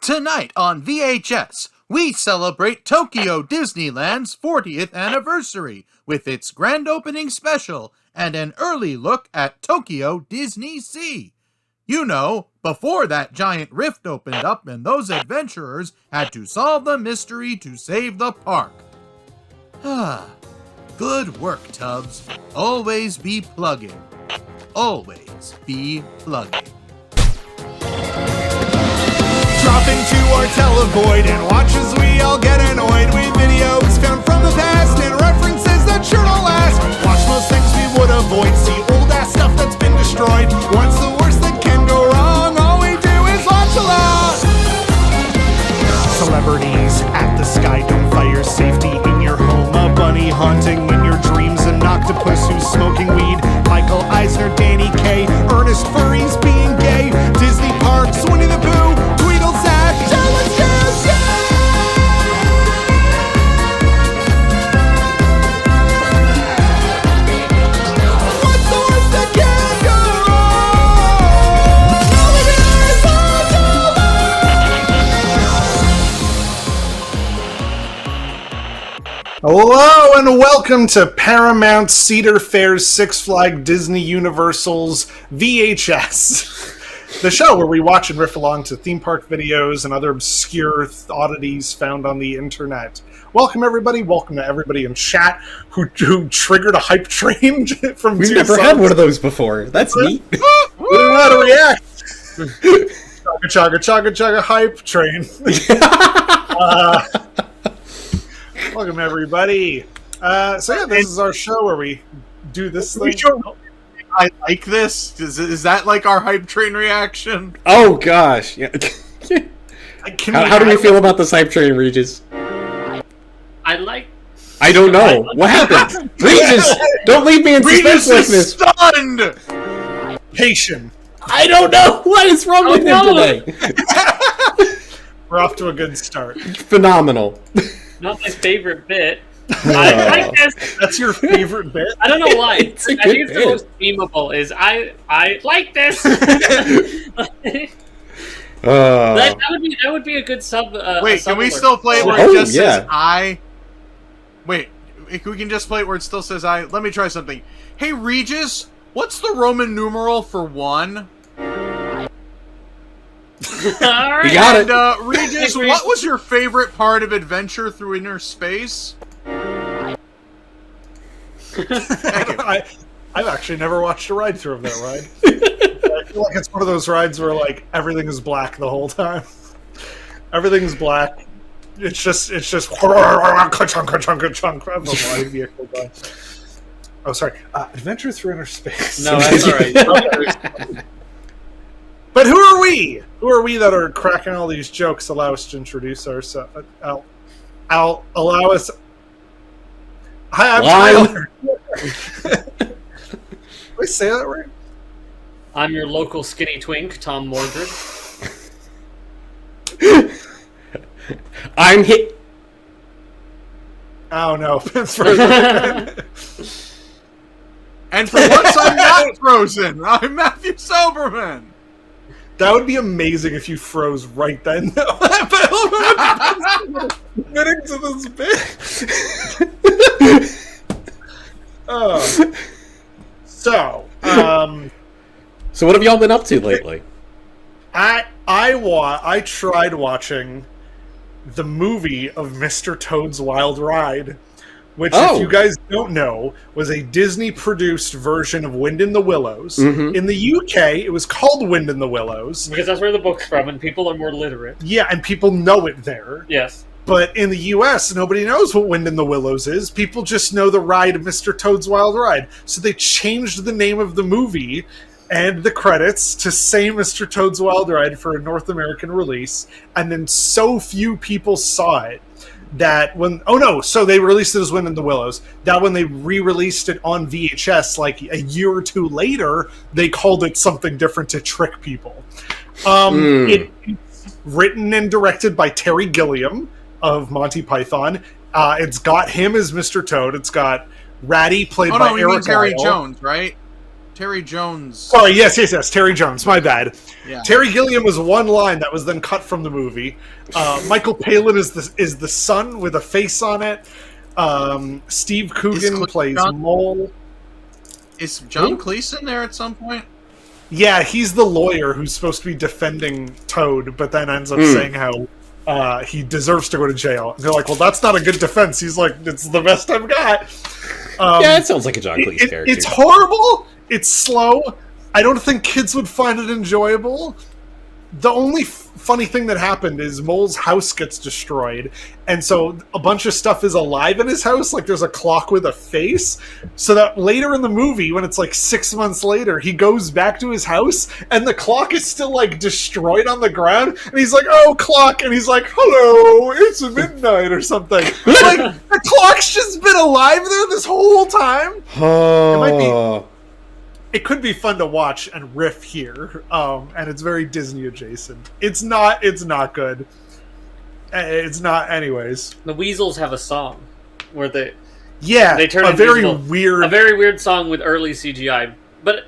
Tonight on VHS, we celebrate Tokyo Disneyland's 40th anniversary with its grand opening special and an early look at Tokyo Disney Sea. You know, before that giant rift opened up and those adventurers had to solve the mystery to save the park. Good work, Tubbs. Always be plugging. Always be plugging. Drop into our televoid and watch as we all get annoyed with videos found from the past and references that sure don't last. Watch most things we would avoid, see old ass stuff that's been destroyed. What's the worst that can go wrong? All we do is watch a lot. Celebrities at the Sky Dome fire, safety in your home, a bunny haunting in your dreams, an octopus who's smoking weed, Michael Eisner, Danny Kaye, Ernest Furries being gay, Disney parks, Winnie the Pooh, Tweedledee, Charlotte's Girls, what's the worst that can go wrong? All we do is watch a Hello and welcome to Paramount, Cedar Fair's, Six Flags Disney Universal's VHS, the show where we watch and riff along to theme park videos and other obscure oddities found on the internet. Welcome everybody, welcome to everybody in chat who triggered a hype train from We've never had one of those before. That's neat. We don't know how to react. Chugga hype train. Welcome everybody. This is our show where we do this thing. I like this. Is that like our hype train reaction? Oh gosh. Yeah. How do we feel about this hype train, Regis? I don't know. What happened? Regis! Don't leave me in suspense like this. Stunned! Patient. I don't know. What is wrong with him today? We're off to a good start. Phenomenal. Not my favorite bit. I like this. That's your favorite bit? I don't know why. It's a I good think it's the bit. most memeable. Is I like this. that would be a good sub. Wait, can we alert. still play it where Oh, it just yeah. says I? Wait, we can just play it where it still says I. Let me try something. Hey, Regis, what's the Roman numeral for 1? All right. You got And, it. Regis, what was your favorite part of Adventure Through Inner Space? Thank you. I've actually never watched a ride through of that ride. I feel like it's one of those rides where like everything is black the whole time. Everything is black. It's just ka-chunk. I don't know why the vehicle by. Oh, sorry. Adventure Through Inner Space. No, that's all right. But who are we? Who are we that are cracking all these jokes? Allow us to introduce ourselves. Allow us. Hi, I'm Tyler. Did I say that right? I'm your local skinny twink, Tom Mordred. I'm hit. Oh no, it's frozen. And for once, I'm not frozen. I'm Matthew Soberman. That would be amazing if you froze right then. Getting to this bit. So So what have y'all been up to lately? I tried watching the movie of Mr. Toad's Wild Ride, which, if you guys don't know, was a Disney-produced version of Wind in the Willows. Mm-hmm. In the UK, it was called Wind in the Willows. Because that's where the book's from, and people are more literate. Yeah, and people know it there. Yes. But in the US, nobody knows what Wind in the Willows is. People just know the ride Mr. Toad's Wild Ride. So they changed the name of the movie and the credits to say Mr. Toad's Wild Ride for a North American release. And then so few people saw it that so they released it as Wind in the Willows. That when they re-released it on VHS like a year or two later, they called it something different to trick people. It's written and directed by Terry Gilliam of Monty Python. It's got him as Mr. Toad. It's got Ratty played by Eric Terry Idle. Jones, right? Terry Jones. Sorry, yes, Terry Jones. My bad. Yeah. Terry Gilliam was one line that was then cut from the movie. Michael Palin is the son with a face on it. Steve Coogan plays Mole. Is John Cleese there at some point? Yeah, he's the lawyer who's supposed to be defending Toad, but then ends up saying how he deserves to go to jail. And they're like, well, that's not a good defense. He's like, it's the best I've got. Yeah, it sounds like a John Cleese character. It's horrible. It's slow. I don't think kids would find it enjoyable. The only funny thing that happened is Mole's house gets destroyed, and so a bunch of stuff is alive in his house, like there's a clock with a face, so that later in the movie, when it's like 6 months later, he goes back to his house, and the clock is still like destroyed on the ground, and he's like, oh, clock, and he's like, hello, it's midnight or something. Like, the clock's just been alive there this whole time. It might be... It could be fun to watch and riff here, and it's very Disney adjacent. It's not good. It's not, anyways. The Weasels have a song where they turn a very weird song with early CGI. But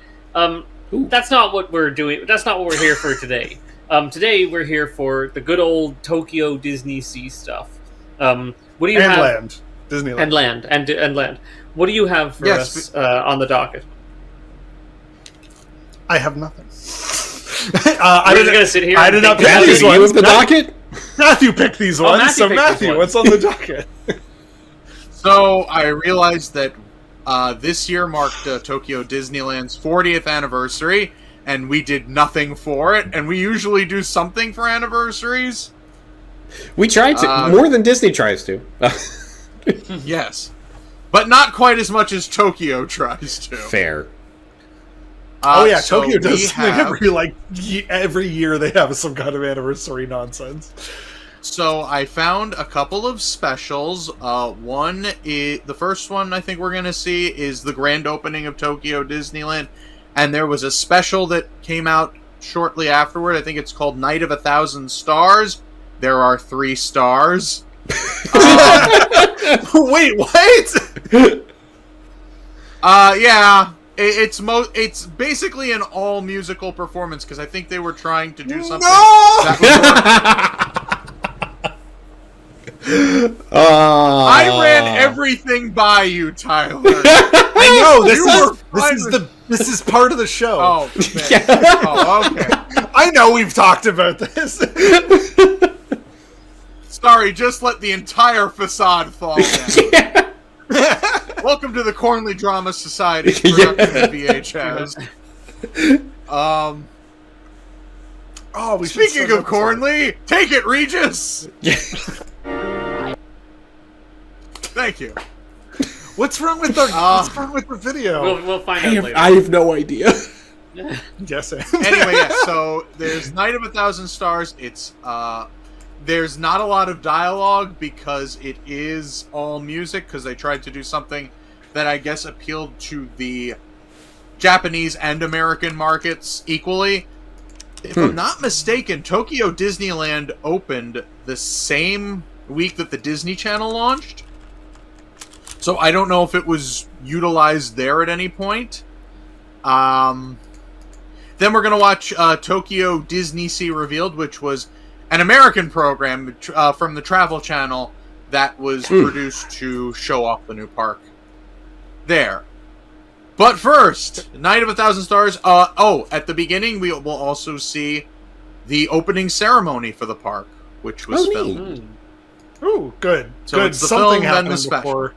that's not what we're doing. That's not what we're here for today. Today we're here for the good old Tokyo Disney Sea stuff. What do you have? Land. Disneyland. And land. What do you have for us on the docket? I have nothing. I'm just going to sit here. I did not pick Matthew, these ones. the docket? Matthew picked these ones. Matthew, what's on the docket? So I realized that this year marked Tokyo Disneyland's 40th anniversary, and we did nothing for it. And we usually do something for anniversaries. We tried to more than Disney tries to. Yes, but not quite as much as Tokyo tries to. Fair. Tokyo does something every year they have some kind of anniversary nonsense. So I found a couple of specials. The first one I think we're going to see is the grand opening of Tokyo Disneyland, and there was a special that came out shortly afterward. I think it's called Night of 1,000 Stars. There are 3 stars. Wait, what? Yeah. It's basically an all musical performance because I think they were trying to do something. I ran everything by you, Tyler. I know this is part of the show. Oh, oh, okay. I know we've talked about this. Sorry, just let the entire facade fall down. Welcome to the Cornley Drama Society production of VHS. Speaking of Cornley, take it, Regis! Thank you. What's wrong with the video? We'll find out later. I have no idea. Yes. Anyway, so there's Night of 1,000 Stars. It's there's not a lot of dialogue because it is all music, because they tried to do something that I guess appealed to the Japanese and American markets equally. If I'm not mistaken, Tokyo Disneyland opened the same week that the Disney Channel launched. So I don't know if it was utilized there at any point. Then we're going to watch Tokyo Disney Sea Revealed, which was an American program from the Travel Channel that was produced to show off the new park there. But first, Night of 1,000 Stars. At the beginning, we will also see the opening ceremony for the park, which was filmed. Ooh, good. So good. it's the Something film, then happened the special.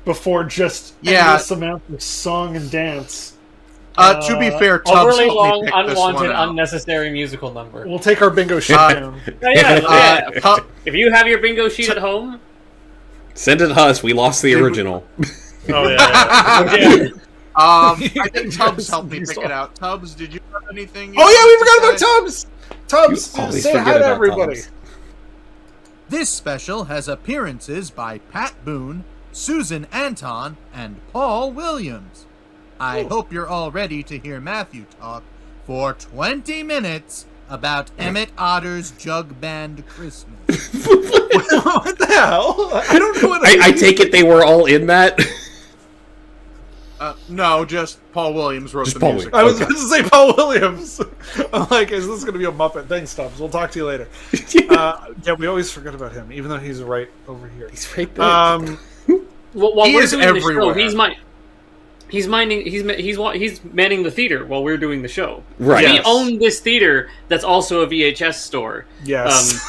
before just endless amount of song and dance. To be fair, a Tubbs really helped me long, pick this one unwanted, out. unnecessary musical number. We'll take our bingo sheet down. If you have your bingo sheet at home, send it to us. We lost the original. Oh yeah. I think Tubbs helped me pick it out. Tubbs, did you have anything? We forgot about Tubbs. Tubbs, You always say forget hi to about everybody. Tubbs. This special has appearances by Pat Boone, Susan Anton, and Paul Williams. I hope you're all ready to hear Matthew talk for 20 minutes about Emmett Otter's Jug Band Christmas. What the hell? I don't know what I take it they were all in that. No, just Paul Williams wrote Just the Paul music. I was going to say Paul Williams. I'm like, is this going to be a Muppet? Thanks, Stubbs. We'll talk to you later. Yeah, we always forget about him, even though he's right over here. He's right there. While He we're is doing everywhere. the show, he's manning the theater while we're doing the show. Right. We Yes. own this theater that's also a VHS store. Yes.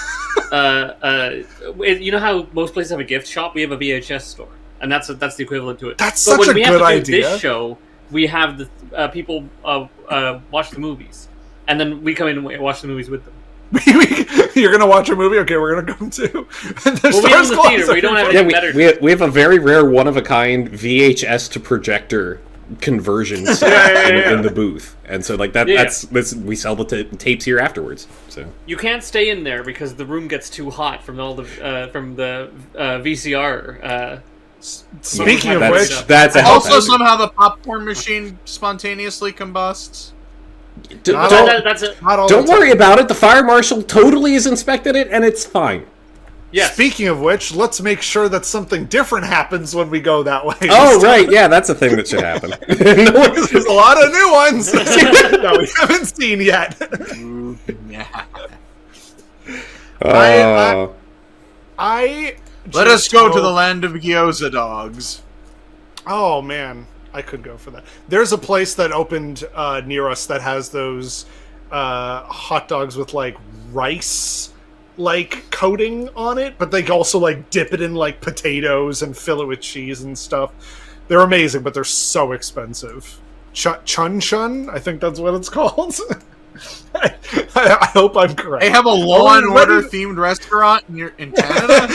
You know how most places have a gift shop? We have a VHS store, and that's the equivalent to it. That's but such when a we good have to do idea. this show, we have the people watch the movies, and then we come in and watch the movies with them. You're going to watch a movie? Okay, we're going to come too. And the Well, we stars own the close theater. We don't have every- anything better. we have a very rare, one-of-a-kind VHS to projector conversion set yeah. in the booth. And so, like, that's we sell the tapes here afterwards. So You can't stay in there because the room gets too hot from all the VCR. Speaking of that's, which, that's a Also, help. somehow the popcorn machine spontaneously combusts. Not Don't, all- That's it. not all don't the time. worry about it. The fire marshal totally has inspected it, and it's fine. Yes. Speaking of which, let's make sure that something different happens when we go that way. Oh, right. Yeah, that's a thing that should happen. No one's- There's a lot of new ones that we haven't seen yet. Yeah. I Let us just go to hope- the land of gyoza dogs. Oh man, I could go for that. There's a place that opened near us that has those hot dogs with like rice like coating on it, but they also like dip it in like potatoes and fill it with cheese and stuff. They're amazing, but they're so expensive. Chun Chun, I think that's what it's called. I hope I'm correct. They have a Law and Are we Order ready? themed restaurant in Canada.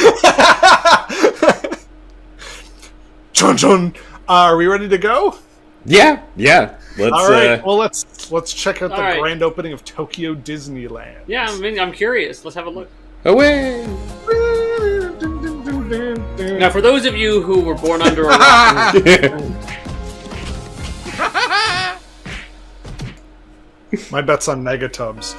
Chun Chun. Are we ready to go? yeah. Let's. All right. Well, let's check out the All right. grand opening of Tokyo Disneyland. Yeah, I'm curious. Let's have a look. Away. Now, for those of you who were born under a rock, My bet's on Megatubs.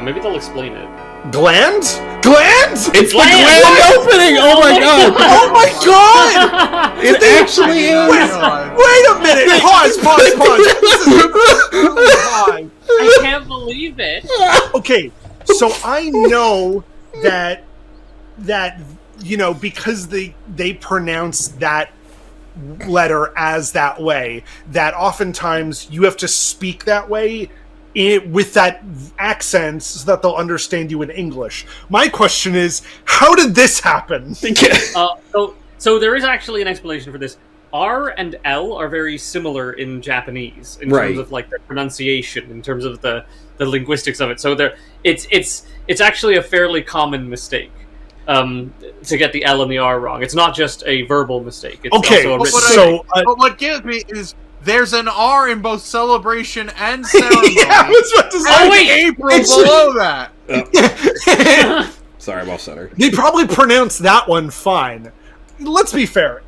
maybe they'll explain it. Gland? Gland? It's the Land! grand opening! Oh my god! Oh my god! It actually is! Wait a minute! Pause! This is really I can't believe it. Okay, so I know that because they pronounce that letter as that way, that oftentimes you have to speak that way with that accent so that they'll understand you in English. My question is, how did this happen? So there is actually an explanation for this. R and L are very similar in Japanese in Right. terms of like the pronunciation, in terms of the linguistics of it. So it's actually a fairly common mistake to get the L and the R wrong. It's not just a verbal mistake. It's Okay, also a written so But what gives me is there's an R in both celebration and ceremony. yeah, I was about to say. Oh, wait! April It's- below that. Sorry, I'm off center. They probably pronounced that one fine. Let's be fair.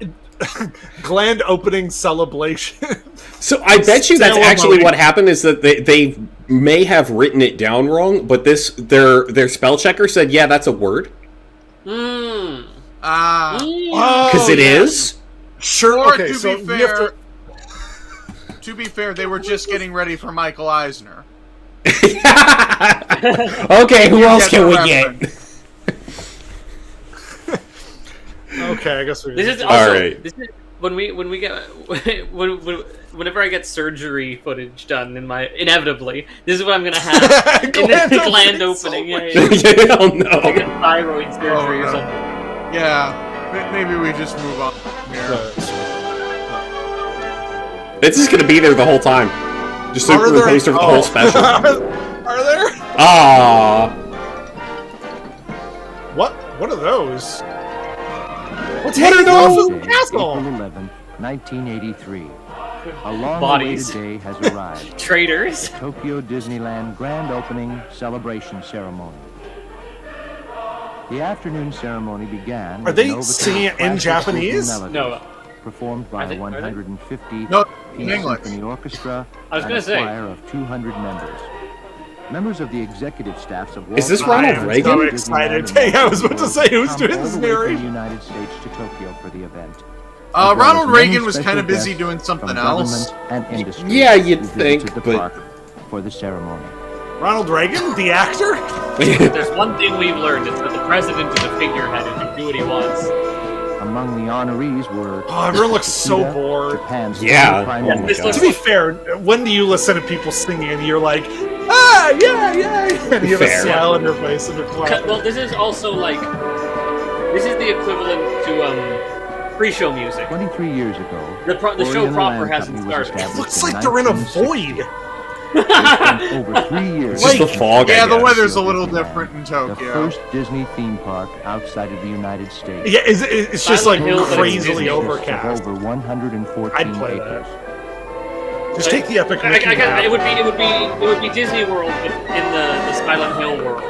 Gland opening celebration. So I bet you that's Ceremony. actually what happened is that they may have written it down wrong, but their spell checker said, yeah, that's a word. Because it is. Sure. Or Okay, to so be we have fair, to. to be fair, they were just getting ready for Michael Eisner. Okay, who else Get can the we reference. Okay, I guess we. This is All also right. this is when we get whenever I get surgery footage done inevitably, this is what I'm gonna have in Gland the gland opening opening. Oh I no. get thyroid surgery or no. something. Yeah, maybe we just move on from here. It's just gonna be there the whole time. Just superimposed over the whole special. Are there? Ah. What are those? What's What are hanging off those? of the castle? April 11, 1983. A Bodies. long-awaited day has arrived. Traitors. Tokyo Disneyland Grand Opening Celebration Ceremony. The afternoon ceremony began. Are with they an overture singing it of in classical Japanese? melodies No. Performed by Are they- a are they? 150 No, in piece English. symphony orchestra I was and gonna a say. choir of 200 members. Members of the executive staffs of Is this Walt Ronald Disney Reagan? Disneyland So excited. and Hey, I was about to say, who's come doing all this the way from the narration? United States to Tokyo for the event. as well Ronald as many Reagan was special kind of busy guests doing from something government else. and industry Yeah, you'd who think, visited the but- park for the ceremony. Ronald Reagan, the actor? If there's one thing we've learned, it's that the president is a figurehead and can do what he wants. Among the honorees were Oh, everyone looks so Yoshida, bored. Japan's Yeah. former Prime Yeah, Minister. this looks To be fair, when do you listen to people singing and you're like, ah, yeah, and you have Fair. a smile on your face and you're clapping? Well, this is also like this is the equivalent to pre-show music. 23 years ago, The show Oriental proper Land hasn't Company was started. It established looks like they're in a 1960. void. They spent over 3 years. It's just the fog, I Yeah, the guess. weather's a little different in The Tokyo. first Disney theme park outside of the United States. Yeah, it's just like Silent Hill, but it's crazily Disney. overcast. Of over 114 I'd play that. acres. Just take the epic I Mickey guess nap. it would be Disney World, but in the Silent Hill world.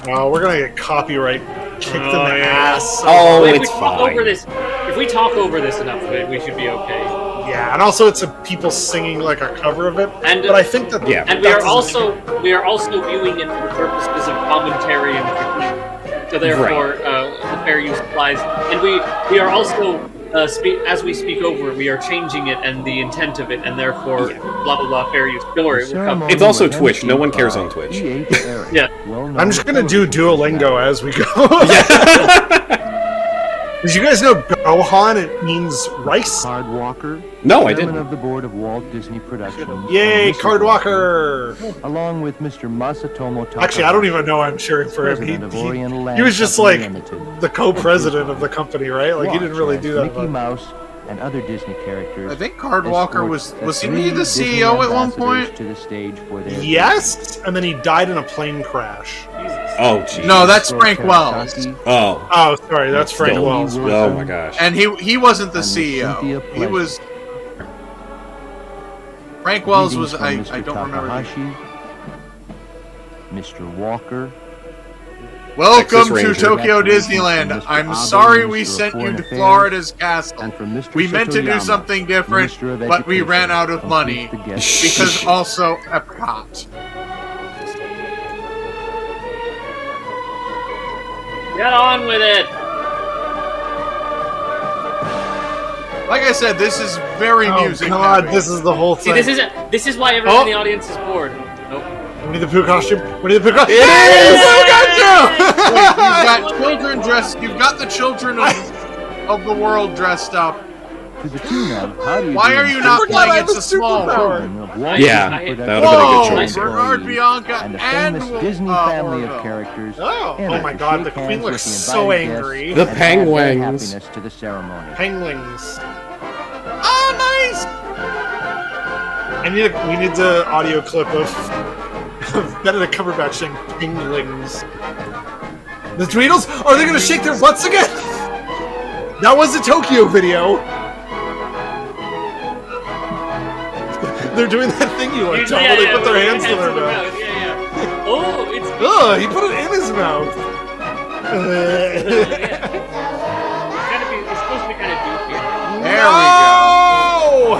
Oh, we're gonna get copyright kicked in the ass. Oh, If we it's talk fine. over this, if we talk over this enough, we should be okay. Yeah, and also it's a people singing like a cover of it. And but I think that Yeah. and we are also viewing it for the purposes of commentary and critique. So therefore, the fair use applies. And we are also as we speak over, we are changing it and the intent of it, and therefore, blah blah blah, fair use. Don't worry, we'll come. It's also Twitch. No one cares on Twitch. Yeah. I'm just gonna do Duolingo as we go. Did you guys know Gohan? It means rice. Card Walker. No, I Chairman didn't. of the board of Walt Disney Productions. Yay, and Mrs. Card Walker! Along with Mr. Masatomo Takahashi. Actually, I don't even know I'm cheering for him. President of Oriental He Land was just Company like Limited. the co-president of the company, right? Like he didn't really Watch do as that. Mickey much. Mouse and other Disney characters. I think Cardwalker escort wasn't the he the 3 CEO Disney at one ambassadors point? to the stage for their Yes, and then he died in a plane crash. Oh, geez. No, that's Mr. Frank Wells. Teriyaki Oh. Oh, sorry, that's Frank Still- Wells. Oh my gosh. And he wasn't the And CEO. Cynthia He Pleasant. was Frank Wells was Greetings I from Mr. don't remember. Takahashi, Mr. Walker. Welcome Texas to Ranger. Tokyo Disneyland. Mr. I'm Abe, sorry we Minister of sent you Foreign to Affairs, Florida's castle. And from Mr. We meant to do Satoyama, something different, Minister of but we Education, ran out of complete money the guest because also Epcot. Get on with it. Like I said, this is very Oh music. God, heavy. this is the whole See, thing. this is why everyone Oh. in the audience is bored. Nope. Winnie the Pooh costume. Winnie the Pooh costume. It is! It You've got children dressed. You've got the children of the world dressed up. To the tune of How Do You Why Do are in you I not forgot playing I have It's a a Small superpower. World? Children of Walt Yeah, Disney that Productions would've been a good Whoa, choice. Bernard Bianca and the and famous Disney family of Orville. characters. Oh, enter oh my to God, the shake Queen hands looks with the so invited guests angry. The and add their penguins. happiness to the ceremony. Penguins. Oh, nice! We need the audio clip of Benedict Cumberbatch saying penguins. The Tweedles? Are they gonna shake their butts again? That was a Tokyo video. They're doing that thing you like, Tom, where they put their hands to their mouth. Yeah. Oh, it's Ugh, he put it in his mouth. it's supposed to be kind of goofy. There No!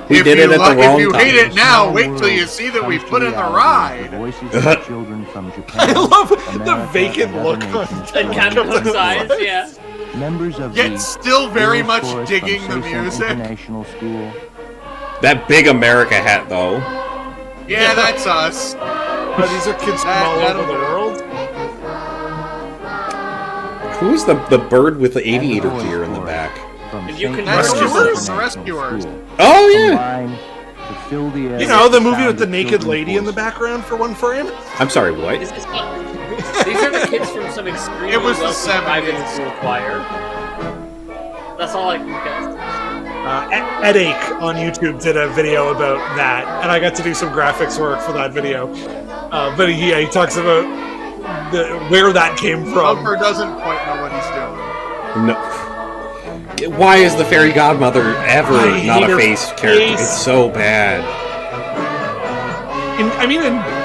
We If did you it at like- the wrong If you time. hate it now, Small wait till World you see that we comes put to in the reality. ride. The voices of children from Japan, I love the America, vacant and look other on nations. And Capcom's eyes, yeah. Members of Yet the still very Girls much Chorus digging from the Seisen music. International School. That big America hat, though. Yeah, that's us. Oh, these are kids from That- all that'll over the do. world. Who's the bird with the aviator gear in the back? From And you St. can Mary's Rescuers? International Rescuers. School. Oh, yeah. Combined to fill the air You know, the movie sound with the of naked children's lady in the voices. background for one frame? I'm sorry, what? These are the kids from some extremely It was the wealthy private 70s. school choir. That's all I can guess. Edache on YouTube did a video about that, and I got to do some graphics work for that video. But he talks about where that came from. Bumper doesn't quite know what he's doing. No. Why is the fairy godmother ever I not hate a her face character? face. It's so bad. In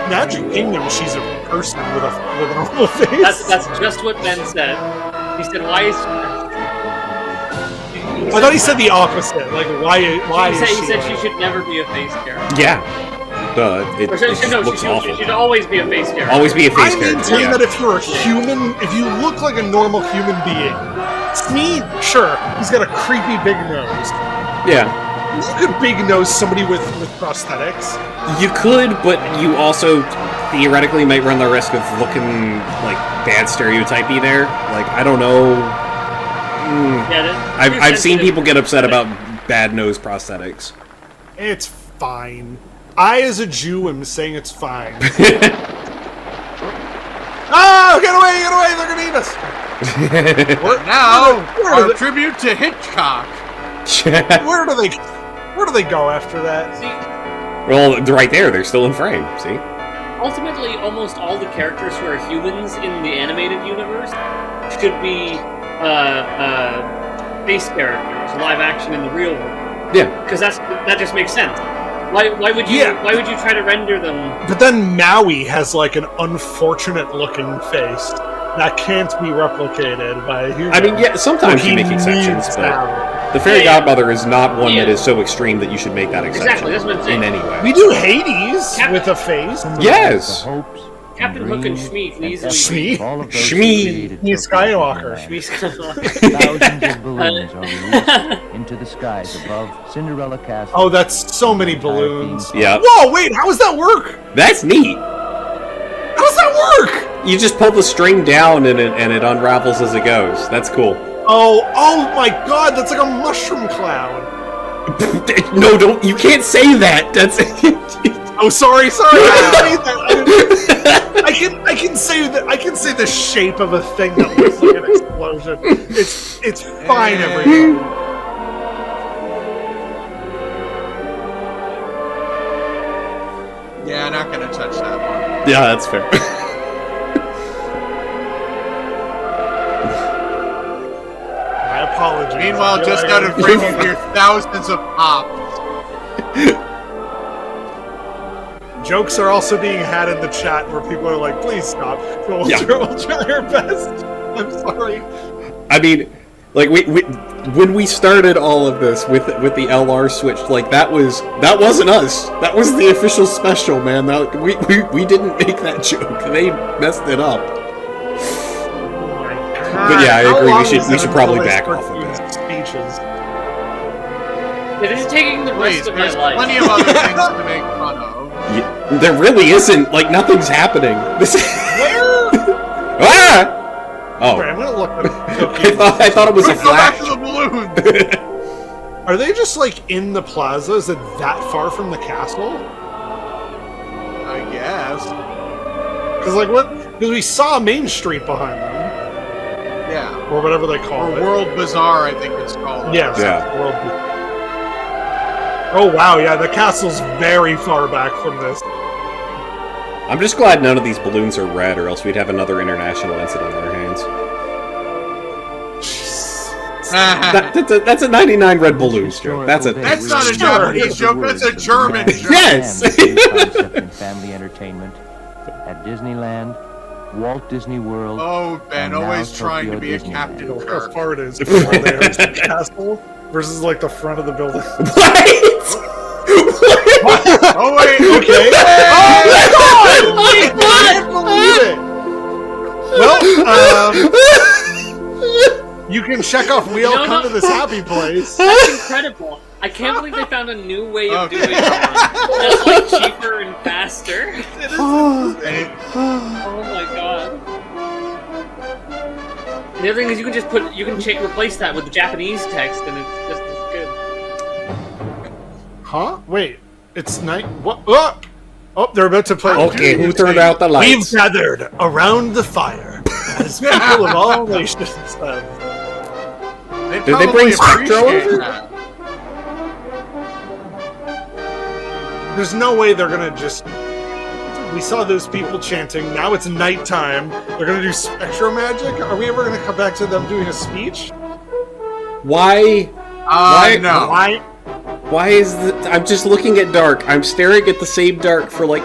Magic Kingdom, she's a person with a normal face. That's just what Ben said. He said, "Why is?" I thought he said the opposite. Like, why He is said, she? he said like- she should never be a face character. Yeah. It just looks awful. She should always be a face character. Always be a face I character. maintain Yeah. that if you're a human, if you look like a normal human being, Sneed, sure, he's got a creepy big nose. Yeah. You could big nose somebody with prosthetics. You could, but you also theoretically might run the risk of looking like bad stereotypy there. Like, I don't know. Yeah, I've seen people get upset about bad nose prosthetics. It's fine. I, as a Jew, am saying it's fine. Oh, get away, they're gonna eat us! Now, where our do they- tribute to Hitchcock. Where do they go after that? See, Well, they're right there. They're still in frame. See? ultimately, almost all the characters who are humans in the animated universe should be face characters, live action in the real world. Yeah. Because that just makes sense. Why would you Yeah. Why would you try to render them? But then Maui has like an unfortunate looking face that can't be replicated by a human. I mean, yeah, sometimes you make exceptions, needs but talent. the Fairy Yeah. Godmother is not one that Yeah. is so extreme that you should make that exception Exactly, that's what I'm saying. in any way. We do Hades Cap- with a face. Yes! The hopes Captain and Hook and dreams Shmi can and easily Shmi? all of those Shmi. created Shmi for Skywalker. Disneyland. Thousands of balloons are released into the skies above Cinderella Castle. Oh, that's so many balloons. Yeah. Whoa, wait, how does that work? That's neat! How does that work? You just pull the string down and it unravels as it goes. That's cool. Oh my god, that's like a mushroom cloud. No, don't. You can't say that. That's. Oh, sorry. I can say that. I can say the shape of a thing that looks like an explosion. It's fine, everyone. Yeah, not gonna touch that one. Yeah, that's fair. My apologies. Meanwhile, just out of frame, you hear thousands of pops. Jokes are also being had in the chat where people are like, "Please stop." So we'll try our best. I'm sorry. I mean, like when we started all of this with the LR switch, like that wasn't us. That was the official special, man. We didn't make that joke. They messed it up. But yeah, I How agree. long We is it should probably until they back start off of doing that. Speeches. Yeah, this is taking the Please, rest of my there's life. plenty of other things to make fun of. Yeah, there really isn't. Like nothing's happening. This. Where? Ah! Oh, Sorry, I'm gonna look at I thought it was a Let's go back flash. to the balloons. Are they just like in the plaza? Is it that far from the castle? I guess. Because like what? Because we saw Main Street behind them, Yeah. or whatever they call Or it. World Bazaar, I think it's called. Yes. Yeah. World. Oh wow, yeah, the castle's very far back from this. I'm just glad none of these balloons are red, or else we'd have another international incident on our hands. That's a 99 red balloons joke. That's a. That's not a Sure. Japanese joke, that's a German joke. Yes! Concept in family entertainment at Disneyland, Walt Disney World. Oh, Ben, and now always trying to Tokyo be a Disneyland. Captain How Kirk. far it is from where they are to the castle versus like the front of the building. What? Oh, wait, Okay. Oh, I can't believe it. Well, you can check off "We all No, come no. to this happy place." That's incredible. I can't believe they found a new way of Okay. doing it. That's like cheaper and faster. And Oh my god. And the other thing is you can replace that with the Japanese text and it's just as good. Huh? Wait, it's night. What? Oh! Oh, they're about to play. Okay, who turned out the We've lights? gathered around the fire as people of all nations have. They Did they probably bring Spectro appreciate over? that. There's no way they're gonna just. We saw those people chanting. Now it's nighttime. They're gonna do spectro magic. Are we ever gonna come back to them doing a speech? Why? Why- No. Why? Why is the? I'm just looking at dark. I'm staring at the same dark for like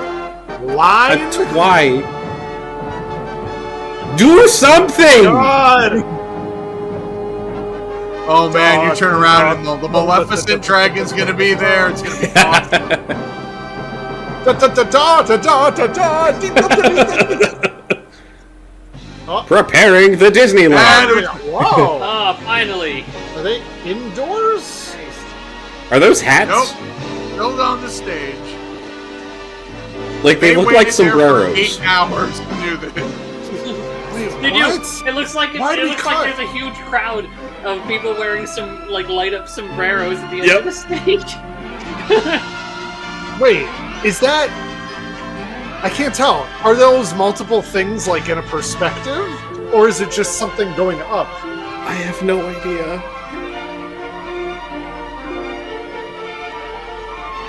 Why? why? Do something! God! Oh man, you God, turn around and God. the Maleficent dragon's gonna be there. It's gonna be awesome. Da da da da da da da da. Deep underneath. Preparing the Disneyland. Whoa! Ah, finally. Are they indoors? Are those hats? Nope. Still on the stage. Like they look like waited there for sombreros. 8 hours to do this. They do. What? It looks like Why it did we looks like cut? there's a huge crowd of people wearing some like light up sombreros at the end of the stage. Wait, is that? I can't tell. Are those multiple things like in a perspective, or is it just something going up? I have no idea.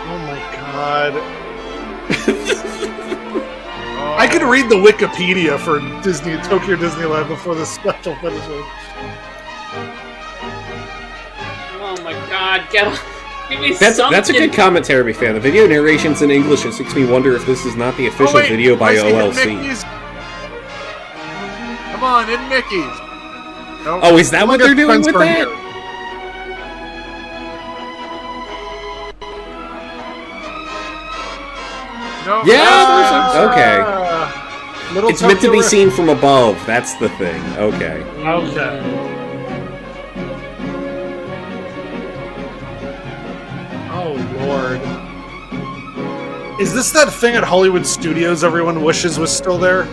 Oh my god. I could read the Wikipedia for Tokyo Disneyland before the special finishes. Oh my god, give me That's something. a good commentary, big fan. The video narration's in English. It makes me wonder if this is not the official video by I see hidden OLC. Mickeys. Come on, in Mickey's. Nope. Oh, is that what they're doing with Spencer that? here. No, Yeah, okay. Little It's meant to be Tokyo seen from above. That's the thing. Okay. Okay. Oh lord. Is this that thing at Hollywood Studios everyone wishes was still there?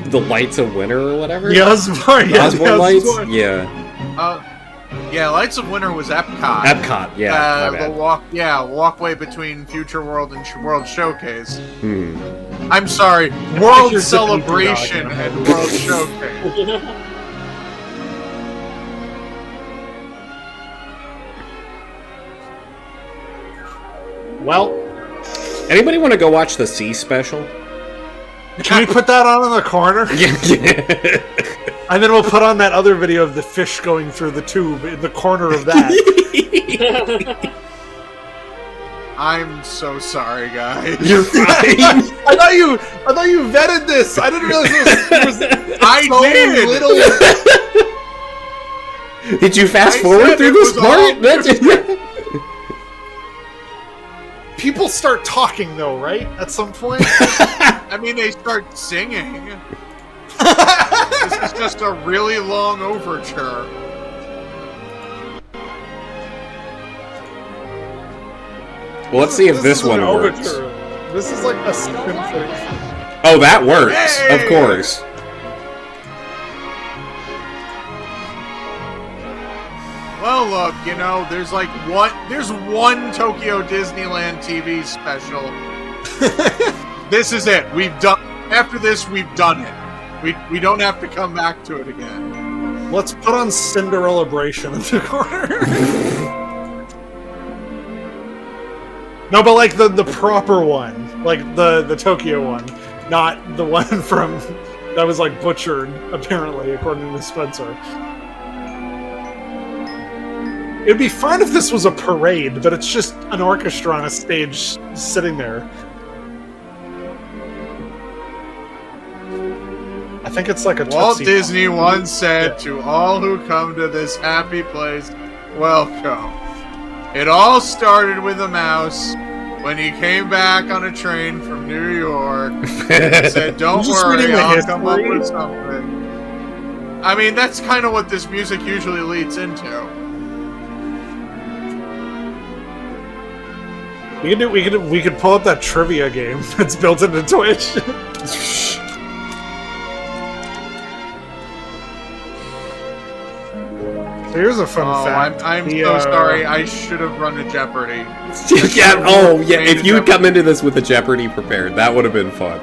The Lights of Winter or whatever? The Osborne, yeah, Osborne the Lights? Osborne. Yeah. Yeah, Lights of Winter was Epcot. Epcot, yeah. My The bad. walkway between Future World and World Showcase. Hmm. I'm sorry, Pictures World of Celebration Mickey Dog. and World Showcase. Well, Anybody want to go watch the Sea special? can we put that on in the corner? Yeah. And then we'll put on that other video of the fish going through the tube in the corner of that. I'm so sorry, guys. You're fine. I thought you vetted this. I didn't realize it was I so did. little. Did you fast I forward said through it this was part? all That's- People start talking though, right? At some point. I mean, they start singing. This is just a really long overture. Well, let's see if this is one an works. overture. This is like a symphony. Oh, that works. Hey! Of course. Well, look, you know, there's one Tokyo Disneyland TV special. This is it. After this, we've done it. We don't have to come back to it again. Let's put on Cinderella Bration in the corner. No, but like the proper one, like the Tokyo one, not the one from that was like butchered apparently, according to Spencer. It'd be fine if this was a parade, but it's just an orchestra on a stage sitting there. I think it's like a Walt Tootsie Disney Pop. once said, Yeah. "To all who come to this happy place, welcome." It all started with a mouse when he came back on a train from New York. He said, "Don't I'm just worry, reading the I'll come up history. with something." I mean, that's kind of what this music usually leads into. We could pull up that trivia game that's built into Twitch. Here's a fun fact. I'm The, so sorry. I should have run a Jeopardy. Yeah, oh, yeah. If you had come into this with a Jeopardy prepared, that would have been fun.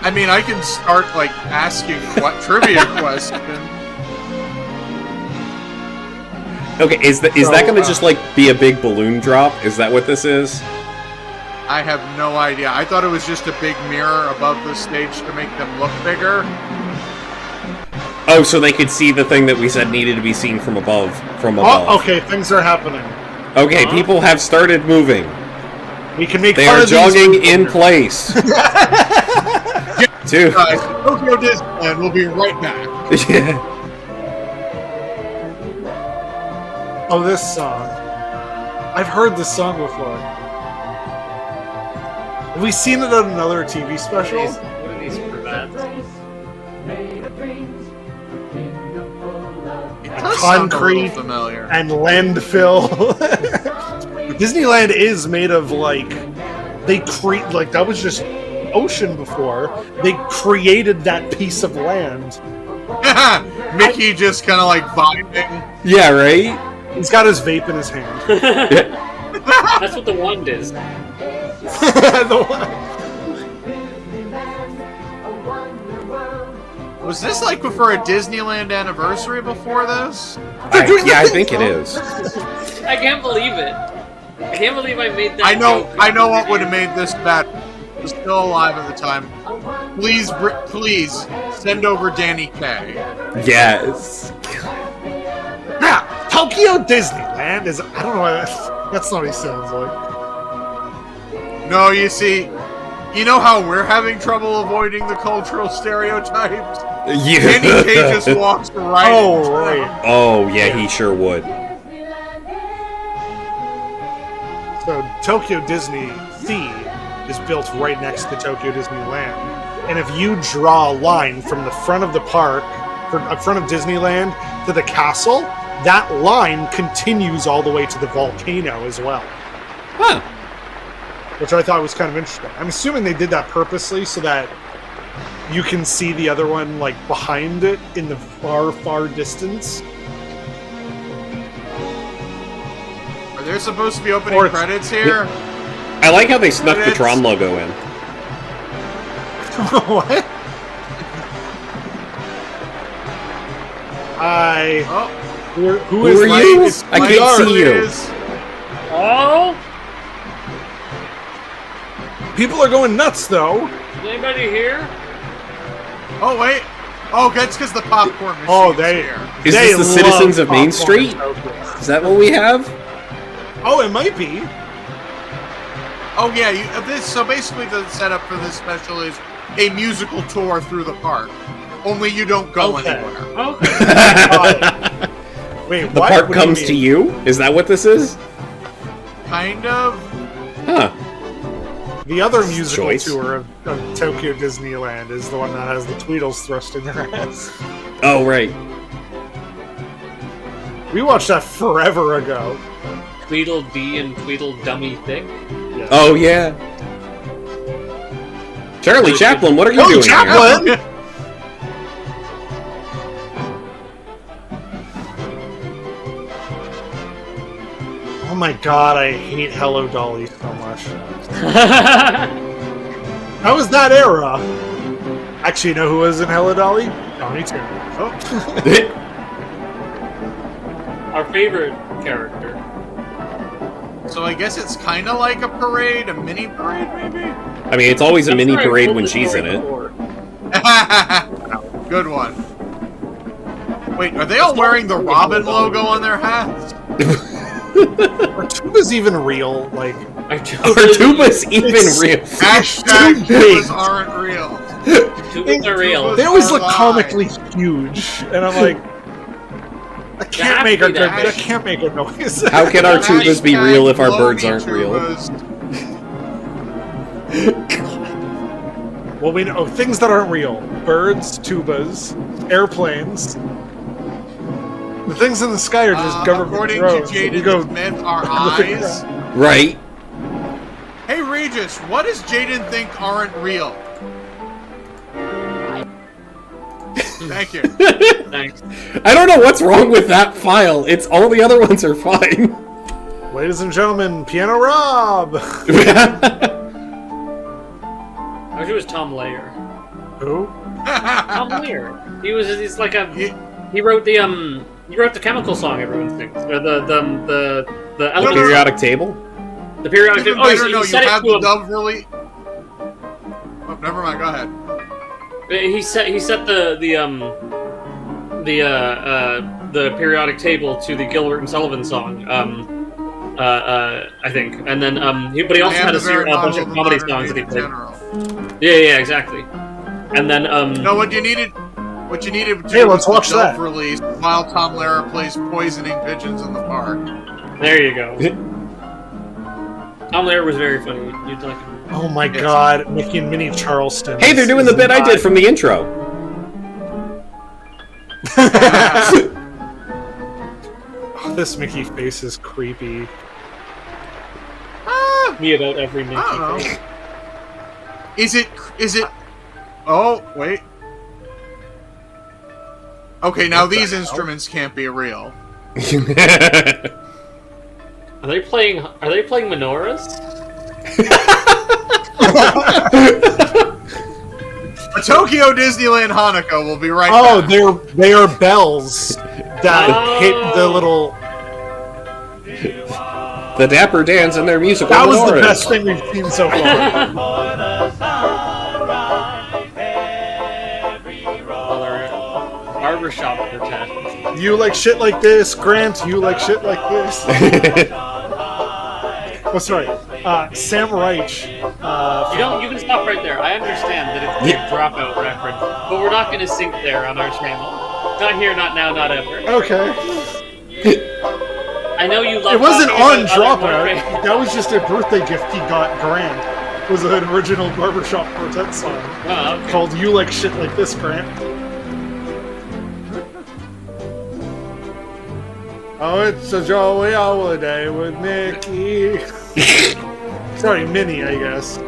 I mean, I can start like asking what trivia question. Okay, is that going to just like be a big balloon drop? Is that what this is? I have no idea. I thought it was just a big mirror above the stage to make them look bigger. Oh, so they could see the thing that we said needed to be seen from above. Oh, okay, things are happening. Okay, people have started moving. We can make They fun are of these jogging people in here. place. Two. Guys, Tokyo Disneyland will be right back. Yeah. Oh, this song. I've heard this song before. Have we seen it on another TV special? What are these cravats? It does sound a little Concrete familiar. and landfill. Disneyland is made of they create that was just ocean before. They created that piece of land. Mickey just kind of vibing. Yeah, right? He's got his vape in his hand. That's what the wand is. The one- Was this for a Disneyland anniversary before this? I think it is. I can't believe it. I can't believe I made that. I know joke. what would have made this bad. He was still alive at the time. Please send over Danny Kaye. Yes. Now, Tokyo Disneyland is I don't know why that's not what he sounds like. No, you see, you know how we're having trouble avoiding the cultural stereotypes? Yeah. Danny Kaye just walks right Oh, into right. them. Oh, yeah, he sure would. So Tokyo Disney Sea is built right next to Tokyo Disneyland. And if you draw a line from the front of the park, front of Disneyland to the castle, that line continues all the way to the volcano as well. Huh. Which I thought was kind of interesting. I'm assuming they did that purposely so that you can see the other one behind it in the far, far distance. Are there supposed to be opening Or- credits here? I like how they snuck the Credits. Tron logo in. What? Oh, Who Who are like- you? it's I my can't art. see you. Oh, People are going nuts, though. is anybody here? Oh, wait. Oh, that's because the popcorn machine Oh, is they here. Is they this the citizens love of Main popcorn in Street? Tokyo. Is that what we have? Oh, it might be. Oh, yeah. So basically the setup for this special is a musical tour through the park. Only you don't go Okay. anywhere. Okay. Wait, The what? park What do you comes mean? to you? Is that what this is? Kind of. Huh. The other musical Choice. tour of Tokyo Disneyland is the one that has the Tweedles thrust in their ass. Oh, right. We watched that forever ago. Tweedledee and Tweedledummy thick. Oh, yeah. Charlie Chaplin, what are you Oh, doing Chaplin! Oh my god, I hate Hello Dolly so much. That was that era. Actually, you know who was in Hello Dolly? Donnie Turner. Oh. here? Our favorite character. So I guess it's kind of like a parade, a mini parade, maybe? I mean, it's always a I'm mini sure I've parade told when this she's story in it. before. Good one. Wait, are they all wearing the Robin logo on their hats? Are tubas even real? Like, Our Are tubas even It's- real? Hashtag too big. tubas aren't real. Tubas are real. they always Are look live. comically huge, and I'm like, I can't have make to a be good. that. I can't make a noise. How can our tubas be Hashtag real if our Looney birds aren't real? Tubas. Well, we know things that aren't real: birds, tubas, airplanes. The things in the sky are just government according drones. to We Jaden go Smith, our look at eyes. that. Right. Hey Regis, what does Jaden think aren't real? Thank you. Thanks. I don't know what's wrong with that file. It's all the other ones are fine. Ladies and gentlemen, Piano Rob. I wish it was Tom Layer. Who? Tom Layer. He's like a. He- He wrote the chemical song everyone sings. Or the element. Periodic table? The periodic Even table. Oh, better, he no, you said it have to the him. dove really. Oh, never mind. Go ahead. He set the periodic table to the Gilbert and Sullivan song. I think, and then but he also I am had the very a bunch model of the comedy modern songs that he age played. general. Yeah, exactly. And then No, what you needed to Hey, do let's was watch the dove that. release while Tom Lehrer plays poisoning pigeons in the park. there you go. Tom Lehrer was very funny. You'd like him. Oh my god, Mickey and Minnie Charleston. Hey, they're doing the bit I did from the intro. Oh, this Mickey face is creepy. Me about every Mickey. I don't know. Is it? Oh, wait. Okay, now these instruments can't be real. Are they playing menorahs? A Tokyo Disneyland Hanukkah will be right back. They are bells that hit the little... The Dapper Dans and their musical That was the menorahs. best thing we've seen so far. Barbershop quartet. You like shit like this, Grant. You like shit like this. Oh, sorry. Sam Reich. You can stop right there. I understand that it's a Dropout reference, but we're not going to sync there on our channel. Not here, not now, not ever. Okay. I know you love. It wasn't on talking about other Dropout. That was just a birthday gift he got Grant. It was an original Barbershop Quartet song Oh, okay. called You Like Shit Like This, Grant. Oh, it's a jolly holiday with Mickey. Sorry, Minnie, I guess.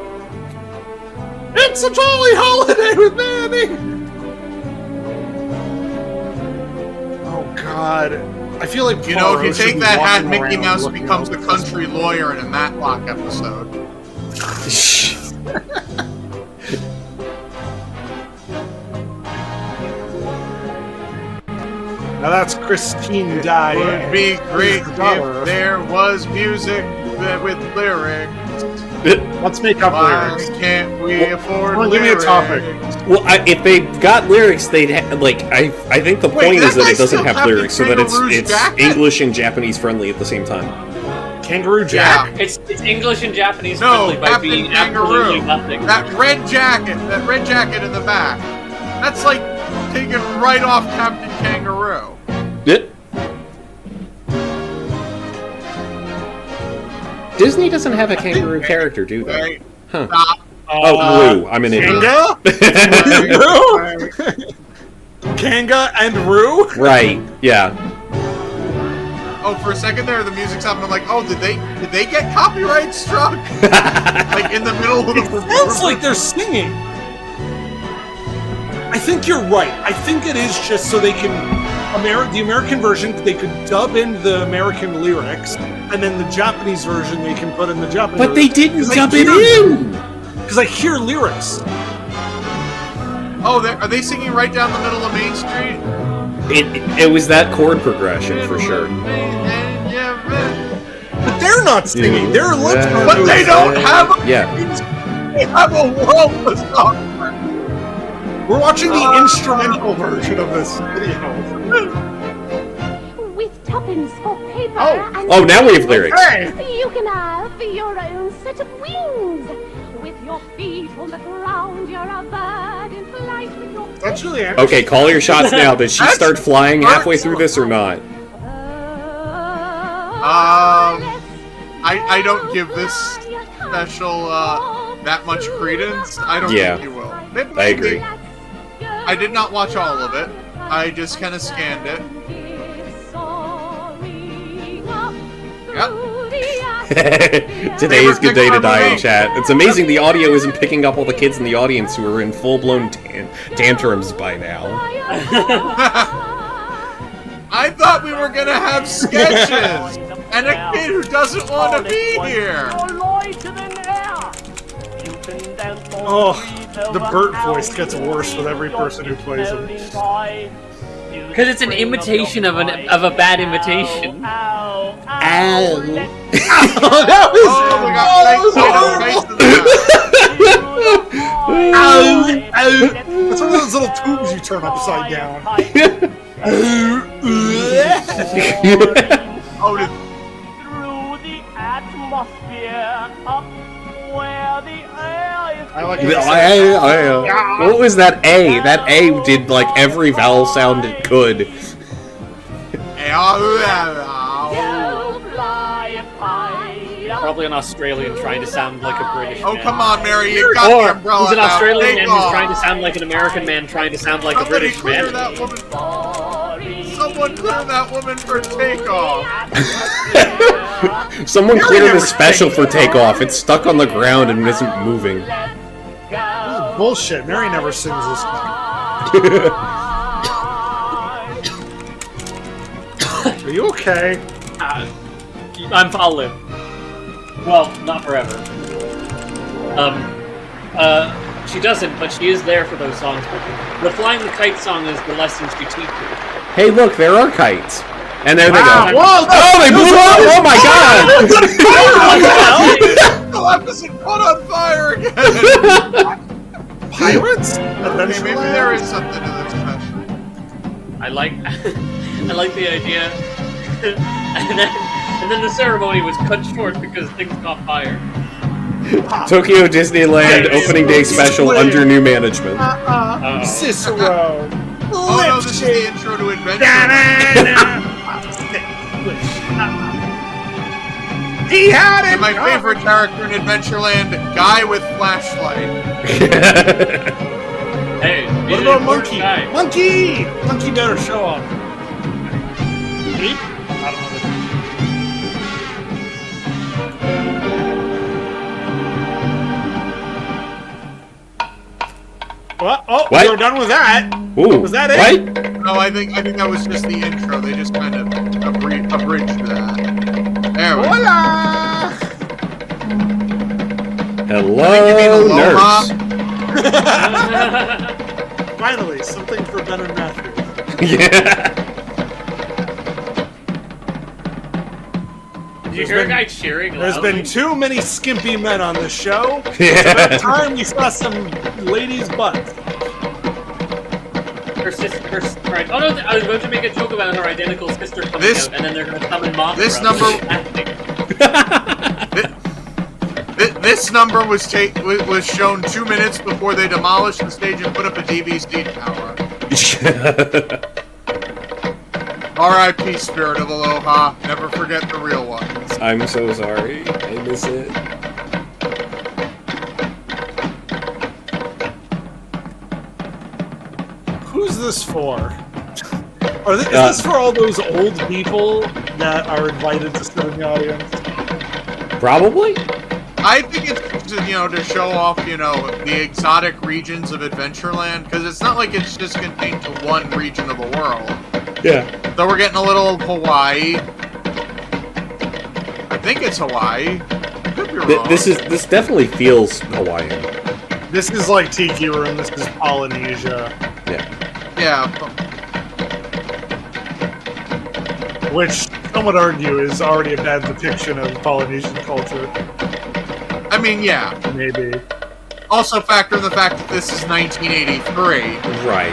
It's a jolly holiday with Minnie! Oh, God. I feel like You know, if you Poirot should take be that hat, walking Mickey around Mouse looking becomes out the for this. country lawyer in a Matlock episode. Now that's Christine It Daae. would be great Dollar. if there was music with lyrics. Let's make up Why lyrics. can't we afford well, give me a lyrics? topic. Well, if they got lyrics, they'd I think the point is that it doesn't have lyrics, so that it's English and Japanese friendly at the same time. Kangaroo Jack? Yeah. It's English and Japanese No, friendly by Captain being Kangaroo. absolutely nothing. That red jacket in the back. That's like taken right off Captain Kangaroo. Disney doesn't have a kangaroo character, do they? Right? Huh. Stop. Oh, Roo. I'm an idiot. Kanga? Kanga and Roo? Right, yeah. Oh, for a second there, the music's up, and I'm like, oh, did they get copyright struck? Like in the middle of the It sounds like they're singing. I think you're right. I think it is just so they can... the American version, they could dub in the American lyrics, and then the Japanese version, they can put in the Japanese But they didn't dub it in! Because I hear lyrics. Oh, are they singing right down the middle of Main Street? It was that chord progression, for sure. But they're not singing. They're lip syncing. But they don't have a Yeah. They have a world song. We're watching the instrumental version of this video. With tuppence for paper and Oh, now we have lyrics. Hey! you can have your own set of wings. With your feet on the ground, you're a bird in flight with your That's really Okay, call your shots now. Did she start flying halfway through this or not? I don't give this special that much credence. I don't Yeah. think you will. I agree. I did not watch all of it. I just kind of scanned it. Today is good day to die in chat. It's amazing the audio isn't picking up all the kids in the audience who are in full-blown tantrums by now. I thought we were gonna have sketches and a kid who doesn't want to be here. Oh, the Bert voice gets worse with every person who plays him. Because it's an imitation of a bad imitation. Ow. That was, Oh my god! That's one of those little tubes you turn upside down. Oh, did, I like What was that A? That A did like every vowel sound it could. probably an Australian trying to sound like a British man. Oh, come on, Mary, you got Or the umbrella he's an now. Australian Take man who's off. trying to sound like an American man trying to sound like a Somebody British clear man. that woman. Someone clear that woman for takeoff. Someone cleared a special for takeoff. It's stuck on the ground and isn't moving. Bullshit. Mary never sings this song. Are you okay? I'll live. Well, not forever. She doesn't, but she is there for those songs. The Flying the Kite song is the lessons she teaches. Hey, look, there are kites. And there they Wow. go. Whoa, Oh, they blew up! Oh my god! The episode caught on fire again. Pirates? Okay, maybe there is something to this special. I like the idea. and then the ceremony was cut short because things caught fire. Tokyo Disneyland opening day special under new management. Cicero. Oh no, this is the intro to Adventure. He had it! And my favorite character in Adventureland, guy with flashlight. Hey, What about Monkey? Monkey! Monkey better show up. Beep? I don't know. What? Oh, What? we're done with that. Ooh, Was that it? what? No, I think that was just the intro. They just kind of abridged that. There we go. Hola! Hello, Aloha. nurse. Finally, something for Ben and Matthew. Yeah. Did you hear a guy cheering? There's loudly? been too many skimpy men on this show. Yeah. That time we saw some ladies' butts. Her sister. Right. Oh no! I was about to make a joke about her identical sister coming This- out, and then they're going to summon Mothra. this number- This number was shown 2 minutes before they demolished the stage and put up a DVC tower. R.I.P. Spirit of Aloha. Never forget the real ones. I'm so sorry. I miss it. Who's this for? Is this for all those old people that are invited to sit in the audience? Probably? I think it's to show off the exotic regions of Adventureland, because it's not like it's just contained to one region of the world. Yeah. So we're getting a little of Hawaii. I think it's Hawaii. Could be wrong. This definitely feels Hawaiian. This is like Tiki Room. This is Polynesia, Yeah. Yeah. which some would argue is already a bad depiction of Polynesian culture. I mean, yeah. Maybe. Also factor in the fact that this is 1983. Right.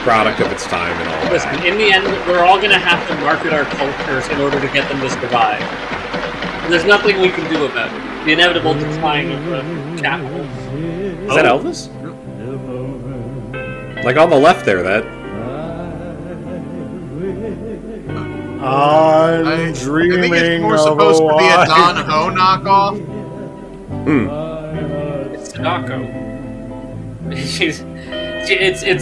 Product of its time and all Listen, that. in the end, we're all going to have to market our cultures in order to get them to survive. And there's nothing we can do about it. The inevitable decline of the capital. Is that Elvis? Like on the left there, that. I'm I think dreaming it's more of supposed to be a Hawaii. Don Ho knockoff. It's Sadako. It's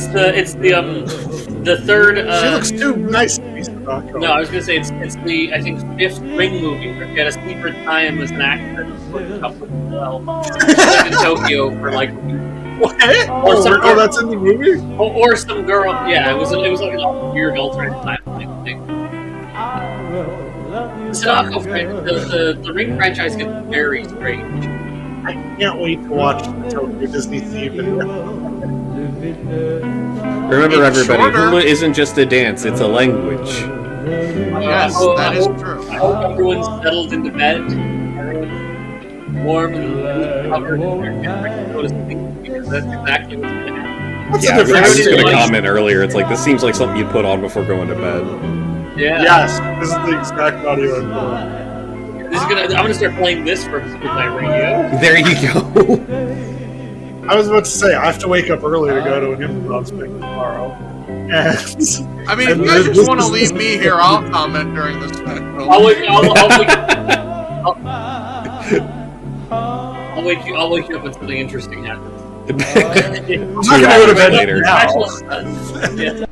the third. She looks too nice to be Sadako. No, I was gonna say it's the I think fifth Ring movie where she had a secret time as an actor and up with well in Tokyo for like What? Or some Oh, that's in the movie? or some girl. Yeah, it was like a weird alternate timeline thing. Sadako, the Ring franchise gets very strange. I can't wait to watch the Tokyo Disney Sea video. Remember, It's everybody, shorter. hula isn't just a dance, it's a language. Yes, that is true. I hope everyone's settled into bed. Everyone's warm and covered in their hair. Go to sleep, because that's exactly what's going to happen. What's Yeah, the I was difference? just gonna Like- comment earlier, it's like, this seems like something you'd put on before going to bed. Yeah. Yes, this is the exact audio input. I'm gonna start playing this with my radio. There you go. I was about to say, I have to wake up early to go to an improv thing tomorrow. And I mean, if you guys just want to leave me here, I'll comment during this special. I'll I'll wake you up when something interesting happens. I'm 2 not gonna go to hours bed later. now. Yeah.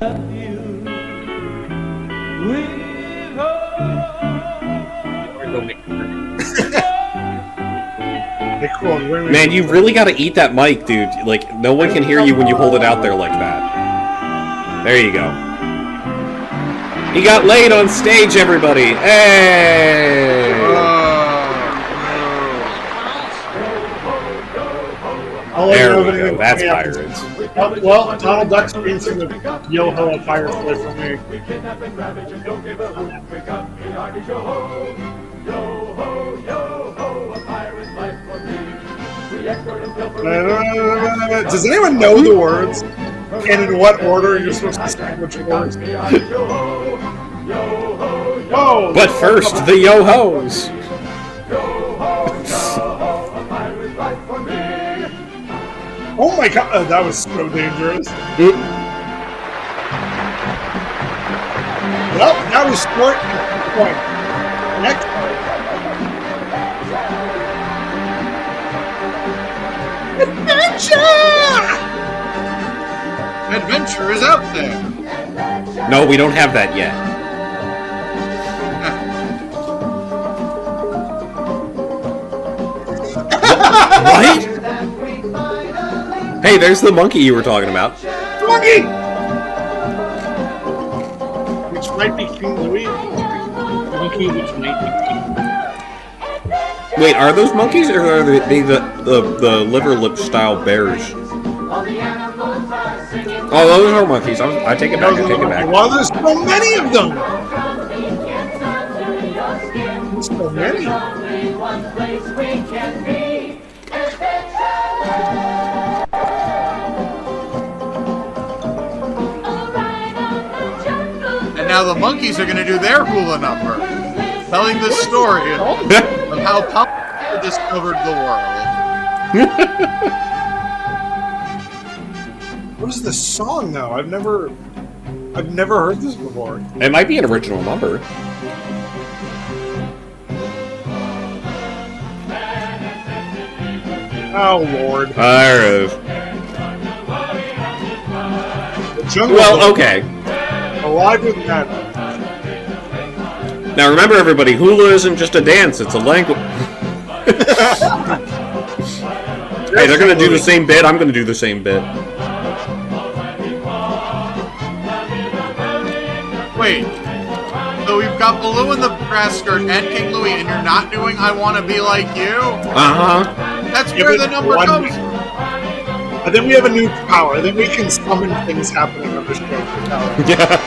Go make Hey, cool. Man, you really gotta eat that mic, dude. Like, no one can hear you when you hold it out there like that. There you go. He got laid on stage, everybody! Hey! There we go, that's pirates. Well, Donald Duck's dancing with Yo-Ho and Firefly for me. Does anyone know the words? And in what order you're supposed to sing which words? Whoa! But first, the yo-hos! Oh my god, that was so dangerous. Well, that was short point. Next. Adventure is out there. No, we don't have that yet. What? Hey, there's the monkey you were talking about. Monkey! Which might be King Louis. Monkey, which might be King Louis. Wait, are those monkeys or are they the liver lip style bears? Oh, those are monkeys. I take it back. I take it back. Well, there's so many of them. There's so many. And now the monkeys are going to do their hula number, telling the story of how Papa discovered the world. What is this song though? I've never heard this before. It might be an original number. Oh Lord. There it is. The Jungle Well, Book. okay. Alive with that. Now remember, everybody, hula isn't just a dance; it's a language. Hey, they're gonna do the same bit. I'm gonna do the same bit. Wait, so we've got Baloo in the grass skirt and King Louie, and you're not doing I Want to Be Like You? Uh-huh. That's where the number comes from. I think we have a new power. I think we can summon things happening on the show. Yeah.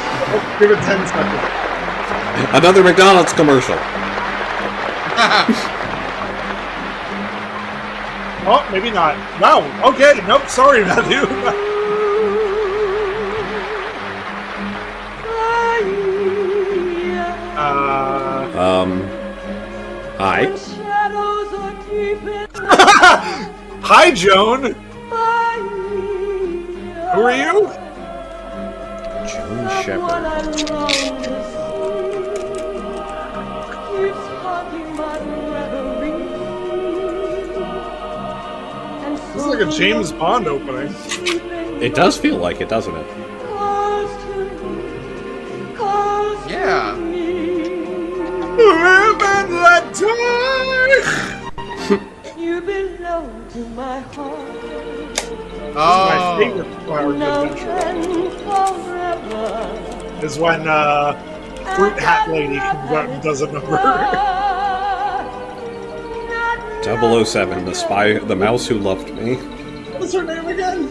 Give it 10 seconds. Another McDonald's commercial. Oh, maybe not. Wow. Okay. Nope. Sorry, Matthew. Hi. Hi, Joan. Who are you? Joan Shepherd. This is like a James Bond opening. It does feel like it, doesn't it? Yeah. Live and let die. You belong to my heart. My Oh, favorite part of the adventure is when Fruit Hat Lady comes out and does a number. 007, the spy, the mouse who loved me. What's her name again?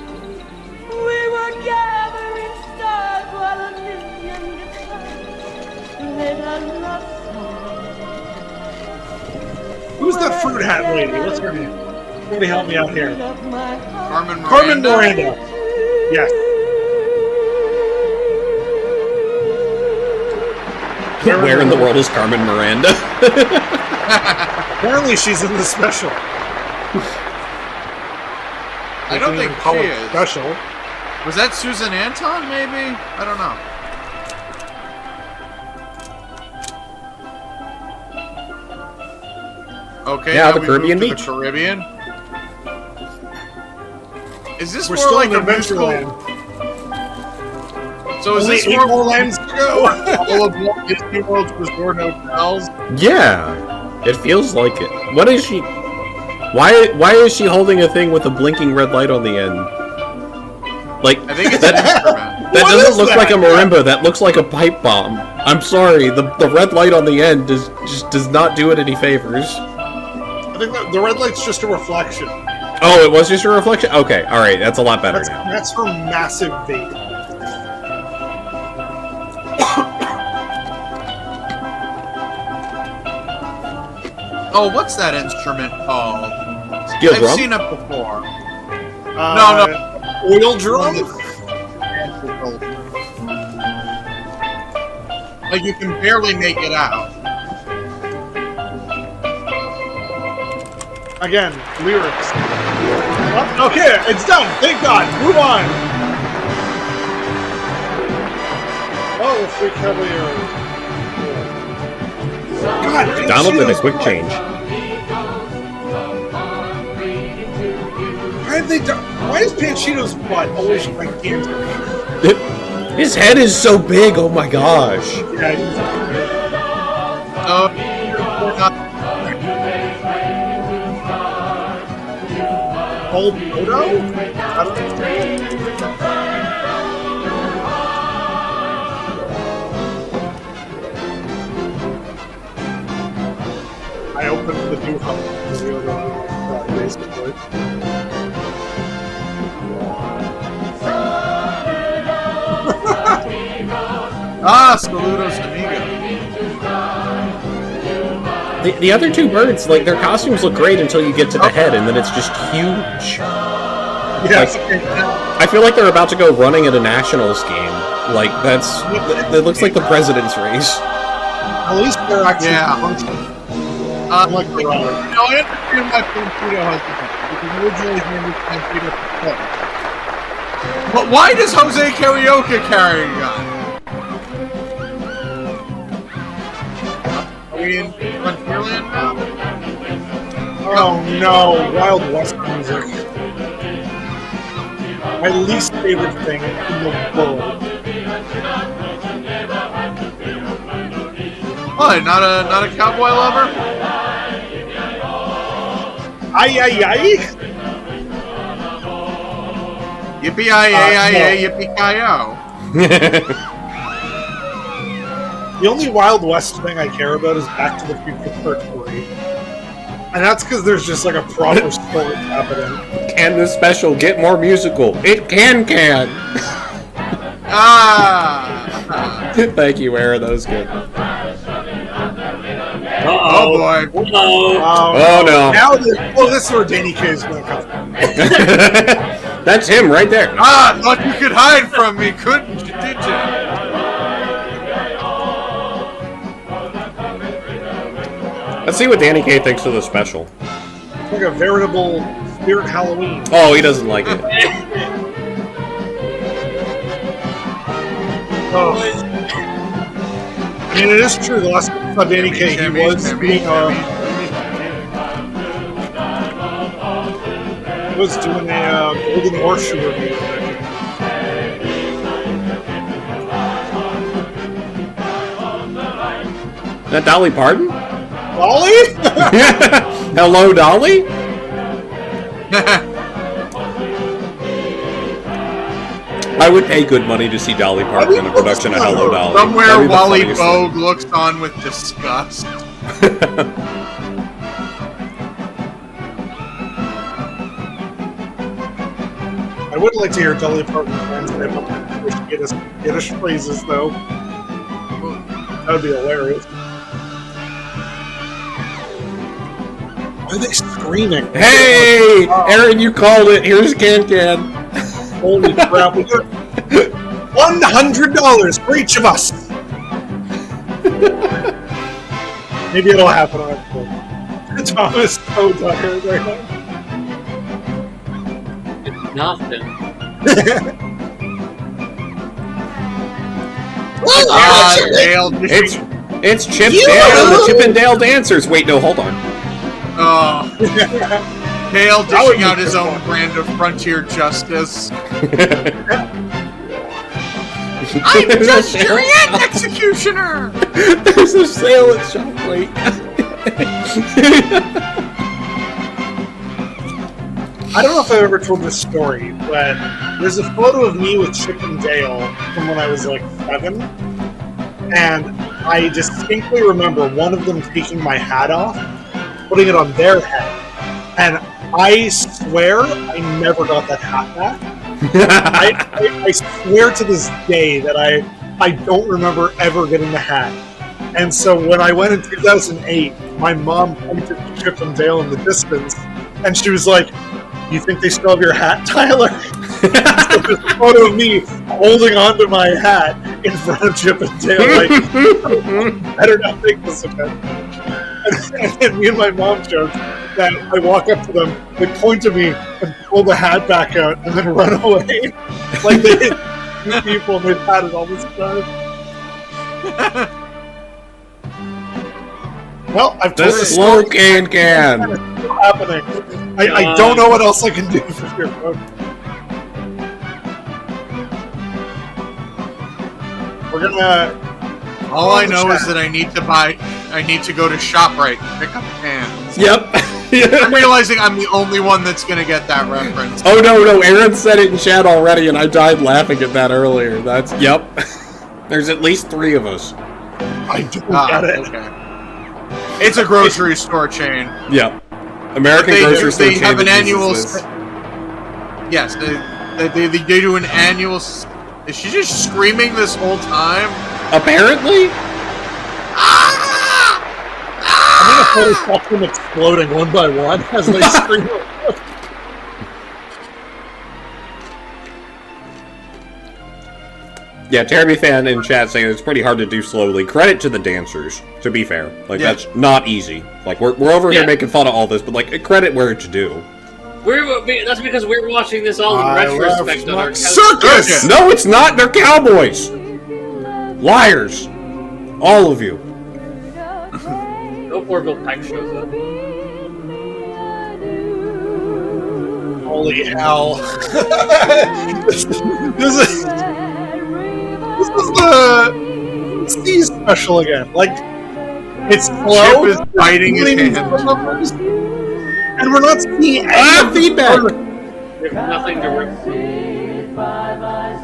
We were gathering stars while a million guitars played a love song. Who's the Fruit Hat Lady? What's her name? Somebody help me out here. Of my heart. Carmen Miranda. Carmen Miranda. Yes. Where in the world is Carmen Miranda? Apparently she's in the special. I don't think call she it is. special. Was that Susan Anton, maybe? I don't know. Okay, Yeah, now the we Caribbean move to beach. The Caribbean. Is this We're more still like in a musical? Adventureland. So is Only this 8 more more lands to go. all of Walt Disney World's resort hotels? Yeah, it feels like it. What is she? Why is she holding a thing with a blinking red light on the end? Like I think it's an instrument. that What doesn't is look that? like a marimba. That looks like a pipe bomb. I'm sorry. The red light on the end just does not do it any favors. I think the red light's just a reflection. Oh, it was just a reflection? Okay, alright, that's a lot better now. That's her massive vape. Oh, what's that instrument called? Steel I've drum? seen it before. Oil drum? Like you can barely make it out. Again, lyrics. Oh, okay, it's done. Thank God. Move on. Oh, the Free Cavalier. God, Donald did a quick change. Why is Panchito's butt always gigantic? His head is so big, oh my gosh. Yeah, Old Moto? I opened the new hub, basically. Saludos Amigo. The other two birds, like, their costumes look great until you get to the head, and then it's just huge. Yes. Like, I feel like they're about to go running at a Nationals game. Like, it looks like the president's race. At least they're actually functional. Like the runner. No, I understand why Pampito has the because originally his name was Pampito Patel. But why does Jose Carioca carry a gun? Are we in Frontierland now? Oh no, Wild West music. My least favorite thing in the world. What? Not a cowboy lover? Ay ay ay! Yippee-yi-yi-yi, yippee-ki-yo. The only Wild West thing I care about is Back to the Future Part 3. And that's because there's just like a proper story happening. Can this special get more musical? It can! Thank you, Aaron, that was good. Oh boy. Oh no. Now this is where Danny K is going to come. That's him right there. Thought you could hide from me, couldn't you, did you? Let's see what Danny K thinks of the special. It's like a veritable Spirit Halloween. Oh, he doesn't like it. Oh. I mean, it is true. The last time I saw Danny K, he was doing a Golden Horseshoe review. Is that Dolly Parton? Dolly? Hello, Dolly? I would pay good money to see Dolly Parton in a production of Hello, Dolly. Somewhere Wally Bogue looks on with disgust. I would like to hear Dolly Parton translate Yiddish phrases, though. That would be hilarious. Why are they screaming? Hey! Aaron, you called it. Here's Can Can. Holy crap. We got $100 for each of us. Maybe it'll happen on episode. Thomas so tired right now. Nothing. It's Chip Dale and the Chip and Dale Dancers. Wait, no, hold on. Oh. Kale That would dishing be out his good own one. brand of frontier justice. I'm just your ant executioner! There's a sale at ShopRite. I don't know if I've ever told this story, but there's a photo of me with Chip and Dale from when I was like 7, and I distinctly remember one of them taking my hat off, putting it on their head, and I swear I never got that hat back. I swear to this day that I don't remember ever getting the hat. And so when I went in 2008, my mom pointed to Chip and Dale in the distance, and she was like, "You think they still have your hat, Tyler?" So there's a photo of me holding onto my hat in front of Chip and Dale, like, better not take this again. And then me and my mom joke that I walk up to them, they point to me and pull the hat back out and then run away. Like they hit two people and they've had it all this time. Well, I've told The the slow story. can. It's still happening. I don't know what else I can do for your folks. We're gonna. All I know is that I need to go to ShopRite and pick up cans. Yep. I'm realizing I'm the only one that's gonna get that reference. Oh no, Aaron said it in chat already, and I died laughing at that earlier. That's yep. There's at least 3 of us. I don't get it. Okay. It's a grocery store chain. Yep. American grocery store They chain have an that annual. uses this. Yes, they do an annual. Is she just screaming this whole time? Apparently. I'm gonna Photoshop them exploding one by one as they scream. Yeah, Terry fan in chat saying it's pretty hard to do slowly. Credit to the dancers, to be fair. Like, Yeah. that's not easy. Like, we're over here making fun of all this, but, like, credit where it's due. That's because we're watching this all in retrospect on our couch. Circus! No, it's not! They're cowboys! Liars! All of you. No Orville Peck shows up. Holy hell! This is the Steve special again. Like, it's slow. Chip is biting his hand. And we're not seeing any feedback! There's nothing to work.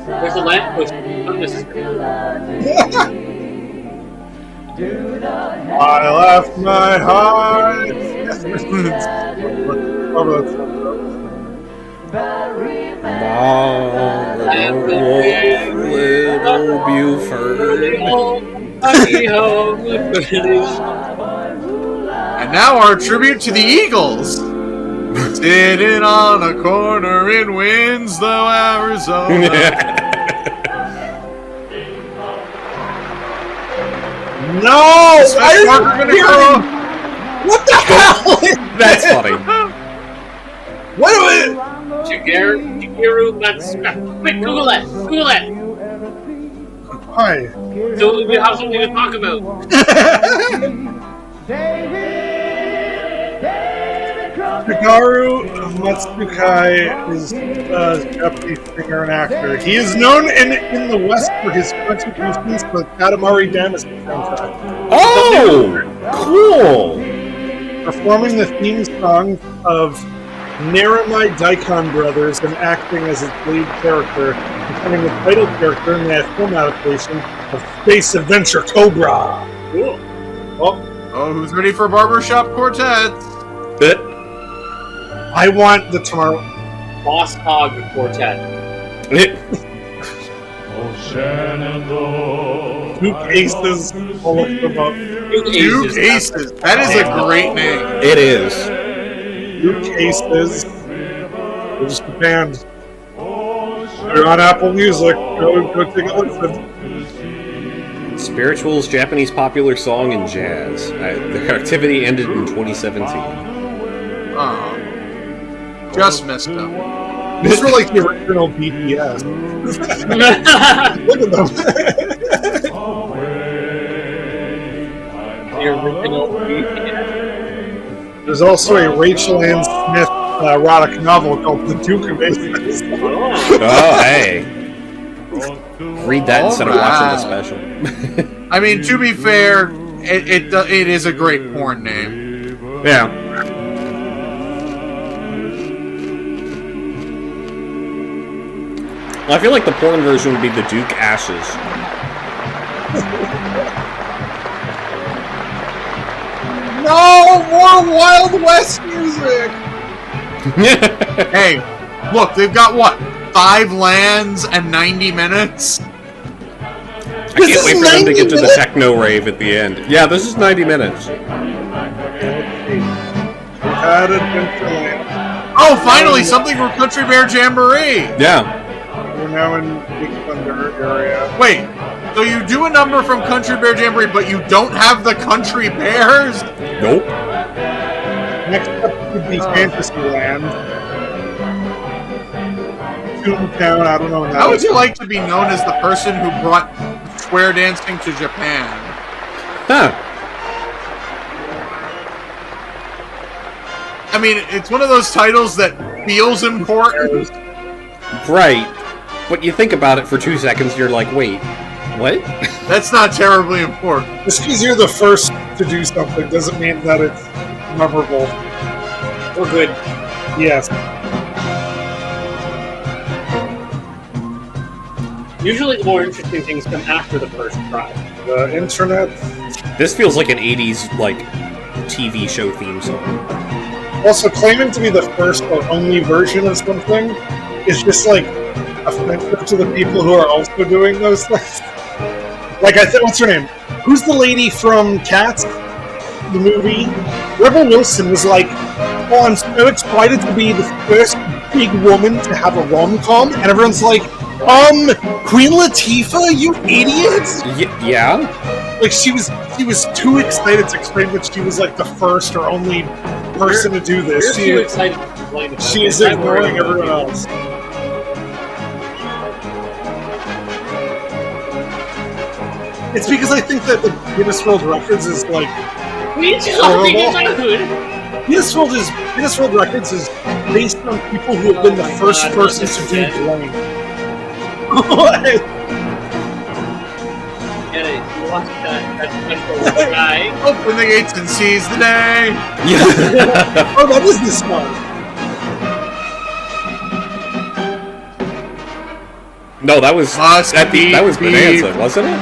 There's a lamppost. I left my heart. Little Buford. And now our tribute to the Eagles. Sitting on a corner in Winslow, Arizona. No! Why are you hearing? What the hell? That's funny. What do we? Shigeru Matsuka. Quick, Google that! Google that! Hi. So we have something to talk about. Shigeru Matsukai is a Japanese singer and actor. He is known in the West for his contributions to the Katamari Damacy soundtrack. Oh! Cool! Performing the theme song of Naramai Daikon Brothers and acting as its lead character, becoming the title character in the film adaptation of Space Adventure Cobra. Cool. Oh, who's ready for barbershop quartets? I want the tomorrow. Boss Hog Quartet. Duke Aces. I'll look them up. Duke Aces. That is a great name. It is. Duke Aces. They're just a band. They're on Apple Music. Go take a listen. Spiritual's Japanese popular song and jazz. Their activity ended in 2017. Oh. Just missed them. These were like the original BTS. Look at them. The original BTS. There's also a Rachel Ann Smith erotic novel called The Duke of Aces. Oh, hey. Read that instead of watching the special. I mean, to be fair, it is a great porn name. Yeah. Well, I feel like the porn version would be the Duke Ashes. No, more Wild West music. Hey, look, they've got what? 5 lands and 90 minutes? I can't wait for them to get to the techno rave at the end. Yeah, this is 90 minutes. Oh, finally, something from Country Bear Jamboree! Yeah. We're now in Big Thunder area. Wait, so you do a number from Country Bear Jamboree, but you don't have the Country Bears? Nope. Next up would be Fantasyland. Toontown, I don't know. How would you like to be known as the person who brought square dancing to Japan? Huh. I mean, it's one of those titles that feels important. Right. But you think about it for 2 seconds, you're like, wait, what? That's not terribly important. Just because you're the first to do something doesn't mean that it's memorable. We're good. Yes. Usually the more interesting things come after the first try. The internet. This feels like an 80s, like, TV show theme song. Also, claiming to be the first or only version of something is just, like, offensive to the people who are also doing those things. Like, what's her name? Who's the lady from Cats? The movie? Rebel Wilson was like, oh, I'm so excited to be the first big woman to have a rom-com, and everyone's like, Queen Latifah, you idiots! Yeah? Like, she was too excited to explain that she was, like, the first or only person to do this. You're too excited to complain about She it. is ignoring everyone else. It's because I think that the Guinness World Records is, like, We talking about food. Guinness World Records is based on people who have been the first person to do blame. What? Get it? You watch that special guy. Open the gates and seize the day! Yeah. Oh, that is this one. No, that was Must that be was Bonanza, beef. wasn't it?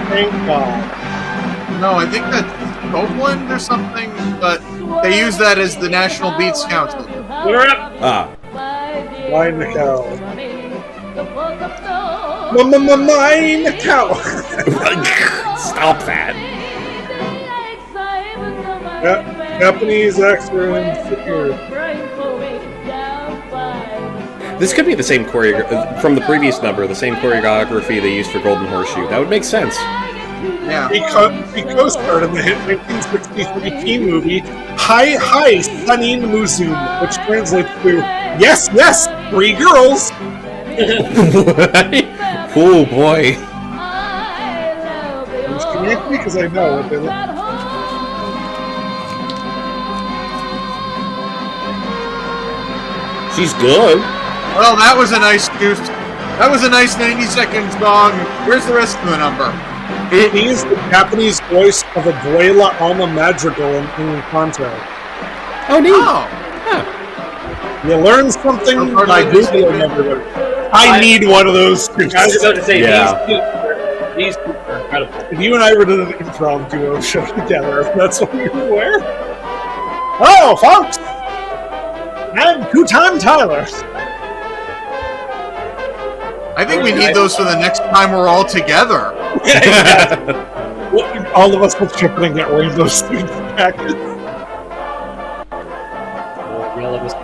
Thank God. No, I think that's Oakland or something, but they use that as the National Beats Council. We're up. Ah. Mine the cow. Mine the cow. Stop that. Japanese excellence here. This could be the same from the previous number, the same choreography they used for Golden Horseshoe. That would make sense. Yeah. He co-starred in the hit 1963 teen movie Hi Hi Sanin Musume, which translates to Yes, yes, 3 girls. Oh boy. I'm just kidding because I know what they look like. She's good. Well, that was a nice 90-second song. Where's the rest of the number? He is the Japanese voice of Abuela Alma Madrigal in Encanto. Oh, neat. Oh, You learn something by Googling everybody. I need one of those. I was about to say, Yeah. these two are incredible. If you and I were to do an improv duo show together, if that's what you wear. Hello, folks! I'm Two-Time Tyler. I think we need those for the next time we're all together. All of us will chip in and get rainbow student packets.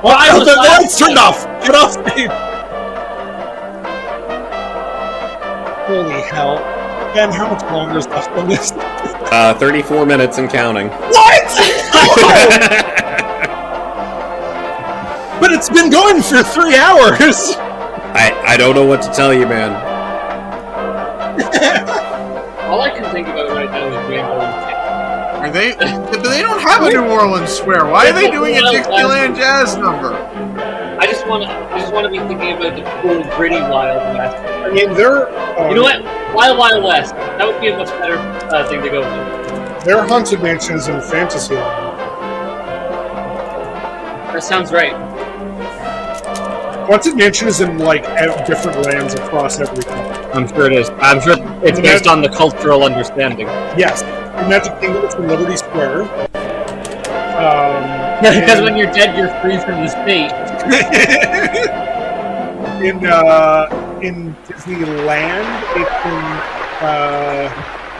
Oh, the lights turned off! Get off stage! Holy hell. Ben, how much longer is left on this? 34 minutes and counting. What?! But it's been going for 3 hours! I don't know what to tell you, man. All I can think about right now is Rainbow and Are they? But they don't have a New Orleans Square. Why are they doing a Dixieland Jazz number? I just want to be thinking about the cool, gritty Wild West. I mean, they're You know what? Wild West. That would be a much better thing to go with. their haunted mansions in Fantasyland. That sounds right. Haunted mansions in like different lands across every country. I'm sure it is. I'm sure it's based on the cultural understanding. Yes, in Magic Kingdom, it's in Liberty Square. Because when you're dead, you're free from the state. In Disneyland, it's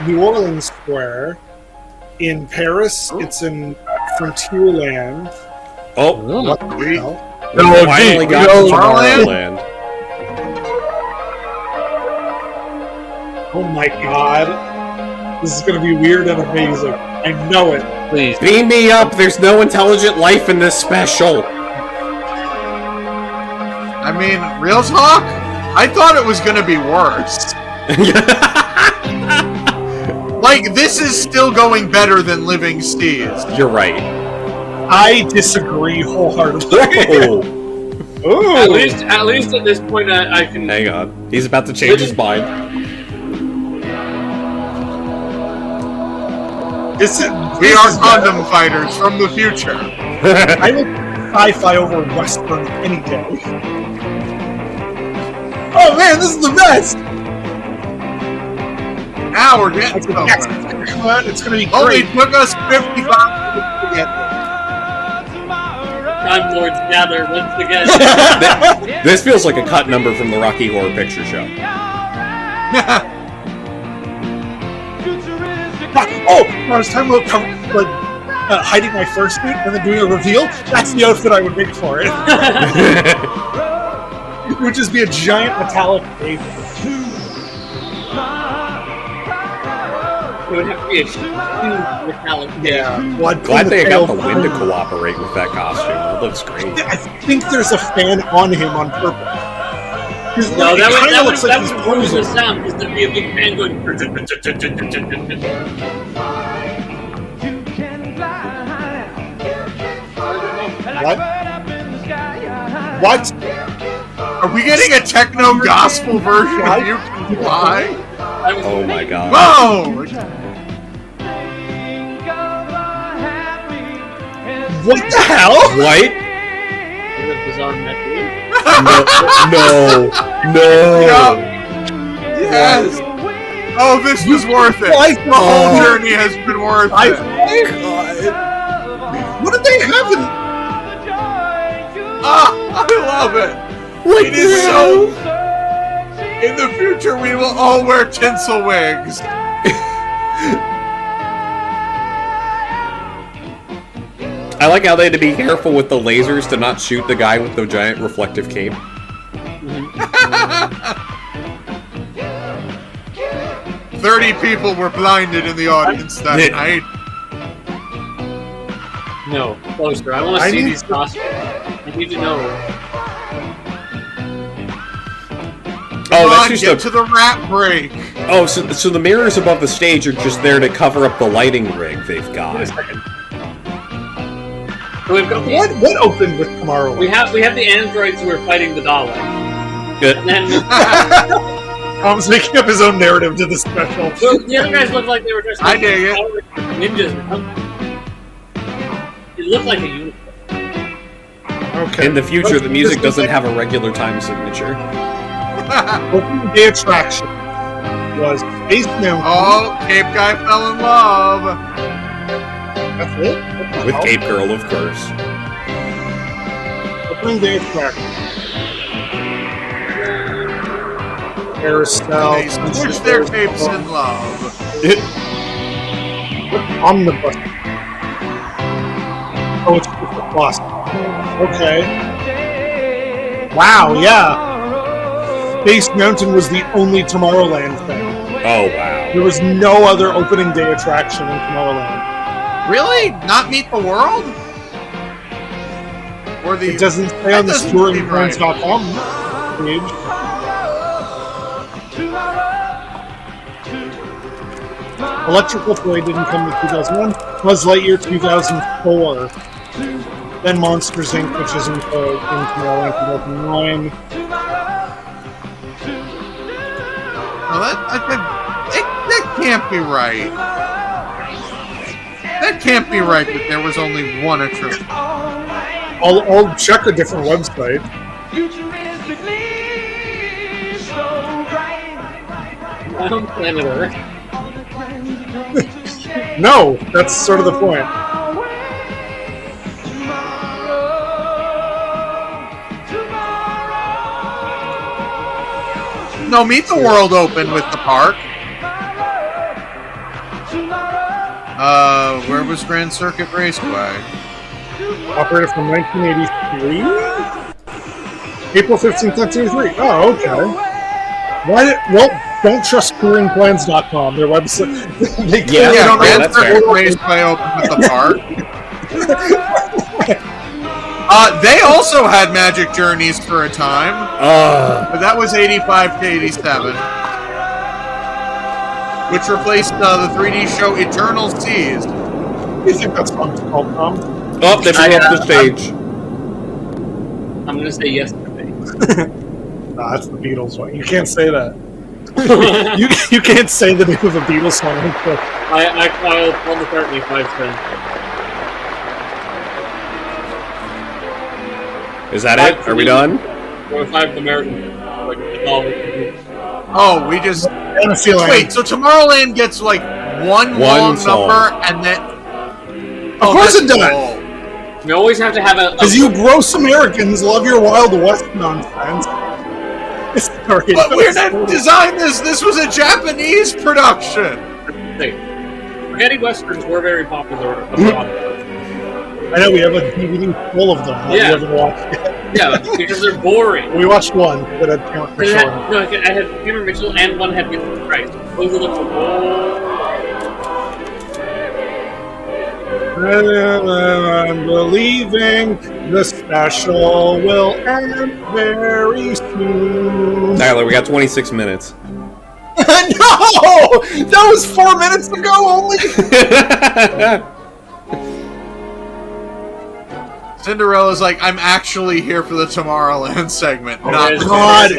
in New Orleans Square. In Paris, it's in Frontierland. Oh, What the hell? we finally got to Tomorrowland. Oh my god. This is going to be weird and amazing. I know it. Please. Beam me up, there's no intelligent life in this special. I mean, real talk? I thought it was gonna be worse. Like, this is still going better than Living Seas. You're right. I disagree wholeheartedly. Oh. Ooh. At least at this point, I can. Hang on. He's about to change his mind. We are condom fighters from the future. I would sci-fi over Western any day. Oh man, this is the best! Now we're getting somewhere. Come on, it's gonna be Only great. took us 55 minutes to get there. Time Lords gather once again. This feels like a cut number from the Rocky Horror Picture Show. Oh, I was talking about hiding my fursuit and then doing a reveal. That's the outfit I would make for it. It would just be a giant metallic cape. It would have to be a huge metallic. Yeah. Blood Glad they got the wind to cooperate with that costume. That looks great. I think there's a fan on him on purpose. No, that would he's ruin the posing. sound because there'd be a big fan going. What? Are we getting a techno gospel version of You Can Fly? Oh my god. Whoa! What the hell? What? No. Yes! Oh, this was worth it! The whole journey has been worth it! What did they have in... Ah, I love it! It is so... In the future, we will all wear tinsel wigs. I like how they had to be careful with the lasers to not shoot the guy with the giant reflective cape. 30 people were blinded in the audience that night. No, closer. I want to see these costumes. I need to know. Oh, that's Come on, just get to the rap break. Oh, so the mirrors above the stage are just there to cover up the lighting rig they've got. So we've got What opened with Tomorrowland? we have the androids who are fighting the Daleks. Good. And then Tom's making up his own narrative to the special. the other guys look like they were dressed I like dig it. ninjas. It looked like a uniform. Okay. In the future, the music doesn't have a regular time signature. Opening day attraction was Space Mountain. Oh, Cape Guy fell in love. That's it? What the With hell? Cape Girl, of course. Opening day attraction. Carousel. They switch their capes in love. Omnibus. Oh, it's just a bus. Okay. Wow, yeah. Space Mountain was the only Tomorrowland thing. Oh, wow. There was no other opening day attraction in Tomorrowland. Really? Not Meet the World? Or the... It doesn't say on the That doesn't seem right. touringfriends.com page. Electrical Toy didn't come to 2001. Buzz Lightyear 2004. Then Monsters Inc., which is in Tomorrowland 2009. Oh, that can't be right. That can't be right that there was only one attribute. I'll check a different website. Planet Earth. No, that's sort of the point. No, Meet the World opened with the park. Where was Grand Circuit Raceway? Operated from 1983? April 15th, 1983. Oh, okay. Well, don't trust touringplans.com. Their website. Yeah, Grand Circuit Raceway opened with the park. They also had Magic Journeys for a time. But that was 85 to 87. Which replaced the 3D show Eternal Seas. You think that's called, Tom? Oh, they blew up the stage. I'm gonna say yesterday. Nah, that's the Beatles one. You can't say that. you can't say the name of a Beatles song. I'll Paul McCartney 510. Is that it? Are we done? Or 5 American. Oh, we just... Wait, so Tomorrowland gets like one long song. number and then... Of course it does! We always have to have a... Because you gross Americans love your Wild West nonsense. Sorry, but we didn't design this! This was a Japanese production! Spaghetti Westerns were very popular abroad. I know, we have a DVD full of them that we haven't watched yet. Yeah, because they're boring. We watched one, but I can't for sure. No, I had Cameron Mitchell and one had Rifftrax. Both of them were boring. I'm believing the special will end very soon. Tyler, we got 26 minutes. No! That was 4 minutes ago only! Cinderella's like, I'm actually here for the Tomorrowland segment, not God!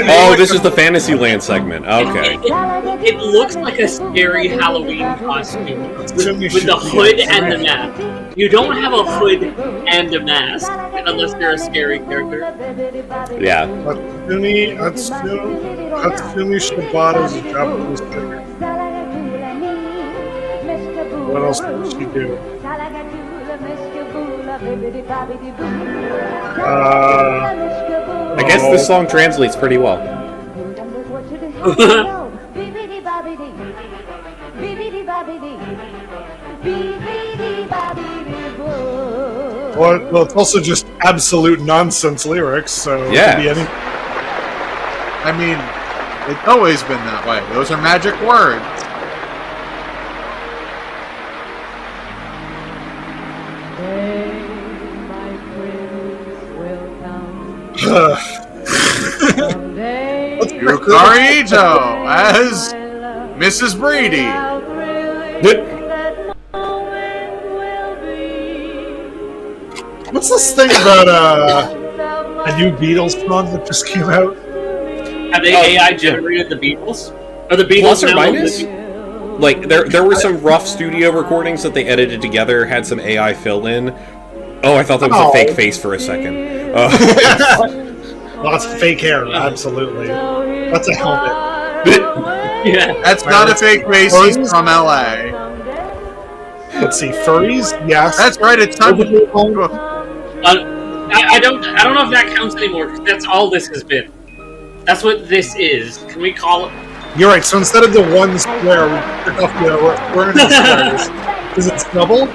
Oh, this is the Fantasyland segment. Okay. It looks like a scary Halloween costume with the hood and the mask. You don't have a hood and a mask unless you're a scary character. Yeah. Hatsumi Shibata is a Japanese singer. What else did she do? I guess this song translates pretty well. Well, it's also just absolute nonsense lyrics, so yeah. It could be any... I mean, it's always been that way. Those are magic words. Yukari Ito as Mrs. Brady. What's this thing about a new Beatles song that just came out? Have they AI generated the Beatles? Are the Beatles Plus or minus? Like, there were some rough studio recordings that they edited together, had some AI fill in. Oh, I thought that was a fake face for a second. Well, that's fake hair, absolutely. That's a helmet. Yeah. That's not a fake face, he's from LA. Let's see, furries? Yes. That's right, it's time to... I don't know if that counts anymore, because that's all this has been. That's what this is. Can we call it... You're right, so instead of the one square, we're in squares. Because it's double?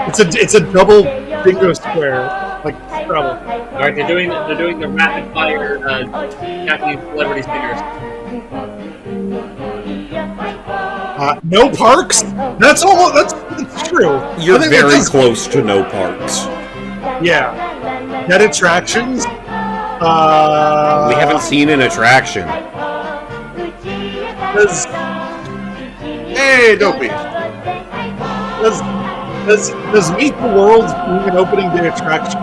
It's a double bingo square. Like, trouble. Alright, they're doing the rapid fire Japanese celebrity singers. No parks? That's true. You're very close to no parks. Yeah. Net attractions? We haven't seen an attraction. Hey, Hey, Dopey. Does Meet the World being an opening day attraction?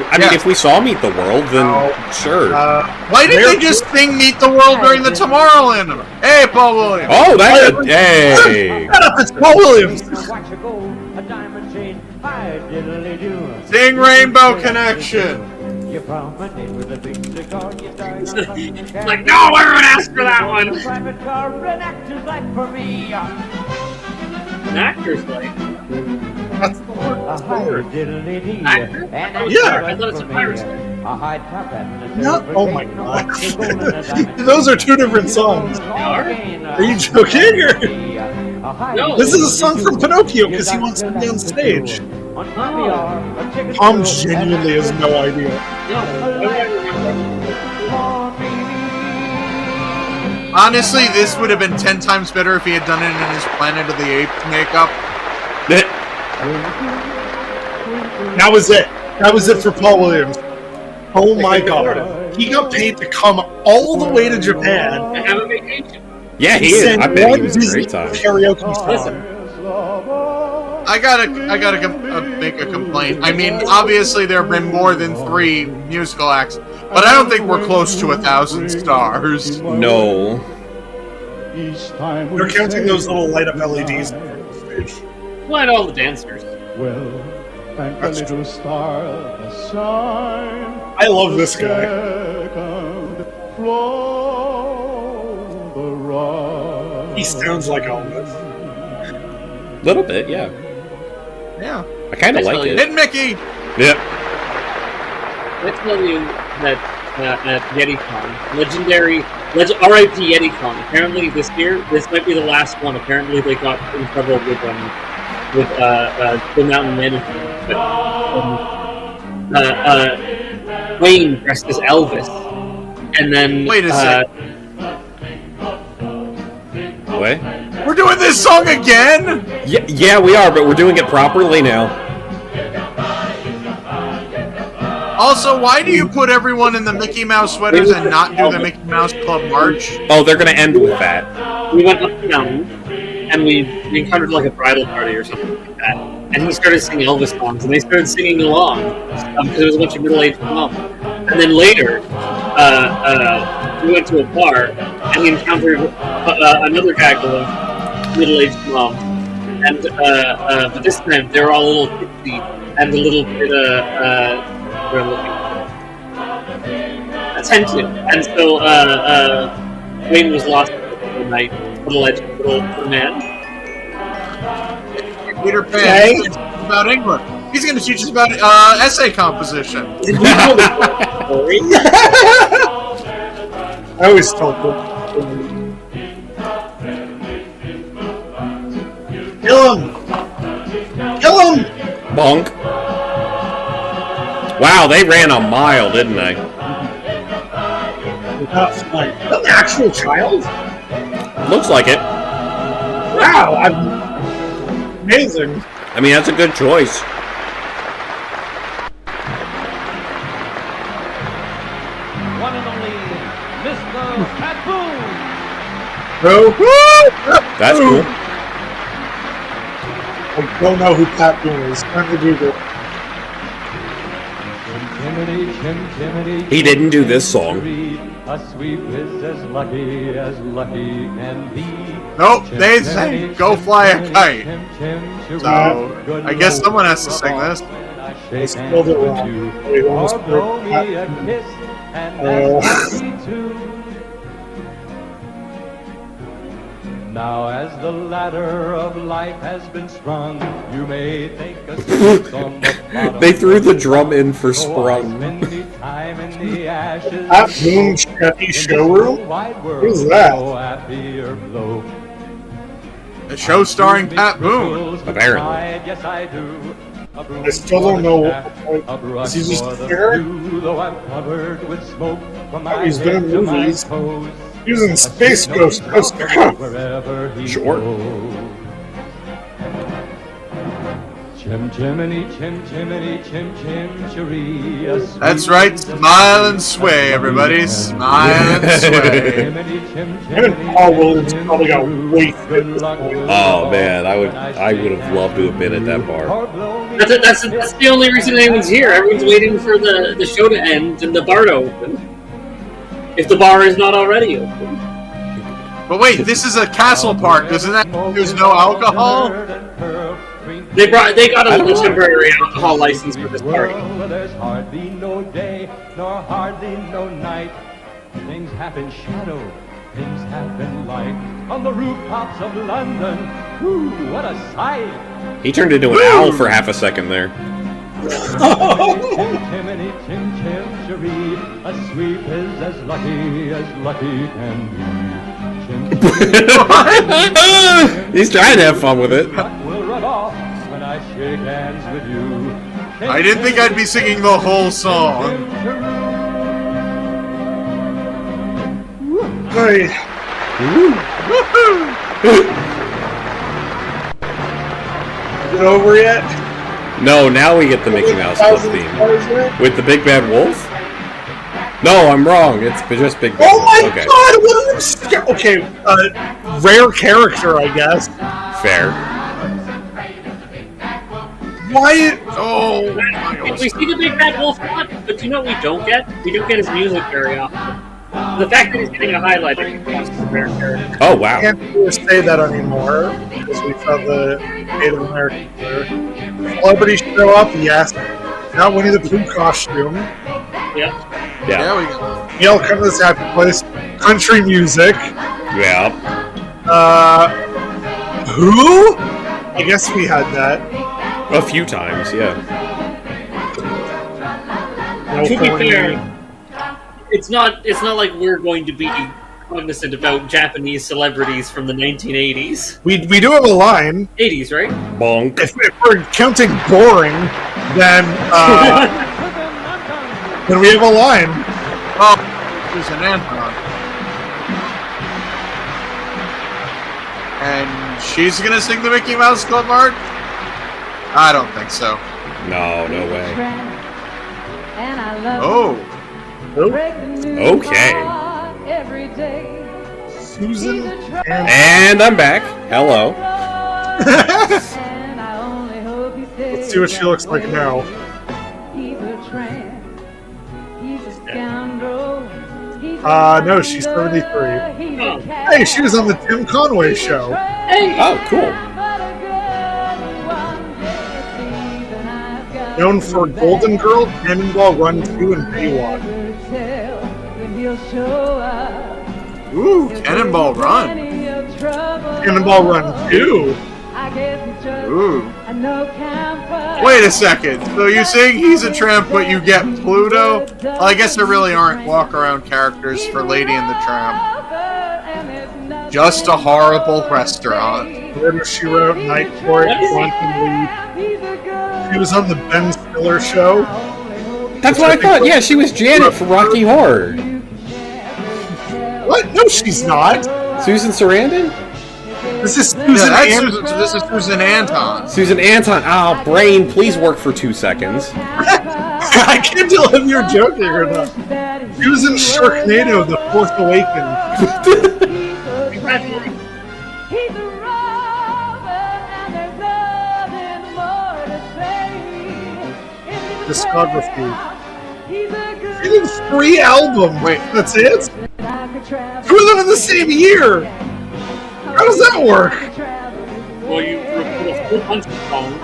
I mean, if we saw Meet the World, then sure. Why did they just sing Meet the World during the Tomorrowland? Hey, Paul Williams. Oh, that's hey. Shut up, it's Paul Williams. Sing Rainbow Connection. Like, no, everyone asked for that one. An actor's life. That's the word. Actor? Yeah. I thought it's a pirate's life. No, oh my god. Those are two different songs. Are you joking? Or? No. This is a song from Pinocchio because he wants to be on stage. Tom genuinely has no idea. Honestly, this would have been 10 times better if he had done it in his Planet of the Apes makeup. That was it. That was it for Paul Williams. Oh my god. He got paid to come all the way to Japan. Have a vacation. Yeah, he is. I bet he was a great time. Karaoke song. I gotta make a complaint. I mean, obviously there have been more than 3 musical acts, but I don't think we're close to 1,000 stars. No. They're counting those little light up LEDs. Well, and all the dancers. That's true. I love this guy. He sounds like Elvis. Little bit, yeah. Yeah. I kind of like it. Hit Mickey! Yep. Let's tell you that at YetiCon, R.I.P. YetiCon. Apparently this year, this might be the last one. Apparently they got in trouble with the mountain management. But, Wayne dressed as Elvis, and then Wait a sec. What? We're doing this song again? Yeah, we are, but we're doing it properly now. Also, why do you put everyone in the Mickey Mouse sweaters and not do the Mickey Mouse Club March? Oh, they're gonna end with that. We went up the mountain, and we encountered like a bridal party or something like that. And he started singing Elvis songs, and they started singing along because there was a bunch of middle-aged moms. And then later, we went to a bar, and we encountered another gaggle of middle-aged moms. And but this time they were all a little tipsy and a little bit attentive. And so Wayne was lost for the night, little man. Peter Pan. Okay. He's gonna teach us about England. He's going to teach us about essay composition. I always told them. Kill him! Kill him! Bonk. Wow, they ran a mile, didn't they? That's like an actual child? Looks like it. Wow, amazing. I mean, that's a good choice. One and only Mr. Pat Boone. No. That's cool. I don't know who Pat Boone is. Time to Google. He didn't do this song. A sweep is as lucky can be. Nope, they say go fly a kite. So, I guess someone has to sing this. I spelled it wrong. Wait, almost broke Pat Boone. Now as the ladder of life has been sprung, you may take a seat on the bottom. They threw the drum in for sprung. Pat Boone Chevy Showroom? Who's that? A show starring Pat Boone. Apparently. Yes, I do. I still don't know. Is he just here? Oh, he's been in movies. He was in Space Ghost. Sure. Chim chimney, chim chimney, chim chim cheree. That's right, smile and sway, everybody. Smile and sway. Even Paul Williams probably got wasted. Oh man, I would have loved to have been at that bar. That's the only reason anyone's here. Everyone's waiting for the show to end and the bar to open. If the bar is not already open. But wait, this is a castle park. Doesn't that mean there's no alcohol? They got a temporary alcohol license for this party. Well, there's hardly no day, nor hardly no night. Things happen shadow, things happen light. On the rooftops of London, ooh, what a sight! He turned into an owl for half a second there. Chimney, chim chim cheree. A sweep is as lucky can be. Chim He's trying to have fun with it. will rub off when I shake hands with you. I didn't think I'd be singing the whole song. Hey, is it over yet? No, now we get the Mickey Mouse Club theme. With the Big Bad Wolf? No, I'm wrong. It's just Big Bad Oh Wolf. my Okay. god! What are them? Okay, rare character, I guess. Fair. Why? Oh, my We God. see the Big Bad Wolf a lot, but you know what we don't get? We don't get his music very often. The fact that he's getting a highlight, I think, is a rare character. Oh, I wow. can't really say that anymore because we saw the Native American player. Celebrities show up, yes. Not Winnie the Pooh costume. Yeah. Yeah. There we go. Y'all come to this happy place. Country music. Yeah. Who? I guess we had that. A few times, yeah. No To be funny. fair, it's not like we're going to be cognizant about Japanese celebrities from the 1980s. We do have a line. 80s, right? Bonk. If we're counting boring, then then we have a line. Oh, there's an Anton. And she's gonna sing the Mickey Mouse Club march? I don't think so. No, no way. And I love Oh, Okay. every day. Susan and And I'm back. Hello. And I only hope he stays. let's see what she looks like now. He's a tramp. He's a scoundrel. He's No, she's 73. He's Oh. a cat. Hey, she was on the Tim Conway show. Oh, cool. Known for Golden Girl, Cannonball Run 2, and Baywatch. ooh, Cannonball Run. Cannonball Run 2? Ooh. Wait a second. So you're saying he's a tramp, but you get Pluto? Well, I guess there really aren't walk-around characters for Lady and the Tramp. Just a horrible restaurant. Murder, She Wrote, Night Court, Quantum Leap. She was on the Ben Stiller show. That's what I thought. Yeah, she was Janet from Rocky Horror. What? No, she's not. Susan Sarandon? This is Yeah, Susan that's Anton. this is Susan Anton. Susan Anton. Ah, brain, please work for 2 seconds. I can't tell if you're joking or not. She was in Sharknado, The Fourth Awakens. Discography. She did 3 albums. Wait. That's it? 2 of them in the same year. How does that work? Well, you record a whole bunch of songs,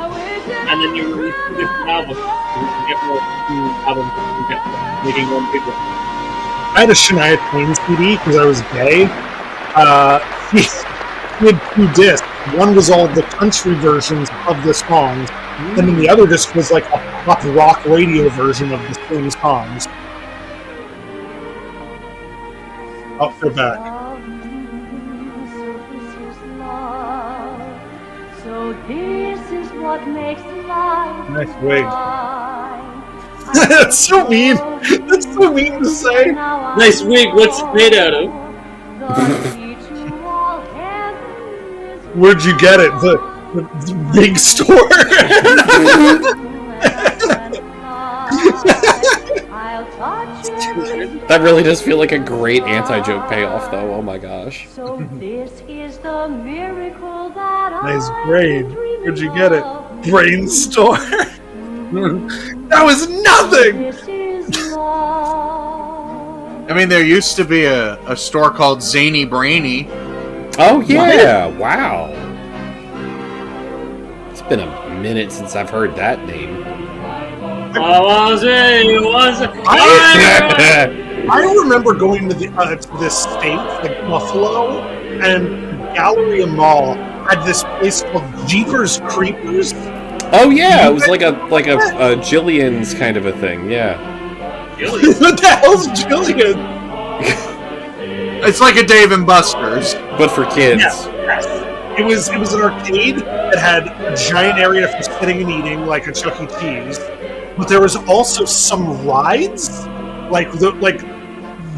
and then you release 2 different albums. You get more 2 albums, you get making one big one. I had a Shania Twain CD because I was gay. He had 2 discs. One was all the country versions of the songs, and then the other disc was like a pop rock radio version of the same songs. I'll go back. So this is what makes life Nice wig. fine. That's so mean. That's so mean to say. Nice wig, what's it made out of? Where'd you get it? The big store. I'll touch you. That really does feel like a great anti-joke payoff, though. Oh my gosh. So this is the miracle that Nice I've brain. been dreaming Where'd you get it? of. Brain store. That was nothing. This is love. I mean, there used to be a store called Zany Brainy. Oh yeah! Wow. It's been a minute since I've heard that name. I remember going to this state, like Buffalo, and Galleria Mall had this place called Jeepers Creepers. Oh yeah, it was like a Jillian's kind of a thing. Yeah. What the hell's Jillian? It's like a Dave and Buster's. But for kids. Yes. It was an arcade that had a giant area for sitting and eating, like a Chuck E. Cheese. But there was also some rides, like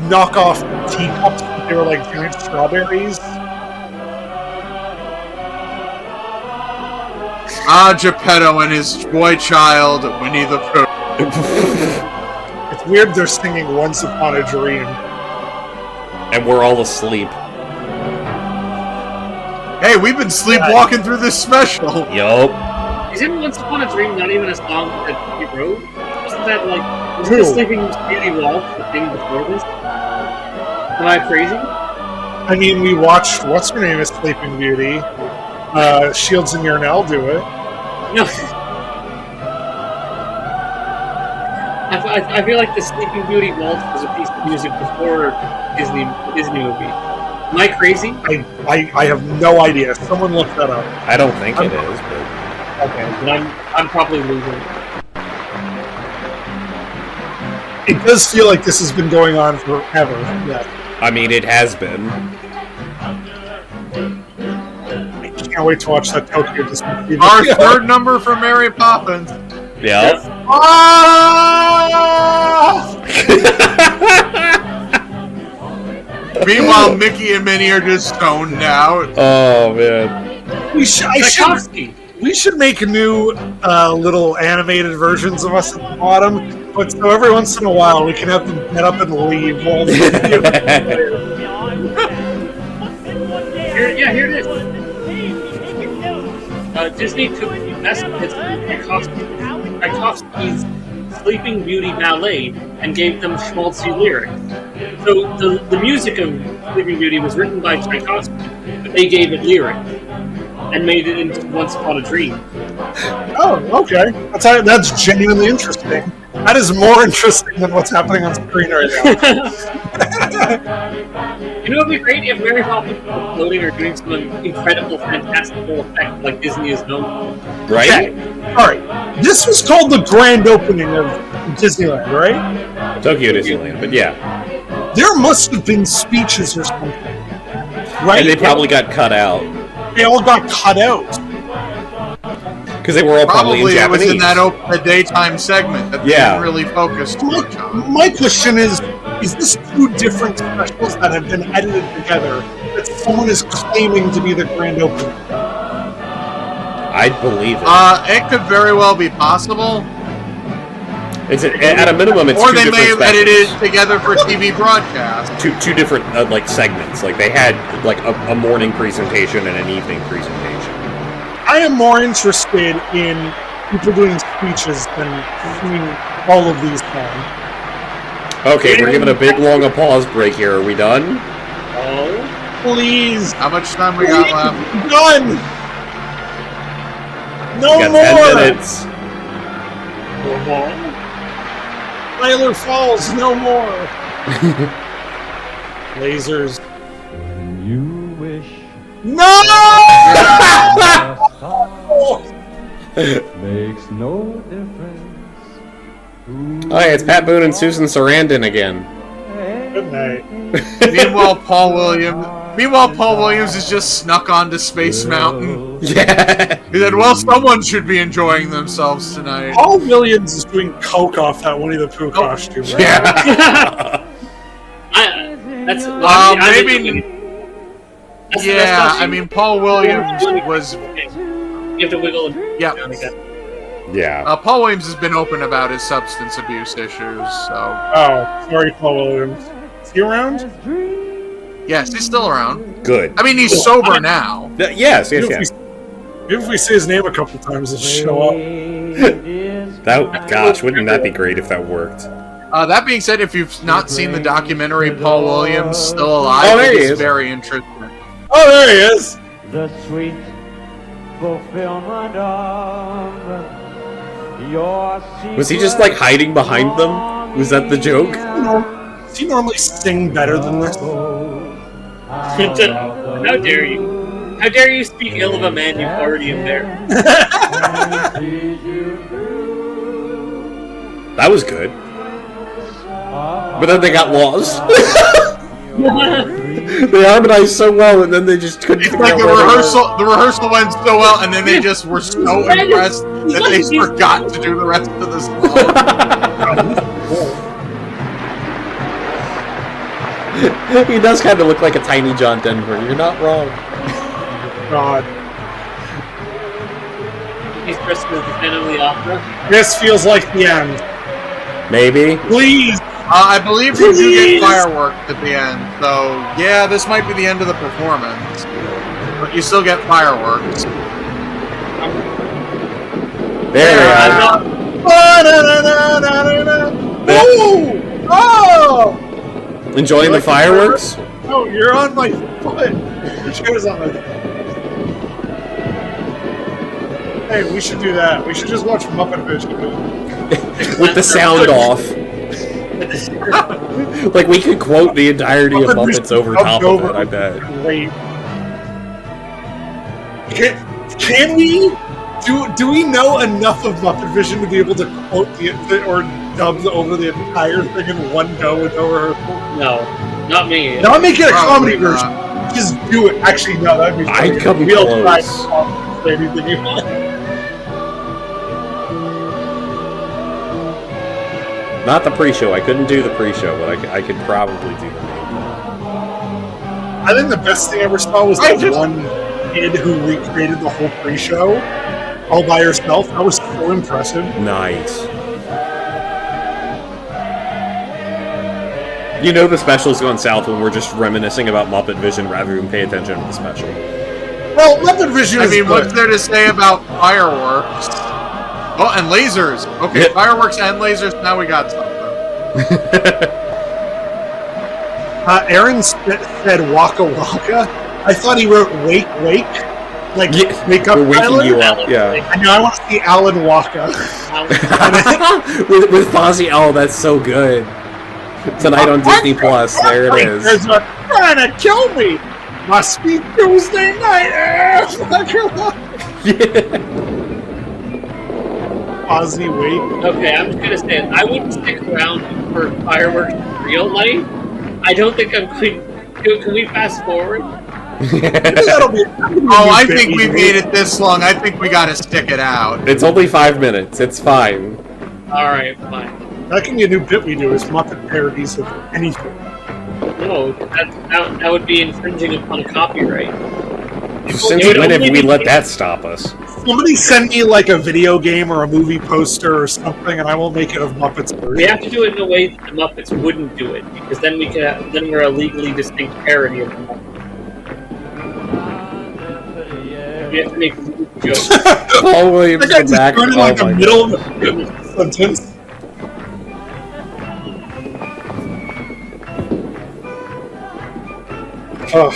knockoff teacups. They were like giant strawberries. Geppetto and his boy child, Winnie the Pooh. It's weird they're singing Once Upon a Dream. And we're all asleep. Hey, we've been sleepwalking through this special. Yup. Isn't Once Upon a Dream not even a song that he wrote? Wasn't that like... Was Who? the Sleeping Beauty Waltz the thing before this? Am I crazy? I mean, we watched what's her name is Sleeping Beauty. Shields and Yarnell do it. No. I feel like the Sleeping Beauty Waltz was a piece of music before Disney movie. Am I crazy? I have no idea. Someone look that up. I don't think it is, but... Okay, then I'm probably losing. It does feel like this has been going on forever. Yeah. I mean, it has been. I can't wait to watch that Tokyo Disney TV. Our third number for Mary Poppins. Yep. Meanwhile, Mickey and Minnie are just stoned out. Oh, man. We should make new little animated versions of us at the bottom, but so every once in a while we can have them get up and leave while they Here it is. Disney took estimates from Tchaikovsky's Sleeping Beauty ballet and gave them schmaltzy lyrics. So the music of Sleeping Beauty was written by Tchaikovsky, but they gave it lyrics and made it into Once Upon a Dream. Oh, okay. That's genuinely interesting. That is more interesting than what's happening on screen right now. You know, it would be great if Mary Poppins was floating or doing some incredible, fantastical effect like Disney is known for. Right? Okay. Alright. This was called the grand opening of Disneyland, right? Tokyo Disneyland, but yeah. There must have been speeches or something. Right? And they probably got cut out. They all got cut out. Because they were all probably in Probably it was Japanese. in that daytime segment that they didn't really focus too much on. My question is this two different specials that have been edited together that someone is claiming to be the grand opening? I'd believe it. It could very well be possible. At a minimum, it's Or two they may different have edited specials. it together for TV broadcast. Two different like segments. Like they had like a morning presentation and an evening presentation. I am more interested in people doing speeches than seeing all of these things. Okay, we're giving a big long applause break here. Are we done? Oh. Please. How much time we got left? Done. No We got more. 10 minutes. Tyler Falls, no more. Lasers. When you wish No! makes no difference. Oh, yeah, it's Pat Boone and Susan Sarandon again. Good night. Meanwhile, Paul Williams has just snuck onto Space Mountain. Yeah. He said, well, someone should be enjoying themselves tonight. Paul Williams is doing coke off that Winnie the Pooh costume. Right? Yeah. That's Maybe. Yeah, I mean, Paul Williams was have to wiggle them. Yep. Yeah. Paul Williams has been open about his substance abuse issues, so... Oh, sorry, Paul Williams. Is he around? Yes, he's still around. Good. I mean, he's sober now. Yes. Maybe if we say his name a couple times, he'll show up. Gosh, wouldn't that be great if that worked? That being said, if you've not seen the documentary Paul Williams Still Alive, Oh, there he it is is. very interesting. Oh, there he is! The sweet fulfillment of your Was he just like hiding behind them? Was that the joke? Does he normally sing better than this? How dare you? How dare you speak ill of a man you've already embarrassed? That was good. But then they got lost. They harmonized so well, and then they just couldn't. It's figure like out the where they were. rehearsal went so well, and then they just were so impressed that they forgot to do the rest of the song. He does kind of look like a tiny John Denver. You're not wrong. God. He's dressed as the Phantom of the Opera. This feels like the end. Maybe. Please! I believe you do get fireworks at the end, so yeah, this might be the end of the performance. But you still get fireworks. There we are. Oh! Oh! Enjoying the fireworks? Oh, you're on my foot. Your chair's on my foot. Hey, we should do that. We should just watch Muppet Vision. With the sound off. Like, we could quote the entirety of Muppets over top of it, I bet. Great. Can we? Do we know enough of Muppet Vision to be able to quote or dub over the entire thing in one go with no rehearsal? No, not me. Not make it a comedy Probably version. not. Just do it. Actually, no, that'd be funny. I'd come We'll try close. to say anything you want. Not the pre-show. I couldn't do the pre-show, but I could probably do the main. I think the best thing I ever saw was that one kid who recreated the whole pre-show all by herself. That was so impressive. Nice. You know the special's going south when we're just reminiscing about Muppet Vision rather than pay attention to the special. Well, Muppet Vision I is mean, good. what's there to say about fireworks? Oh, and lasers. Okay, Yeah. fireworks and lasers. Now we got something. Aaron said Waka Waka. I thought he wrote Wake Wake. Like, wake up, we're waking Tyler. you up, yeah. I know, I want to see Alan Waka. with Fozzie, oh, that's so good. Tonight on Disney Plus, there it is. There's a trying to kill me. Must be Tuesday night. Ozzy Wake. Okay, I'm just gonna say it. I wouldn't stick around for fireworks in real life. I don't think I'm going. Can we fast forward? That'll be Oh, I think we made it this long. I think we gotta stick it out. It's only 5 minutes. It's fine. All right, fine. That can be a new bit we do is Muppet parodies of anything. No, that would be infringing upon copyright. Since when have we let that stop us? Somebody send me like a video game or a movie poster or something, and I will make it of Muppets version. We have to do it in a way that the Muppets wouldn't do it, because then we're a legally distinct parody of the Muppets. We have to make jokes. Paul Williams That guy come just back. turned in Oh like the my middle God. of the sentence. Oh,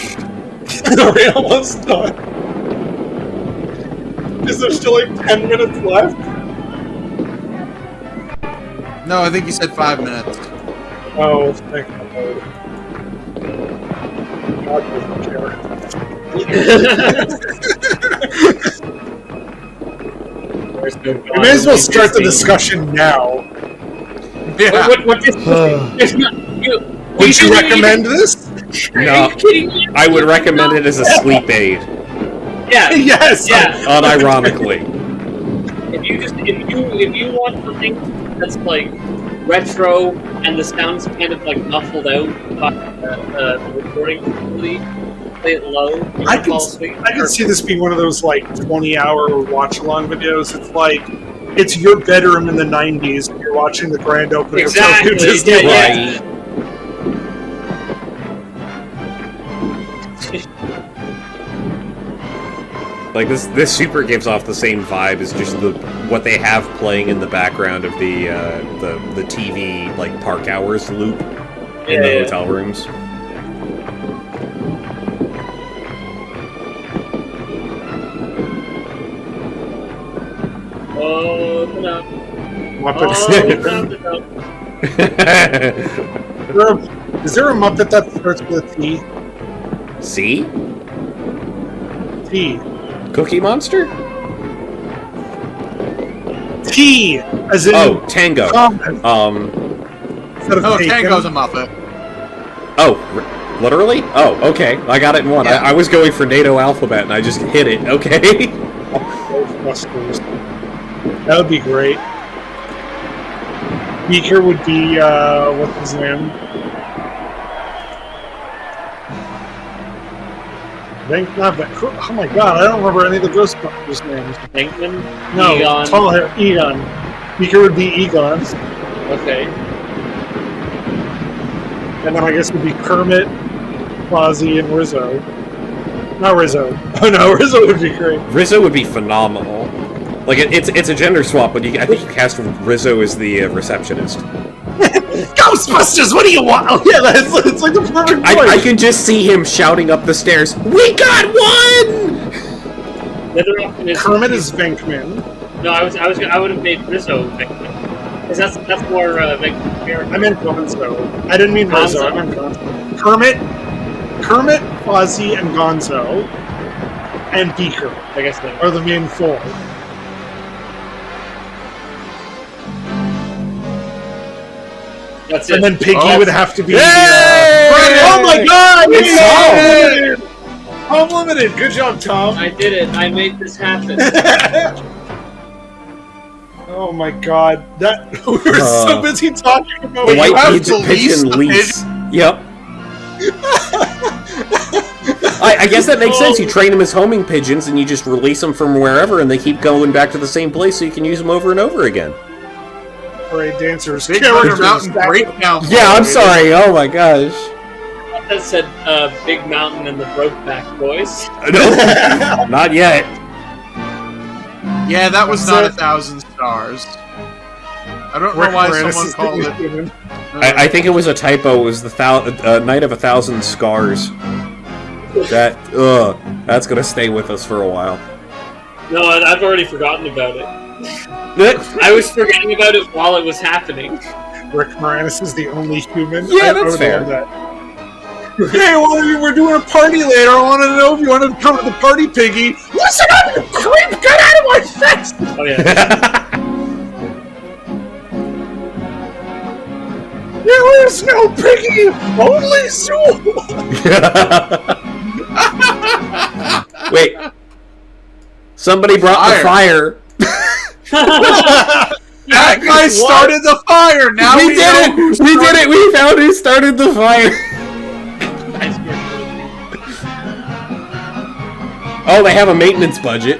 are we almost done? Is there still like 10 minutes left? No, I think you said 5 minutes. Oh, thank God. God doesn't care. We may as well start the discussion now. Yeah. What there's not, Would you recommend this? Are No, you kidding me? I would recommend it as a sleep aid, Yeah. Yes. Yeah. unironically. If you want something that's like retro and the sound's kind of like muffled out by the recording facility, play it low. I can see this being one of those like 20-hour watch-along videos. It's like it's your bedroom in the '90s. You're watching the grand opening of Tokyo Disney. Right. Like this super gives off the same vibe as just what they have playing in the background of the TV like park hours loop in the hotel rooms. Open up. Is there a Muppet that starts with a T? See? T. Cookie Monster? T, as in Tango. Tango's a Muppet. Literally? Oh, okay. I got it in one. Yeah. I was going for NATO alphabet and I just hit it. Okay. Ghostbusters. That would be great. Beaker would be what's his name? Oh my god, I don't remember any of the Ghostbusters names. Venkman? No, Egon? tall hair, Egon. Beaker would be Egon. Okay. And then I guess it would be Kermit, Fozzie, and Rizzo. Not Rizzo. Oh no, Rizzo would be great. Rizzo would be phenomenal. Like it's a gender swap, but I think you cast Rizzo as the receptionist. Ghostbusters, what do you want? Oh yeah, it's like the perfect voice. I can just see him shouting up the stairs. We got one! Kermit is Venkman. No, I would have made Rizzo Venkman. Because that's more Venkman character. I meant Gonzo. I didn't mean Rizzo. I meant Gonzo. Kermit, Fozzie, and Gonzo, and Beaker. I guess so. Are the main four. That's and it. then Piggy would have to be. Oh my god! It's Home Limited. Good job, Tom. I did it. I made this happen. Oh my god! That we were so busy talking about The white have pigeon, to lease the lease. Yep. I guess that makes sense. You train them as homing pigeons, and you just release them from wherever, and they keep going back to the same place, so you can use them over and over again. Parade dancers. Big Thunder Mountain Breakdown. Yeah, I'm sorry. Oh my gosh. That said, Big Mountain and the Brokeback Boys. No, not yet. Yeah, that was not 1,000 stars. I don't know why someone called it. I think it was a typo. It was the Night of 1,000 Scars. That's gonna stay with us for a while. No, I've already forgotten about it. I was forgetting about it while it was happening. Rick Moranis is the only human. Yeah, that's fair. Hey, we're doing a party later. I wanted to know if you wanted to come to the party, Piggy. Listen up, you creep! Get out of my face! Oh yeah. There is no Piggy, only Zool. Wait. Somebody brought the fire. That guy started the fire. Now we did it. We did it. We found who started the fire. Oh, they have a maintenance budget.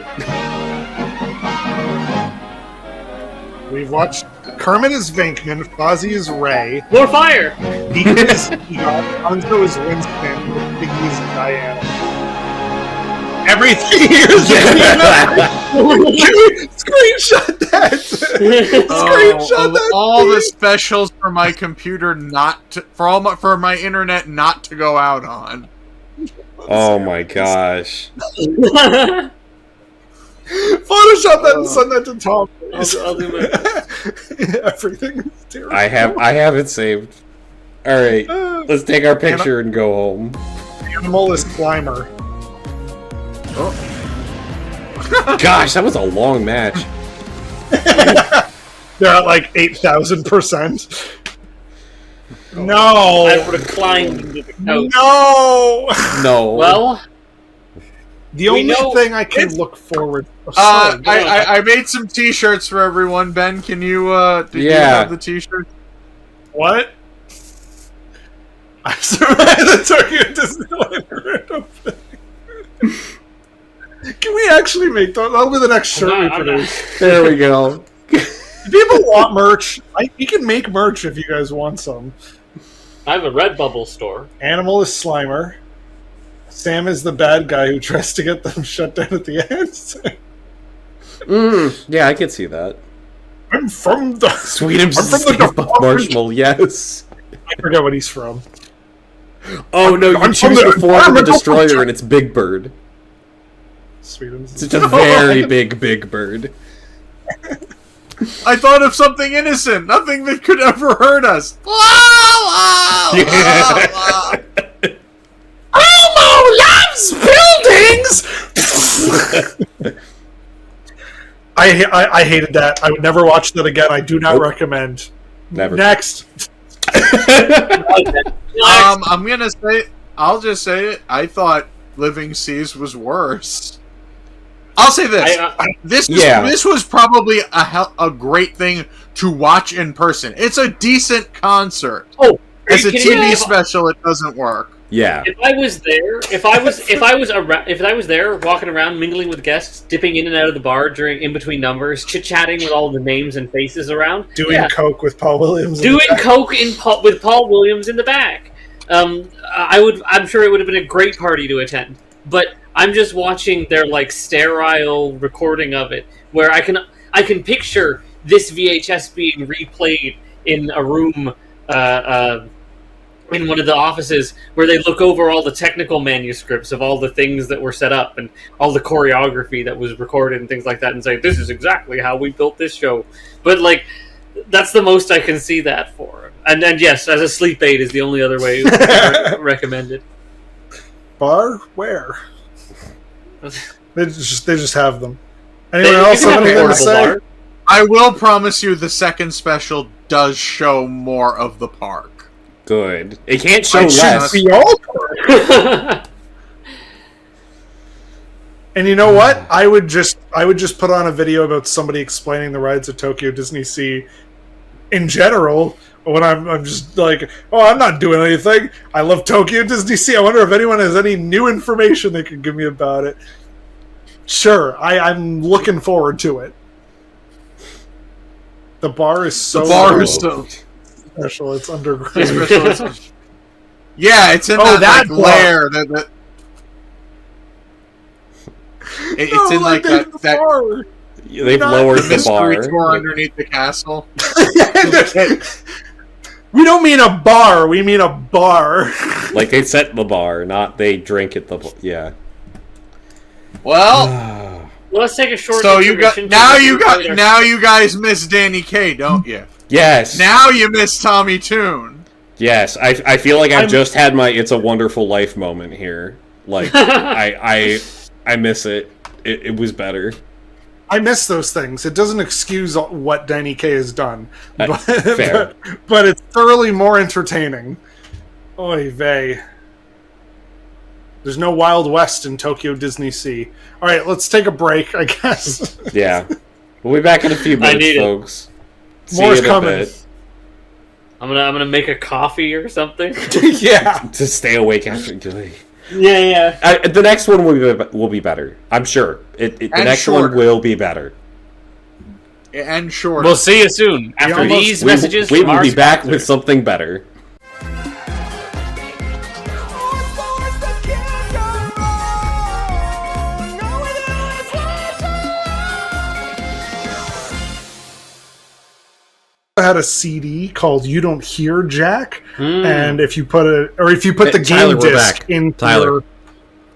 We've watched Kermit is Venkman, Fozzie is Ray, More fire! Beaker is Egon, Gonzo is Winston, Piggy is Diana. Everything here is Screenshot that! Screenshot that! All the specials for my computer for my internet not to go out on. Oh my gosh. Photoshop that and send that to Tom. I'll do my best. Everything is terrible. I have it saved. Alright. Let's take our picture and go home. Animal is Climber. Gosh, that was a long match. They're at like 8,000%. No! I would have climbed into the couch. No! No. Well, The only thing I can look forward to. I made some t-shirts for everyone. Ben, can you do you have the t-shirts? What? I survived the Tokyo Disneyland grand opening. actually make those. That'll be the next shirt we produce. There we go. If people want merch, we can make merch if you guys want some. I have a Redbubble store. Animal is Slimer. Sam is the bad guy who tries to get them shut down at the end. Yeah, I can see that. I'm from the Sweetums I'm from the Buff Marshmallow, yes. I forget what he's from. Oh no, you I'm choose from the form of the environmental destroyer protection. and it's Big Bird. Sweetums. It's a very big bird. I thought of something innocent. Nothing that could ever hurt us. Elmo loves buildings! I hated that. I would never watch that again. I do not recommend. Never. Next. I'm gonna say. I'll just say it. I thought Living Seas was worse. I'll say this. This was probably a great thing to watch in person. It's a decent concert. Oh, as a TV special, it doesn't work. Yeah. If I was there, if I was there, walking around, mingling with guests, dipping in and out of the bar in between numbers, chit chatting with all the names and faces around, doing coke with Paul Williams, with Paul Williams in the back. I'm sure it would have been a great party to attend. But I'm just watching their sterile recording of it, where I can picture this VHS being replayed in a room. In one of the offices where they look over all the technical manuscripts of all the things that were set up and all the choreography that was recorded and things like that and say, this is exactly how we built this show. But, that's the most I can see that for. And yes, as a sleep aid is the only other way recommended. Bar? Where? They just have them. Anyone else have anything to say? Bar? I will promise you the second special does show more of the park. Good. It can't show less. And you know what? I would just put on a video about somebody explaining the rides at Tokyo Disney Sea in general. When I'm just I'm not doing anything. I love Tokyo Disney Sea. I wonder if anyone has any new information they could give me about it. Sure, I'm looking forward to it. The bar is so special. It's underground. Yeah, it's in that lair. It's in that. They've lowered the bar. Tour underneath the castle. We don't mean a bar. We mean a bar. They set the bar, not they drink at the. Yeah. Well, let's take a short. So you guys miss Danny Kaye, don't you? Yes. Now you miss Tommy Tune. Yes, I feel like I've just had my "It's a Wonderful Life" moment here. I miss it. It was better. I miss those things. It doesn't excuse what Danny Kaye has done, fair. but it's thoroughly more entertaining. Oy vey. There's no Wild West in Tokyo Disney Sea. All right, let's take a break, I guess. Yeah, we'll be back in a few minutes, folks. More's coming. I'm gonna make a coffee or something. Yeah, to stay awake after. Yeah. The next one will be better. I'm sure. The next one will be better. And shorter. We'll see you soon. After these messages, we will be back with something better. had a CD called "You Don't Hear Jack," and if you put the game disc into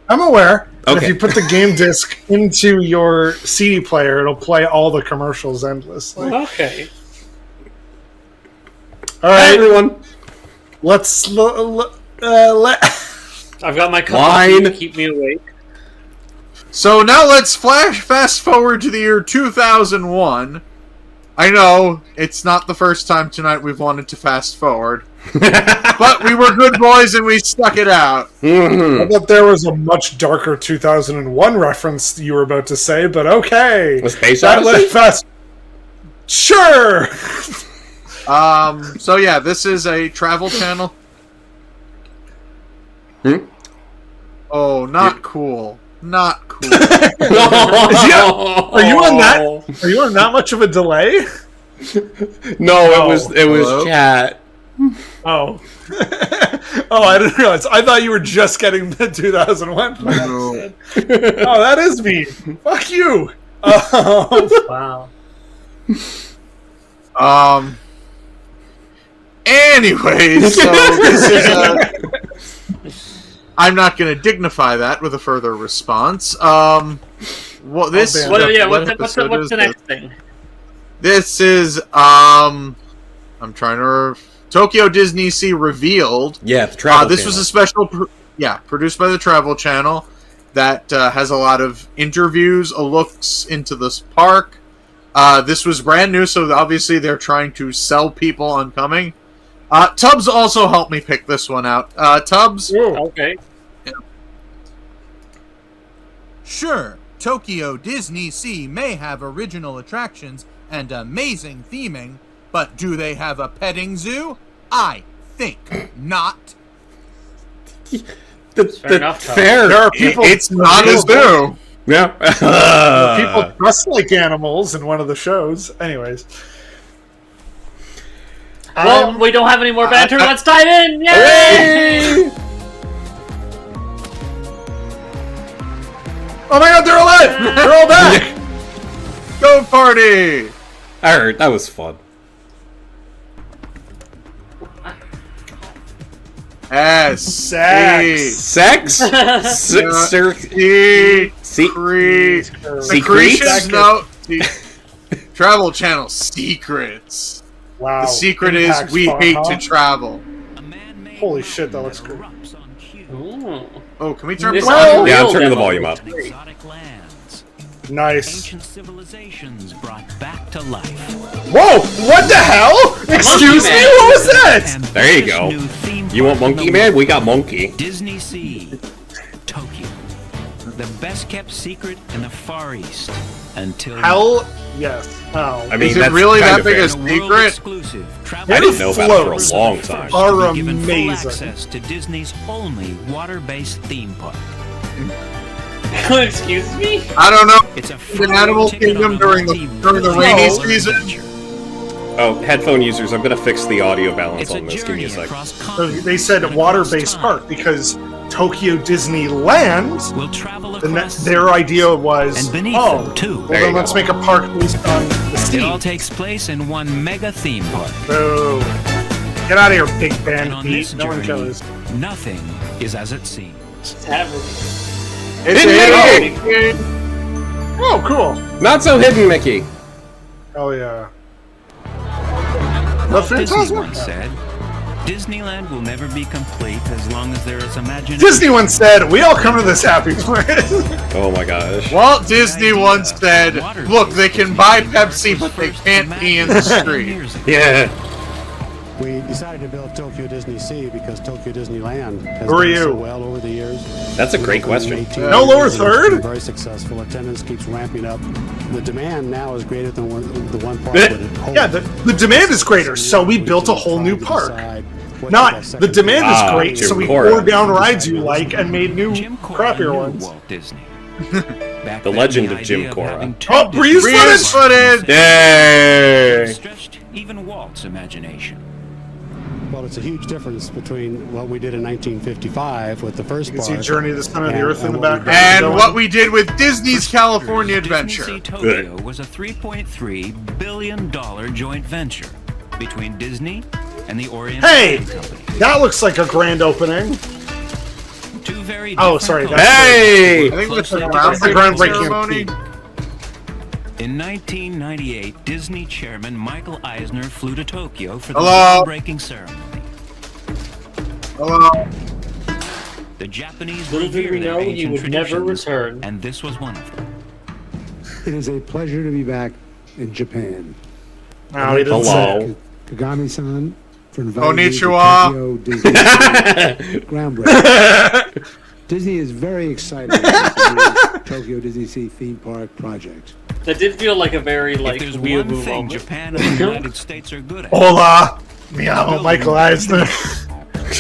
I'm aware. Okay. If you put the game disc into your CD player, it'll play all the commercials endlessly. Okay. All right, hey, everyone. Let's I've got my cup of tea to keep me awake. So now let's fast forward to the year 2001. I know, it's not the first time tonight we've wanted to fast forward. But we were good boys and we stuck it out. I thought there was a much darker 2001 reference you were about to say, but okay. Was Space Odyssey? Fast. Sure! So yeah, this is a Travel Channel. Oh, not cool. not cool. Are you on that? Are you on that much of a delay? No, Oh. it was Hello? chat. Oh. Oh, I didn't realize. I thought you were just getting the 2001. No. Oh, that is me. Fuck you. Wow. Anyways, so this is I'm not going to dignify that with a further response. Well, this. What- What's the next thing? This is I'm trying to. Tokyo Disney Sea revealed. Yeah, the travel. This was a special, produced by the Travel Channel that has a lot of interviews, looks into this park. This was brand new, so obviously they're trying to sell people on coming. Tubbs also helped me pick this one out. Tubbs? Okay. Sure, Tokyo Disney Sea may have original attractions and amazing theming, but do they have a petting zoo? I think not. Fair enough, Tubbs. fair. There are people. It's not a zoo. Yeah. People dress like animals in one of the shows. Anyways. Well, we don't have any more banter. Let's dive in. Yay! Hey! Oh my god, they're alive! They're all back! Go party! Alright, that was fun. Sex. Sex? Secrets? No. Travel Channel secrets. Wow. The secret Impact's is we fun, hate huh? to travel. Holy shit, that looks good. Ooh. Oh, can we turn This this is on? Yeah, I'm real turning the demo. volume up. Exotic lands, Nice. ancient civilizations brought back to life. Whoa! What the hell? Excuse me? Man. What was that? And There you this go. new theme You want park in Monkey the Man? world, We got Monkey. Disney Sea, Tokyo. The best kept secret in the Far East until Hell yes. Oh. I mean, Is it that's really kind that of big fair. a a world secret? exclusive travel I didn't know about it for floats a long time. are will be given full amazing. access to Disney's only water-based theme park. Excuse me? I don't know. It's a In free Animal ticket Kingdom on a during the multi-billion rainy dollar season. adventure. Oh, headphone users, I'm gonna fix the audio balance It's a on this. Give me journey a sec. across So continents they said and water-based across park because Tokyo Disneyland, We'll travel the across their idea was, and beneath oh, them too. well There then you let's go. make a park based on the It all sea. takes place in one mega theme park. Boo. Get out of here, Big Ben And on Pete. this No one journey, cares. nothing is as it seems. It's Hidden Mickey! Oh, cool. Not so hidden, Mickey. Oh yeah. Walt The Disney Phantasm? once said, Disneyland will never be complete as long as there is imagination. Disney once said, we all come to this happy place. Oh my gosh. Walt Disney once said, look, they can buy Pepsi, but they can't pee in the street. Yeah. We decided to build Tokyo Disney Sea because Tokyo Disneyland has Who are done so you? well over the years. That's a great question. No lower third? Very successful. Attendance keeps ramping up. The demand now is greater than the one park would hold. Yeah, the demand is greater, so we built a whole new park. Not the demand is Ah, great, Jim so we Cora. tore down rides you like and made new Jim Cora crappier knew ones. Walt Disney. Back The then, legend of idea Jim Cora. having two Oh, Breeze Disney Breeze parks footage! Yay! stretched even Walt's imagination. Well, it's a huge difference between what we did in 1955 with the first You can park. see Journey to the Center of the and- Earth in and the what we background. And Going. what we did with Disney's California Disney Adventure. Sea Tokyo was a $3.3 billion joint venture between Disney and the Orient Hey! Company. That looks like a grand opening. Two very Oh, different sorry, cultures. Hey! I think that's the That's the groundbreaking groundbreaking ceremony. In 1998, Disney chairman Michael Eisner flew to Tokyo for the Hello? groundbreaking ceremony. Hello. The Japanese Little did revere we their know he ancient would never traditions, return. and this was one of them. It is a pleasure to be back in Japan. No, he didn't say. Hello. Kagami-san for inviting me to Konnichiwa. Tokyo Disney Sea groundbreaking. Disney is very excited about this new Tokyo Disney Sea theme park project. That did feel like a very, If like, there's weird one move thing moment. Japan and the United States are good at, Hola. Meow, Michael Eisner.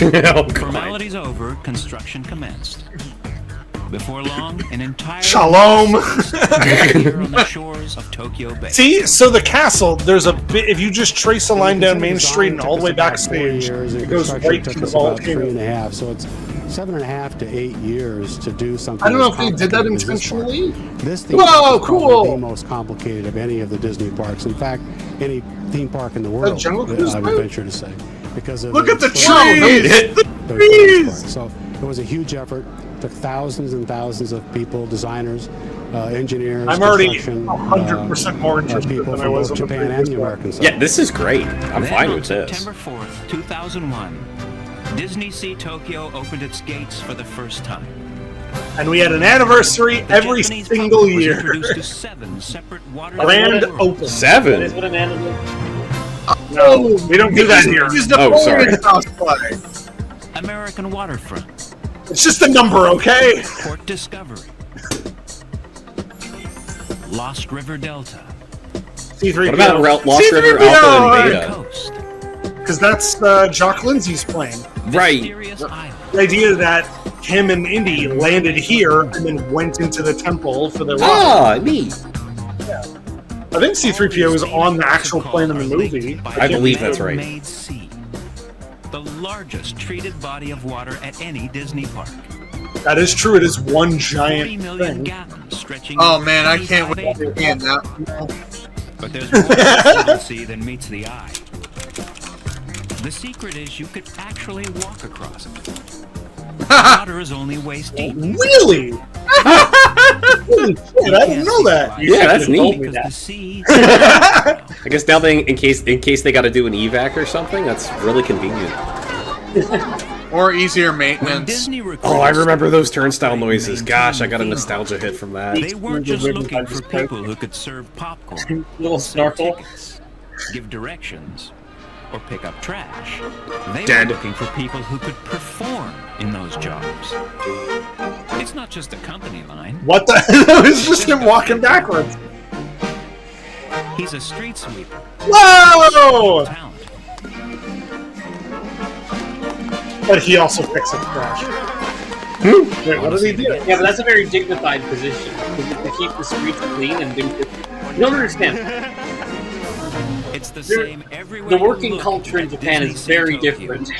Oh, God. formalities over, construction commenced. Before long, an entire Shalom. here on the shores of Tokyo Bay. See, so the castle, there's a bit. If you just trace a line down Main Street and all the way backstage, it goes right to the volcano. 3.5, so it's 7.5 to 8 years to do something. I don't know if as they did that complicated as this park. intentionally. This theme Whoa, park is probably cool. the most complicated of any of the Disney parks. In fact, any theme park in the world, Jungle Cruise I would boat? venture to say, because of Look at the its- trees! The those trees! parks. So it was a huge effort. Took thousands and thousands of people, designers, engineers. I'm already construction, 100% more interested people than I from was both on the Japan and previous the one. American side. Yeah, this is great. I'm Then fine on with this. September 4th, 2001, Disney Sea Tokyo opened its gates for the first time. And we had an anniversary The every Japanese single public was year. introduced to 7 separate water Grand worlds. open. That is 7? what an anime. No, we don't do that here. Use Oh, sorry. Napoleon cosplay. American waterfront, It's just a number, okay? Port Discovery, Lost River Delta, C3PO. What about Lost River C-3PO! Alpha and Beta? Coast, Because that's Jock Lindsay's plane. Right. Mysterious Island. The idea that him and Indy landed here and then went into the temple for the ride. Ah, neat. I think C3PO is on the actual plane in the movie. I believe that's right. Man-made sea, the largest treated body of water at any Disney park. That is true. It is one 40 giant million thing. gallons stretching. Oh over man, I can't 25 wait to acres. see that. But there's more to see than meets the eye. The secret is you could actually walk across it. The water is only waist deep. Really? Holy shit, I didn't know that. Yeah, that's neat. Because the sea. I guess now they, in case they got to do an evac or something, that's really convenient. Or easier When maintenance. Disney Oh, I remember those recruits turnstile noises. maintained Gosh, I got a theme nostalgia hit from that. They weren't just looking for people who could serve popcorn, Little sell snorkel. tickets, give directions, or pick up trash. They Dead. were looking for people who could perform in those jobs. It's not just a company line. What the? It was just him walking backwards. He's a street sweeper. Whoa! Talent. But he also picks up trash. Wait, what did he do? Yeah, but that's a very dignified position to keep the streets clean and do. You don't understand. It's the There- same everywhere. The you working look culture in at Japan Disney is Sea very Tokyo. different.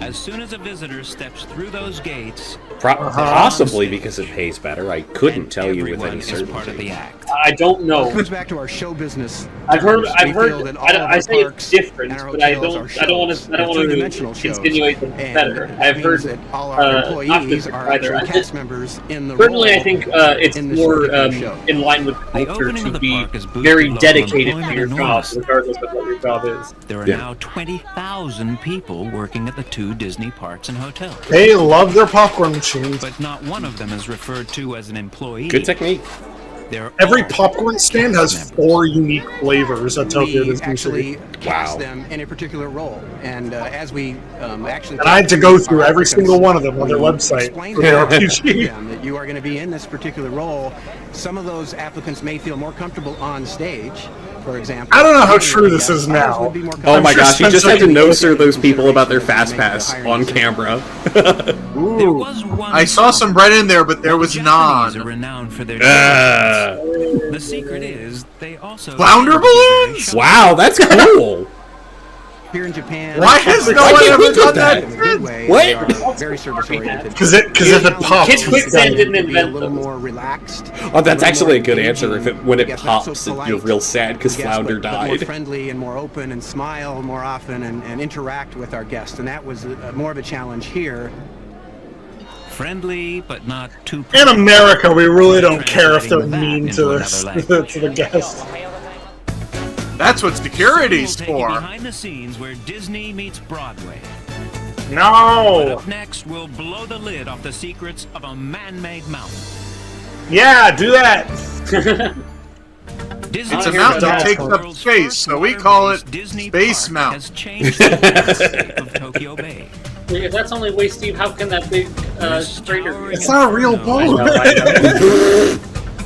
As soon as a visitor steps through those gates, Possibly because it pays better. I couldn't tell you with everyone any is part of certainty. the act. I don't know. Comes back to our show business. I've heard. We I've feel heard. that all of I our say parks it's different, and our but I hotels don't. are I don't want shows. to. I don't They're want three-dimensional to shows. insinuate them And better. that I've means heard. that all our not employees this are either. actually I cast just- members in the Personally, role I think it's in this more particular show. in line with The culture opening to of the be park has boosted very local dedicated to employment your job, enormously. regardless of what your job is. There are Yeah. now 20,000 people working at the 2 Disney parks and hotels. They love their popcorn machines. But not one of them is referred to as an employee. Good technique. They're Every all popcorn stand has cast members. 4 unique flavors at Tokyo We Disney actually City. cast Wow. them in a particular role, and as we actually, And I had to go through every single one of them on their website explain for to their them RPG. that you are going to be in this particular role. Some of those applicants may feel more comfortable on stage, for example. I don't know how true this is Others now. would be more Oh I'm my sure gosh, you just Spencer had to can no-sir those people about their fast pass on camera. There Ooh. was one I saw some bread in there, but there was Japanese are none. renowned for their Uh, The secret is they also Flounder balloons? wow, that's cool. here in Japan. Why has no Why one can't we ever do done that? that? In a good way, What? they are very service oriented. Because if it pops, Kid it's Quicksand done. didn't Be a invent little them. more relaxed. Oh, that's a little actually a more good answer. If engaging. when it Yes, not so pops, you're polite, real sad because yes, Flounder but more died. friendly and more open and smile more often and interact with our guests, and that was more of a challenge here. friendly but not too In America, we really don't care if they're mean to the guests. That's what We'll security's take you for. behind the scenes where Disney meets Broadway. But No! up next, we'll blow the lid off the secrets of a man-made mountain. Yeah, do that! Disney It's a hear mountain about that that. takes up space, so we call it Disney Space Park Mountain. has changed the landscape of Tokyo Bay. If that's only way, Steve, how can that big freighter? It's not a real boat. I know.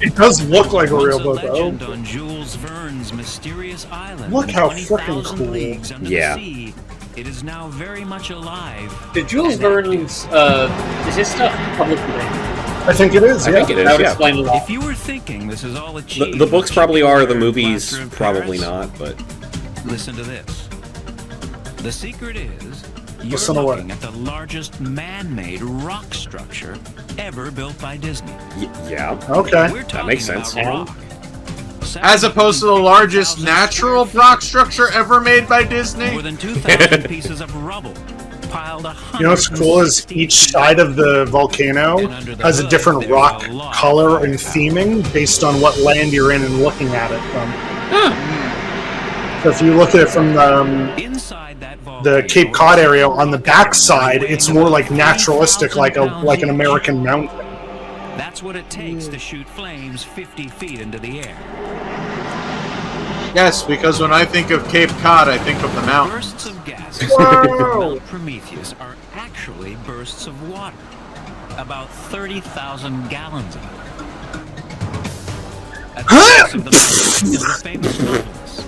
It does look like a Once real a boat, though. legend on Jules Verne's mysterious island. Look how 20,000 frickin' cool. leagues under Yeah. the sea. It is now very much alive. Did Jules and Verne's is his stuff public today? I think it is. I think it is. That would Yeah. explain a lot. If you were thinking this is all achieved, The books probably are. The movies Plaster of probably Paris, not. But listen to this. The secret is you're Listen to what? looking at the largest man-made rock structure ever built by Disney. yeah. Okay. We're talking makes about sense. rock. As opposed to the largest natural rock structure ever made by Disney? More than 2,000 pieces of rubble piled 100. You know what's cool is each side of the volcano has a different rock color and theming based on what land you're in and looking at it from. So if you look at it from Inside that the volcano, Cape Cod area, on the back side, it's more like naturalistic, like an American mountain. That's what it takes to shoot flames 50 feet into the air. Yes, because when I think of Cape Cod, I think of the mountains. Bursts of gases that melt Prometheus are actually bursts of water. About 30,000 gallons of it. At the base of the mountain is the famous Nautilus,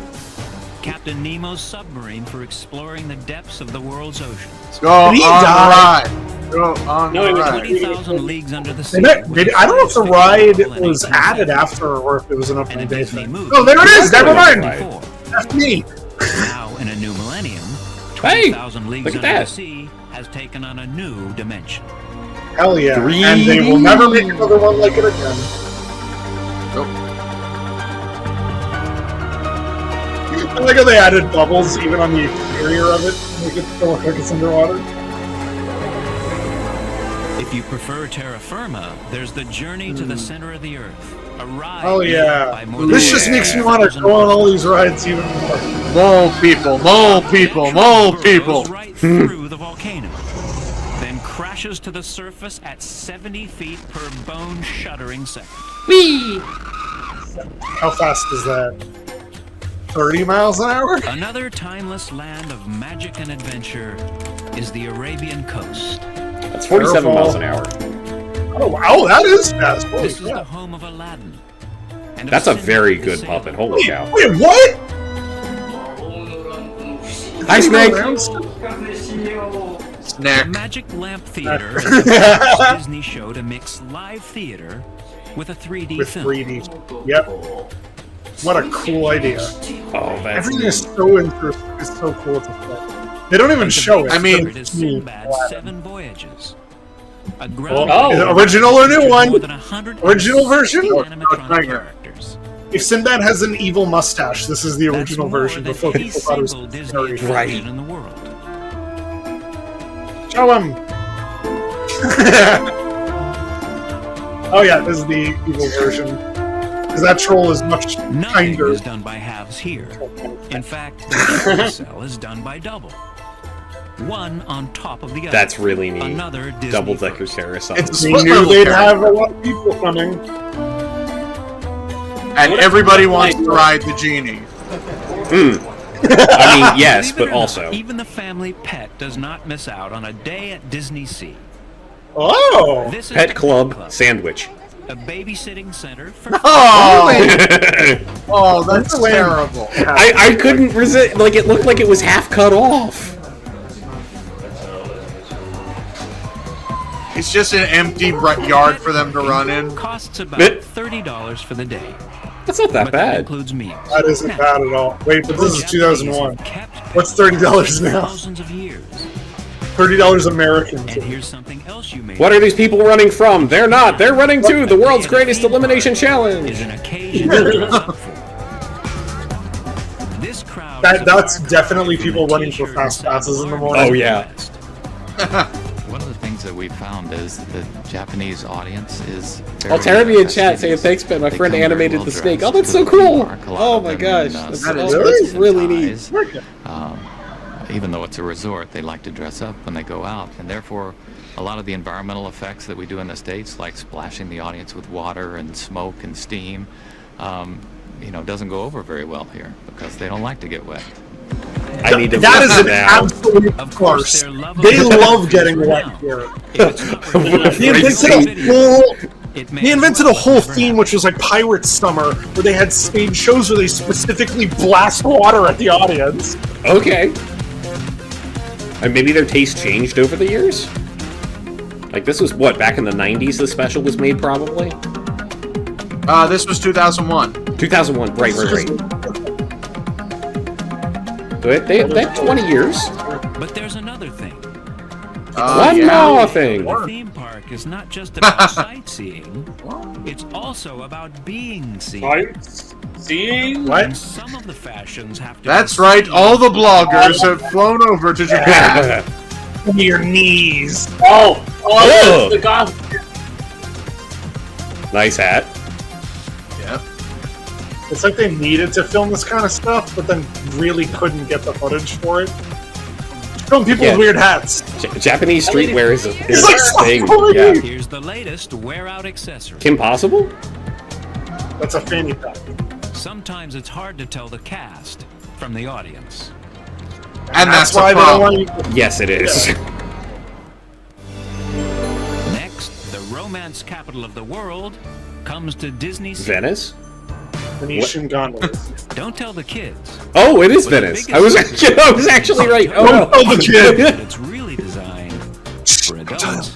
Captain Nemo's submarine for exploring the depths of the world's oceans. Go on the ride. Go on No, the it was ride. 20,000 leagues under the sea. Maybe, I don't know if the ride was added after or if it was an And opening a day Disney thing. movie. Oh, there it is! Never mind! Before. That's me! Now, in a new millennium, Hey, 20,000 leagues look at under the that. sea has taken on a new dimension. Hell yeah. 3D. And they will never make another one like it again. I like how they added bubbles even on the exterior of it to make it feel like it's underwater. If you prefer terra firma, there's the journey to the center of the earth. A ride Oh made yeah. by more This than just makes me want to go on all these rides even more. Mole people, mole people, mole people. burrows right through the volcano, then crashes to the surface at 70 feet per bone-shuddering second. How fast is that? 30 miles an hour? Another timeless land of magic and adventure is the Arabian coast. That's 47 Careful. miles an hour. Oh wow, that is fast. Holy This is the crap. home of Aladdin. And of That's a Cinderella very the good Sailor. puppet. Holy cow. Wait, what? Hi, Snake. The Snack. Magic Lamp Theater is the first Disney show to mix live theater with a 3D With film. 3D. Yep. What a cool idea. Oh, that's Everything is so interesting. It's so cool to play. They don't even show it. I mean- It is Sinbad's 7 Voyages. A Oh, is it original or new one? More than 100 Original version? animatronic Tiger. characters. If Sinbad has an evil mustache, this is the That's original more version than before any people thought it was single Disney very attraction in the world. Show him! Oh yeah, this is the evil version. Because that troll is much Nothing kinder. is done by halves here. In fact, the carousel is done by double. One on top of the other. That's really neat. Another Disney Double-decker first. carousel. It's They split knew level they'd character. have a lot of people coming. And everybody wants to ride the genie. I mean, yes, Believe it but or also. not, even the family pet does not miss out on a day at Disney Sea. Oh! This is Pet the Club sandwich. a babysitting center for Oh, I oh, that's terrible. couldn't resist. Like, it looked like it was half cut off. It's just an empty yard for them to run in. Costs about Bit. $30 for the day. That's not that But that bad. includes meals. That isn't Now, bad at all. Wait, but this is Japanese 2001. have kept What's pets $30 for now? thousands of years. $30 American. And here's something else you may What are these people running from? They're not. They're running to the world's greatest elimination is challenge. an occasion to dress up for. This crowd is a That's far definitely cry people from the running for t-shirt fast and passes in the saddle morning. Oh, yeah. West. One of the things that we found is the Japanese audience is very Oh, Terry in chat saying fastidious. thanks, Ben. My They friend come very animated well the snake. dressed Oh, that's to so the cool. park. A lot Oh of my them gosh. in, That's suits that's and really neat. ties. Even though it's a resort, they like to dress up when they go out, and therefore a lot of the environmental effects that we do in the States, like splashing the audience with water and smoke and steam, doesn't go over very well here because they don't like to get wet. I need to That is listen an now. absolute Of course, farce. their love of They the love is getting wet renowned. here. If it's not revealed They in invented the a video, whole. it may They as invented well a whole never theme, happen. which was like Pirates Summer, where they had stage shows where they specifically blast water at the audience. Okay. And maybe their taste changed over the years? Like, this was, what, back in the 90s the special was made, probably? This was 2001. 2001, right. So they had 20 years. But there's another thing. One more thing. The theme park is not just about sightseeing. It's also about being seen. Seeing? What? And some of the fashions have to. That's right. All the bloggers have flown over to Japan. On your knees. Oh, the goth. Nice hat. Yep. It's like they needed to film this kind of stuff, but then really couldn't get the footage for it. Film people with weird hats. Japanese streetwear is a thing. Yeah. Here's the latest wear-out accessory. Kim Possible? That's a fanny pack. Sometimes it's hard to tell the cast from the audience. And that's why the they don't problem. want you. Yes, it is. Next, the romance capital of the world comes to Disney's Venice? Venetian gondolas. Don't tell the kids. Oh, it is But the Venice. biggest I was actually right. Oh, no. Oh, the kid. But it's really designed for adults.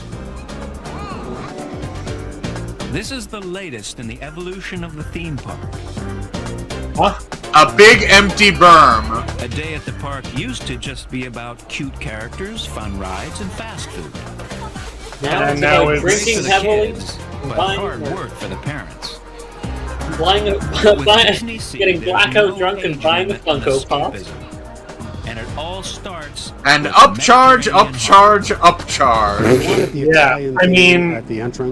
This is the latest in the evolution of the theme park. Huh? A big empty berm. A day at the park used to just be about cute characters, fun rides, and fast food. Now And it's now about it's- drinking For the heavily, kids, but buying- hard work for the parents. getting blackout drunk and buying a Funko Pop. And it all starts And with upcharge, Mediterranean upcharge. Yeah, I mean,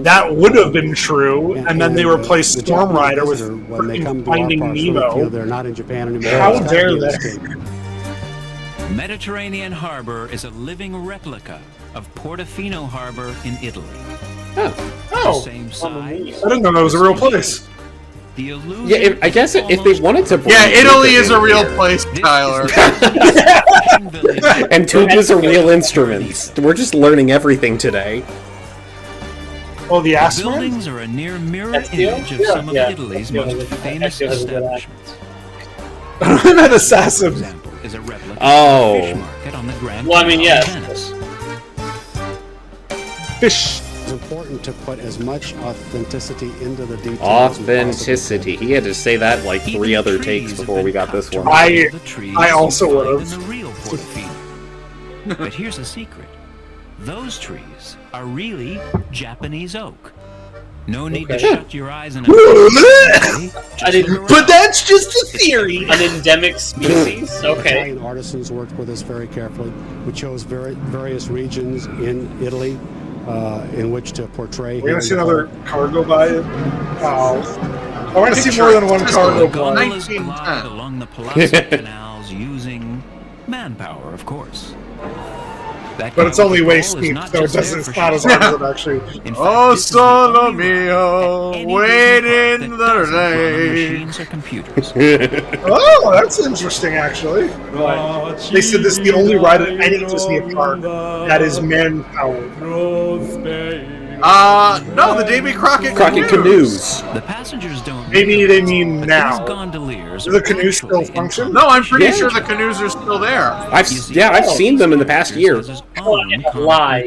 that would have been true, and then they replaced Storm Rider with freaking Finding Nemo. They're not in Japan anymore. How dare they? Mediterranean Harbor is a living replica of Portofino Harbor in Italy. Oh, The same size. I didn't know that was a real place. The illusion Yeah, I guess if they wanted to. Yeah, bring Italy it is a in real here. place, Tyler. And tubas are real instruments. We're just learning everything today. Oh, the The ass buildings are a near mirror That's the- image of yeah, some of yeah. Italy's That's most the- famous that's the- establishments. That assassin. Example is a replica Oh. of the fish market on the Grand Well, I mean, Canal in yes. Venice. Fish. It's important to put as much authenticity into the details. Authenticity. He had to say that like 3 other takes before we got this one. I also would have. The real Portofino. But here's a secret. Those trees are really Japanese oak. No need to shut your eyes and I didn't. But that's just a theory. An endemic species. Okay. Italian artisans worked with us very carefully. We chose various regions in Italy in which to portray. We're gonna see another car go by. Oh, I want to see more than one car go by. Gondolas glide along the Palazzo canals using manpower, of course. That But it's only kind of waist control is deep, not so it just there doesn't. for It's not as show. hard as it actually. In fact, Oh, this is the solo only mio, road wait that in the doesn't run on rain. machines or computers. Oh, that's interesting, actually. They said this is the only ride at any Disney park that is manpower. No, the Davy Crockett Canoes. The passengers don't. Maybe they mean But now. these gondoliers Do the are canoes still actually function? No, I'm pretty Yeah. sure the canoes are still there. I've seen them in the past year. Lie.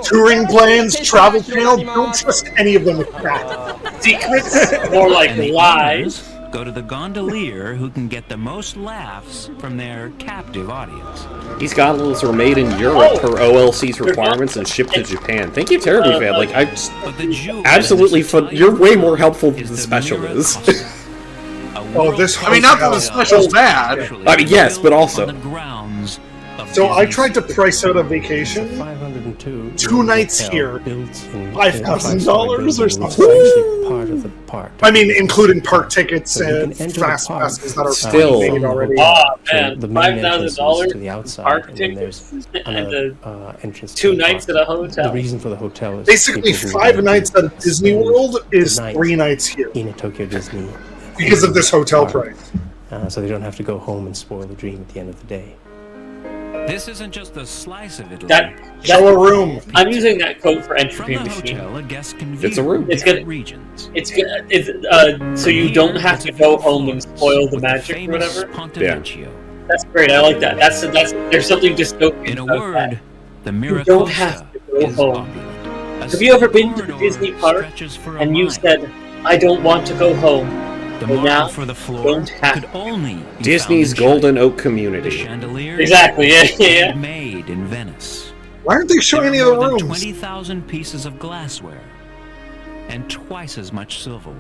Touring plans, Travel Channel, don't trust any of them with crap. Secrets. More like And the lies. owners go to the gondolier who can get the most laughs from their captive audience. These gondolas were made in Europe per OLC's requirements and shipped to Japan. Thank you terribly, Fab. Like, I just But the jewel absolutely in this fun. entire You're way more world helpful than is the the special Mira is. Costa, a Oh, this I mean, not that the hotel. special's bad. actually I mean, yes, but built also- on the grounds of So I Disney's tried to price out a vacation. 502. 2 nights here. $5,000 or something. Part of the park. I mean, including park tickets So you and can enter fast the park, passes that are Still. made already. Oh So man, the main entrance is $5,000 to the outside, park and then tickets there's and another the entrance. to 2 the nights park. at a hotel. The reason for the hotel is Basically, people who 5 want nights to at Disney spend World is the night 3 nights here in a Tokyo Disney because of this hotel park. price. So they don't have to go home and spoil the dream at the end of the day. This isn't just a slice of Italy. Show a room. I'm using that code for entropy From the machine. hotel, a guest can view It's a room. It's different good. regions. It's good. So you don't have to go home and spoil the magic or whatever. Ponte Vecchio. That's great. I like that. That's there's something dystopian In a about word, that. the You Mira don't Costa have to go is home. opulent. Have you ever been to the Disney park and you said, "I don't want to go home"? The Well, marble now, for the floor don't have could only be Disney's found in Golden Oak The Community. chandeliers Exactly, yeah. made in Venice. Why aren't they showing any of the More than rooms? 20,000 pieces of glassware and twice as much silverware.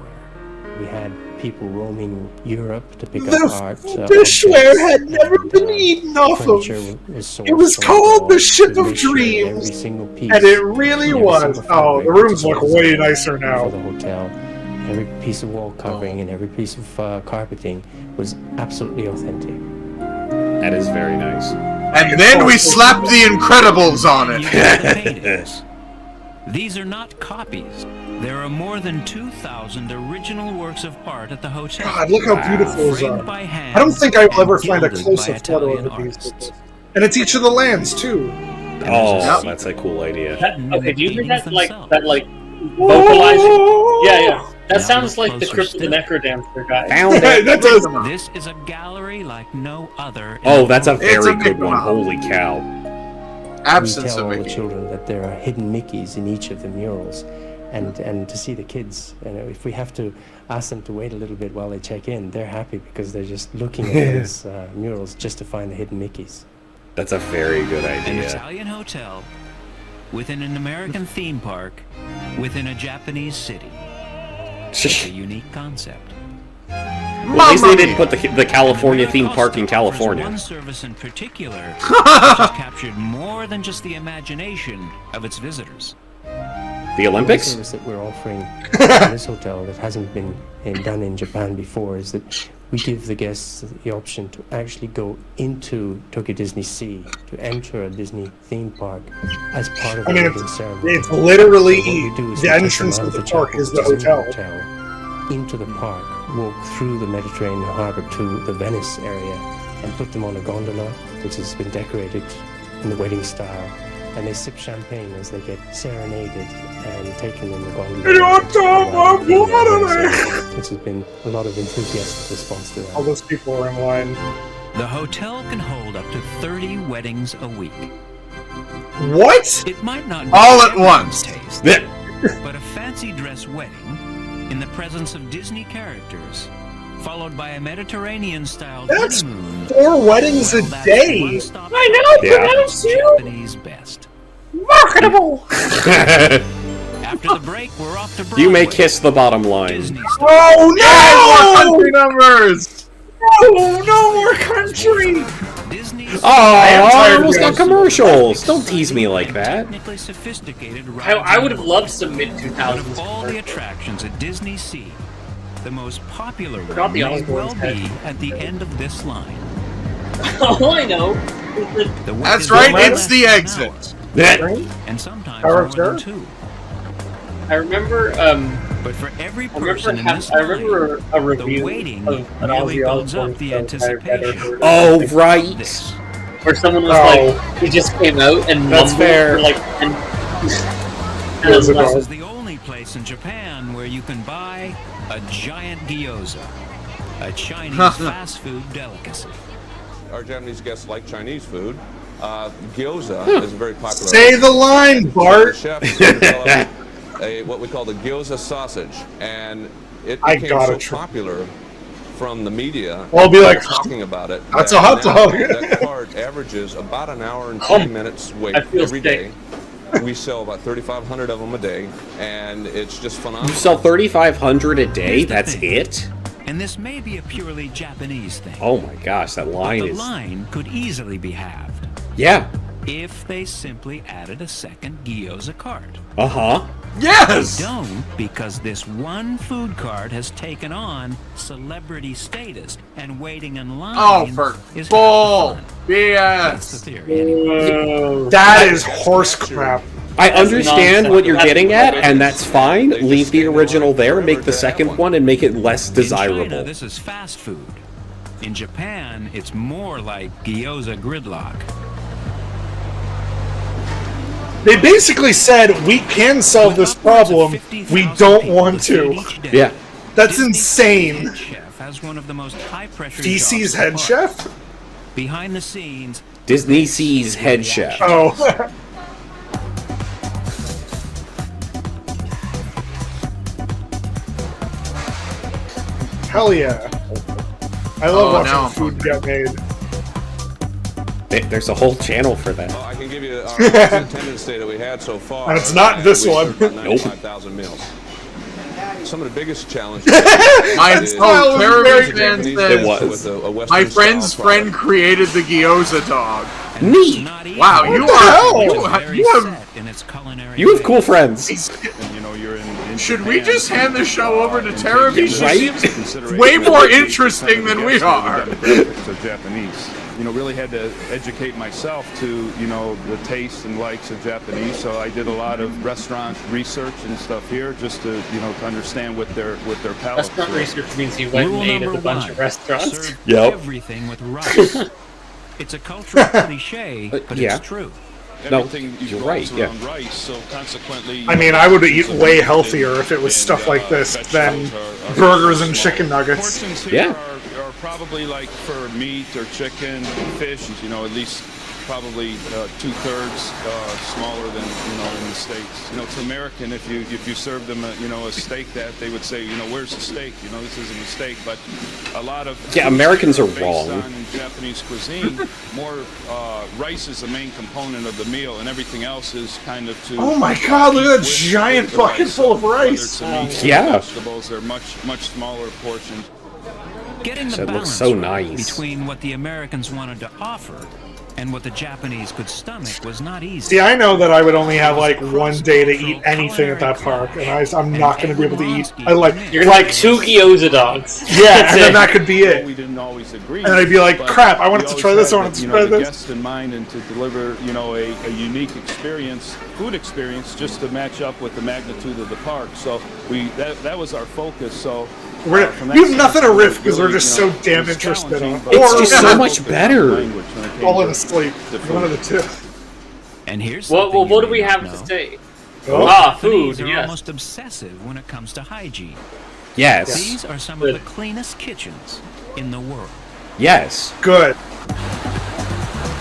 We had people roaming Europe to pick The up art. dishware had never been eaten off of. It was called the Ship of Dreams, and it really was. Oh, the rooms look way nicer now. For the hotel, every piece of wall covering and every piece of carpeting was absolutely authentic. That is very nice. And then we slapped the Incredibles on And you have the it. paintings. These are not copies. There are more than 2,000 original works of art at the hotel. God, look how beautiful those Framed are. by hand I don't think I will ever and find a gilded close-up by photo Italian of these. artists. And it's each of the lands, too. Oh, that's a cool idea. Okay, do you hear that vocalizing? Yeah. That sounds like the Crypt of the Necrodancer guy. Found it. That does. This is a gallery like no other. in Oh, the that's a world. It's very a big good one. one. Holy cow. We Absence tell of all the Mickey. children that there are hidden Mickeys in each of the murals, and to see the kids, if we have to ask them to wait a little bit while they check in, they're happy because they're just looking at those murals just to find the hidden Mickeys. That's a very good An idea. Italian hotel within an American theme park within a Japanese city. It's a unique concept. Well, at least they didn't put the California theme park in Costa offers California. One service in particular which has captured more than just the imagination of its visitors. The Olympics? The service that we're offering in this hotel that hasn't been done in Japan before is that we give the guests the option to actually go into Tokyo Disney Sea, to enter a Disney theme park as part of the wedding ceremony. It's literally So what we do is the we take entrance them out of the chapel, park is the which in hotel. into the park, walk through the Mediterranean harbor to the Venice area, and put them on a gondola, which has been decorated in the wedding style. And they sip champagne as they get serenaded and taken in the gondola. You're top of water! Which has been a lot of enthusiastic response to that. All those people are in line. The hotel can hold up to 30 weddings a week. What? It might not be All at everyone's once. taste, Yeah. but a fancy dress wedding in the presence of Disney characters, followed by a Mediterranean-style That's honeymoon. 4 weddings a Well, that's day. one-stop I know, Yeah. pronounce you! Japanese best. Marketable! After the break, we're off to Broadway. You may kiss the bottom line. Disney Oh no! Country numbers! No, no more country! Disney's Oh, I tired of almost got those. commercials. Don't tease me like that. technically sophisticated I would have loved some Out of mid-2000s. all the attractions at Disney Sea, the most popular Forgot one the may Osborns well had. be at the end of this line. All I know is that The wait That's is right, less it's than the an exit. hour, and sometimes Power more of than Terror? 2. I remember, But for every I remember, person in this I remember a line, review the waiting of an really Ozzy builds Osbourne up the show that I read or anticipation. heard. Oh, right. This. Where someone was Oh. like, he just came out and That's mumbled fair. for like 10 Years ago. This is the only place in Japan where you can buy a giant gyoza, a Chinese fast food delicacy. Our Japanese guests like Chinese food. Gyoza is a very popular. Say the line, The Bart! chef developed what we call the gyoza sausage, and it I became gotta so try. popular from the media. Well, I'll be like, talking about it. that's that a hot now dog. That cart averages about an hour and 20 minutes wait I feel every day. sick. We sell about 3,500 of them a day, and it's just phenomenal. You sell 3,500 a day? Here's the That's thing. it? And this may be a purely Japanese thing. Oh my gosh, that but line the is... line could easily be halved Yeah. if they simply added a second gyoza cart. Uh-huh. Yes! Don't, because this one food cart has taken on celebrity status, and waiting in line Oh, for is bull! half the fun. That's the BS! theory. Anyway. That is horse crap. I understand nonsense. what you're That's getting at, nonsense. and that's fine. They Leave just the stay in original line there, forever make the to second have one, and make it less In desirable. China, this is fast food. In Japan, it's more like gyoza gridlock. They basically said, we can solve this problem, we don't want to. Yeah. That's insane. Head chef has one of the most high-pressure DC's jobs head in the chef? park. Behind the scenes, Disney Sea's head chef. Oh. Hell yeah. I love now I'm watching food get made. There's a whole channel for that. Well, I can give you our attendance data we had so far. And it's not this we one. served about Nope. 95,000 meals. Some of the biggest challenges. My style was Terror very fan It says, was. my friend's friend created the gyoza dog. Neat. Wow, What the hell? You have cool friends. Should we just hand the show over to Tara? She Right? seems way more interesting than we are. Japanese. Really had to educate myself to, the tastes and likes of Japanese. So I did a lot of restaurant research and stuff here just to, to understand what their palate. Restaurant research means he went and ate at a bunch of restaurants. Serve Yep. everything with rice. It's a cultural cliche, but yeah. it's true. No, Everything you're revolves right, yeah. around rice, so consequently. I mean, I would eat way healthier if it was stuff like this than burgers and chicken nuggets. Portions Yeah. here are probably like for meat or chicken, fish, at least probably 2/3 smaller than in the States. To American, if you serve them a steak, that they would say, where's the steak? This isn't a steak. But a lot of Americans are based wrong. on in Japanese cuisine, more rice is the main component of the meal, and everything else is kind of to. Oh my god, look at that with giant the bucket rice. full of Whether rice. it's a meat or Yeah. vegetables, they're much smaller portions. Getting the That looks balance so right nice. between what the Americans wanted to offer and what the Japanese could stomach was not easy. See, I know that I would only have like one day to eat anything at that park, and I'm not going to be able to eat. You're like 2 gyoza dogs. Yeah, That's and then it. that could be it. We didn't always agree. And I'd be like, but crap, I wanted we to try always this, I had wanted to the, try the this. guest in mind and to deliver, a unique experience, food experience, just to match up with the magnitude of the park. So that was our focus. So. We have nothing to riff because we're just so damn interested in it. It's just so much better. Falling asleep. One of the two. And here's Well, something what you do we may have not to know. say? Oh. Food, Japanese are yes. almost obsessive when it comes to hygiene. Yes. These are some of the cleanest kitchens in the world. Yes. Good.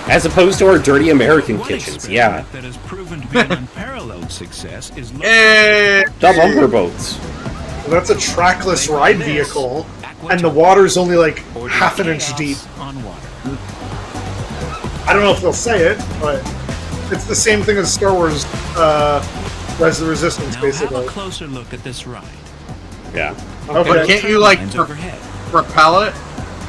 As opposed to our dirty American One kitchens, yeah. experiment that has proven to be an unparalleled success is Hey! The lumber boats. Well, that's a trackless ride vehicle, and the water's only like half an inch deep. on water. I don't know if they'll say it, but it's the same thing as Star Wars Rise of the Resistance, Now basically. have a closer look at this ride. Yeah. Okay. But can't you, like, Lines overhead. propel it?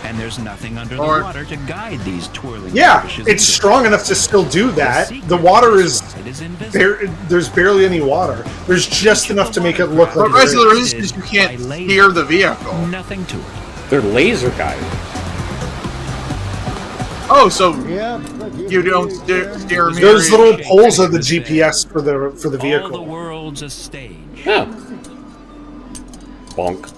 And there's nothing under Or- the water to guide these twirling Yeah, dervishes it's either. strong enough to still do that. The water is there's barely any water. There's just enough to make it look But like Rise of the there is. Resistance, you can't steer the vehicle. Nothing to it. They're laser guided. Oh, so you don't steer me. Those little poles are the GPS for the All the vehicle. world's a stage. Yeah. Bonk.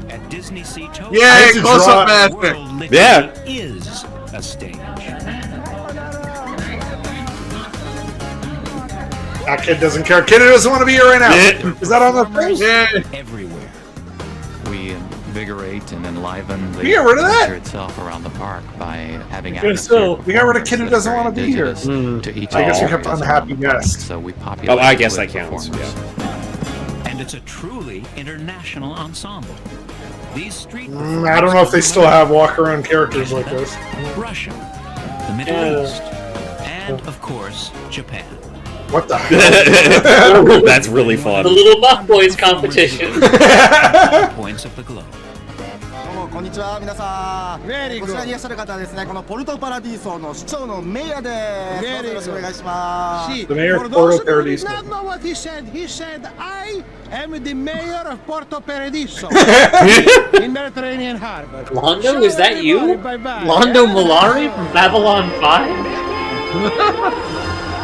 At Disney Sea Tokyo, Yeah, I had to close draw- up the magic. world literally Yeah. is a stage. That kid doesn't care. Kid doesn't want to be here right now. Is that on the thing? Yeah. Everywhere. We invigorate and enliven the We got rid of that? culture itself around the park by having Yeah, atmosphere so we got rid of performances kid who that are doesn't very want to be here. indigenous to each I guess we of the kept areas unhappy around the park. guest. So we Oh, populate I guess with that counts. performers. Yeah. And it's a truly international ensemble. These street I don't know if they still have walk-around characters like this. Russia, the Middle East, and of course, Japan. What the hell? That's really fun. The Little Buff Boys competition. Points of the globe. こんにちは皆さんこちらにいらっしゃる方はですねこのポルトパラディーソの市長のメイヤですどうぞよろしくお願いします The mayor For of those Porto of you who Paradiso. do not know what he said I am the mayor of Porto Paradiso in Mediterranean Harbor. Londo, is that you? Everybody, bye-bye. Londo Malari from Babylon 5?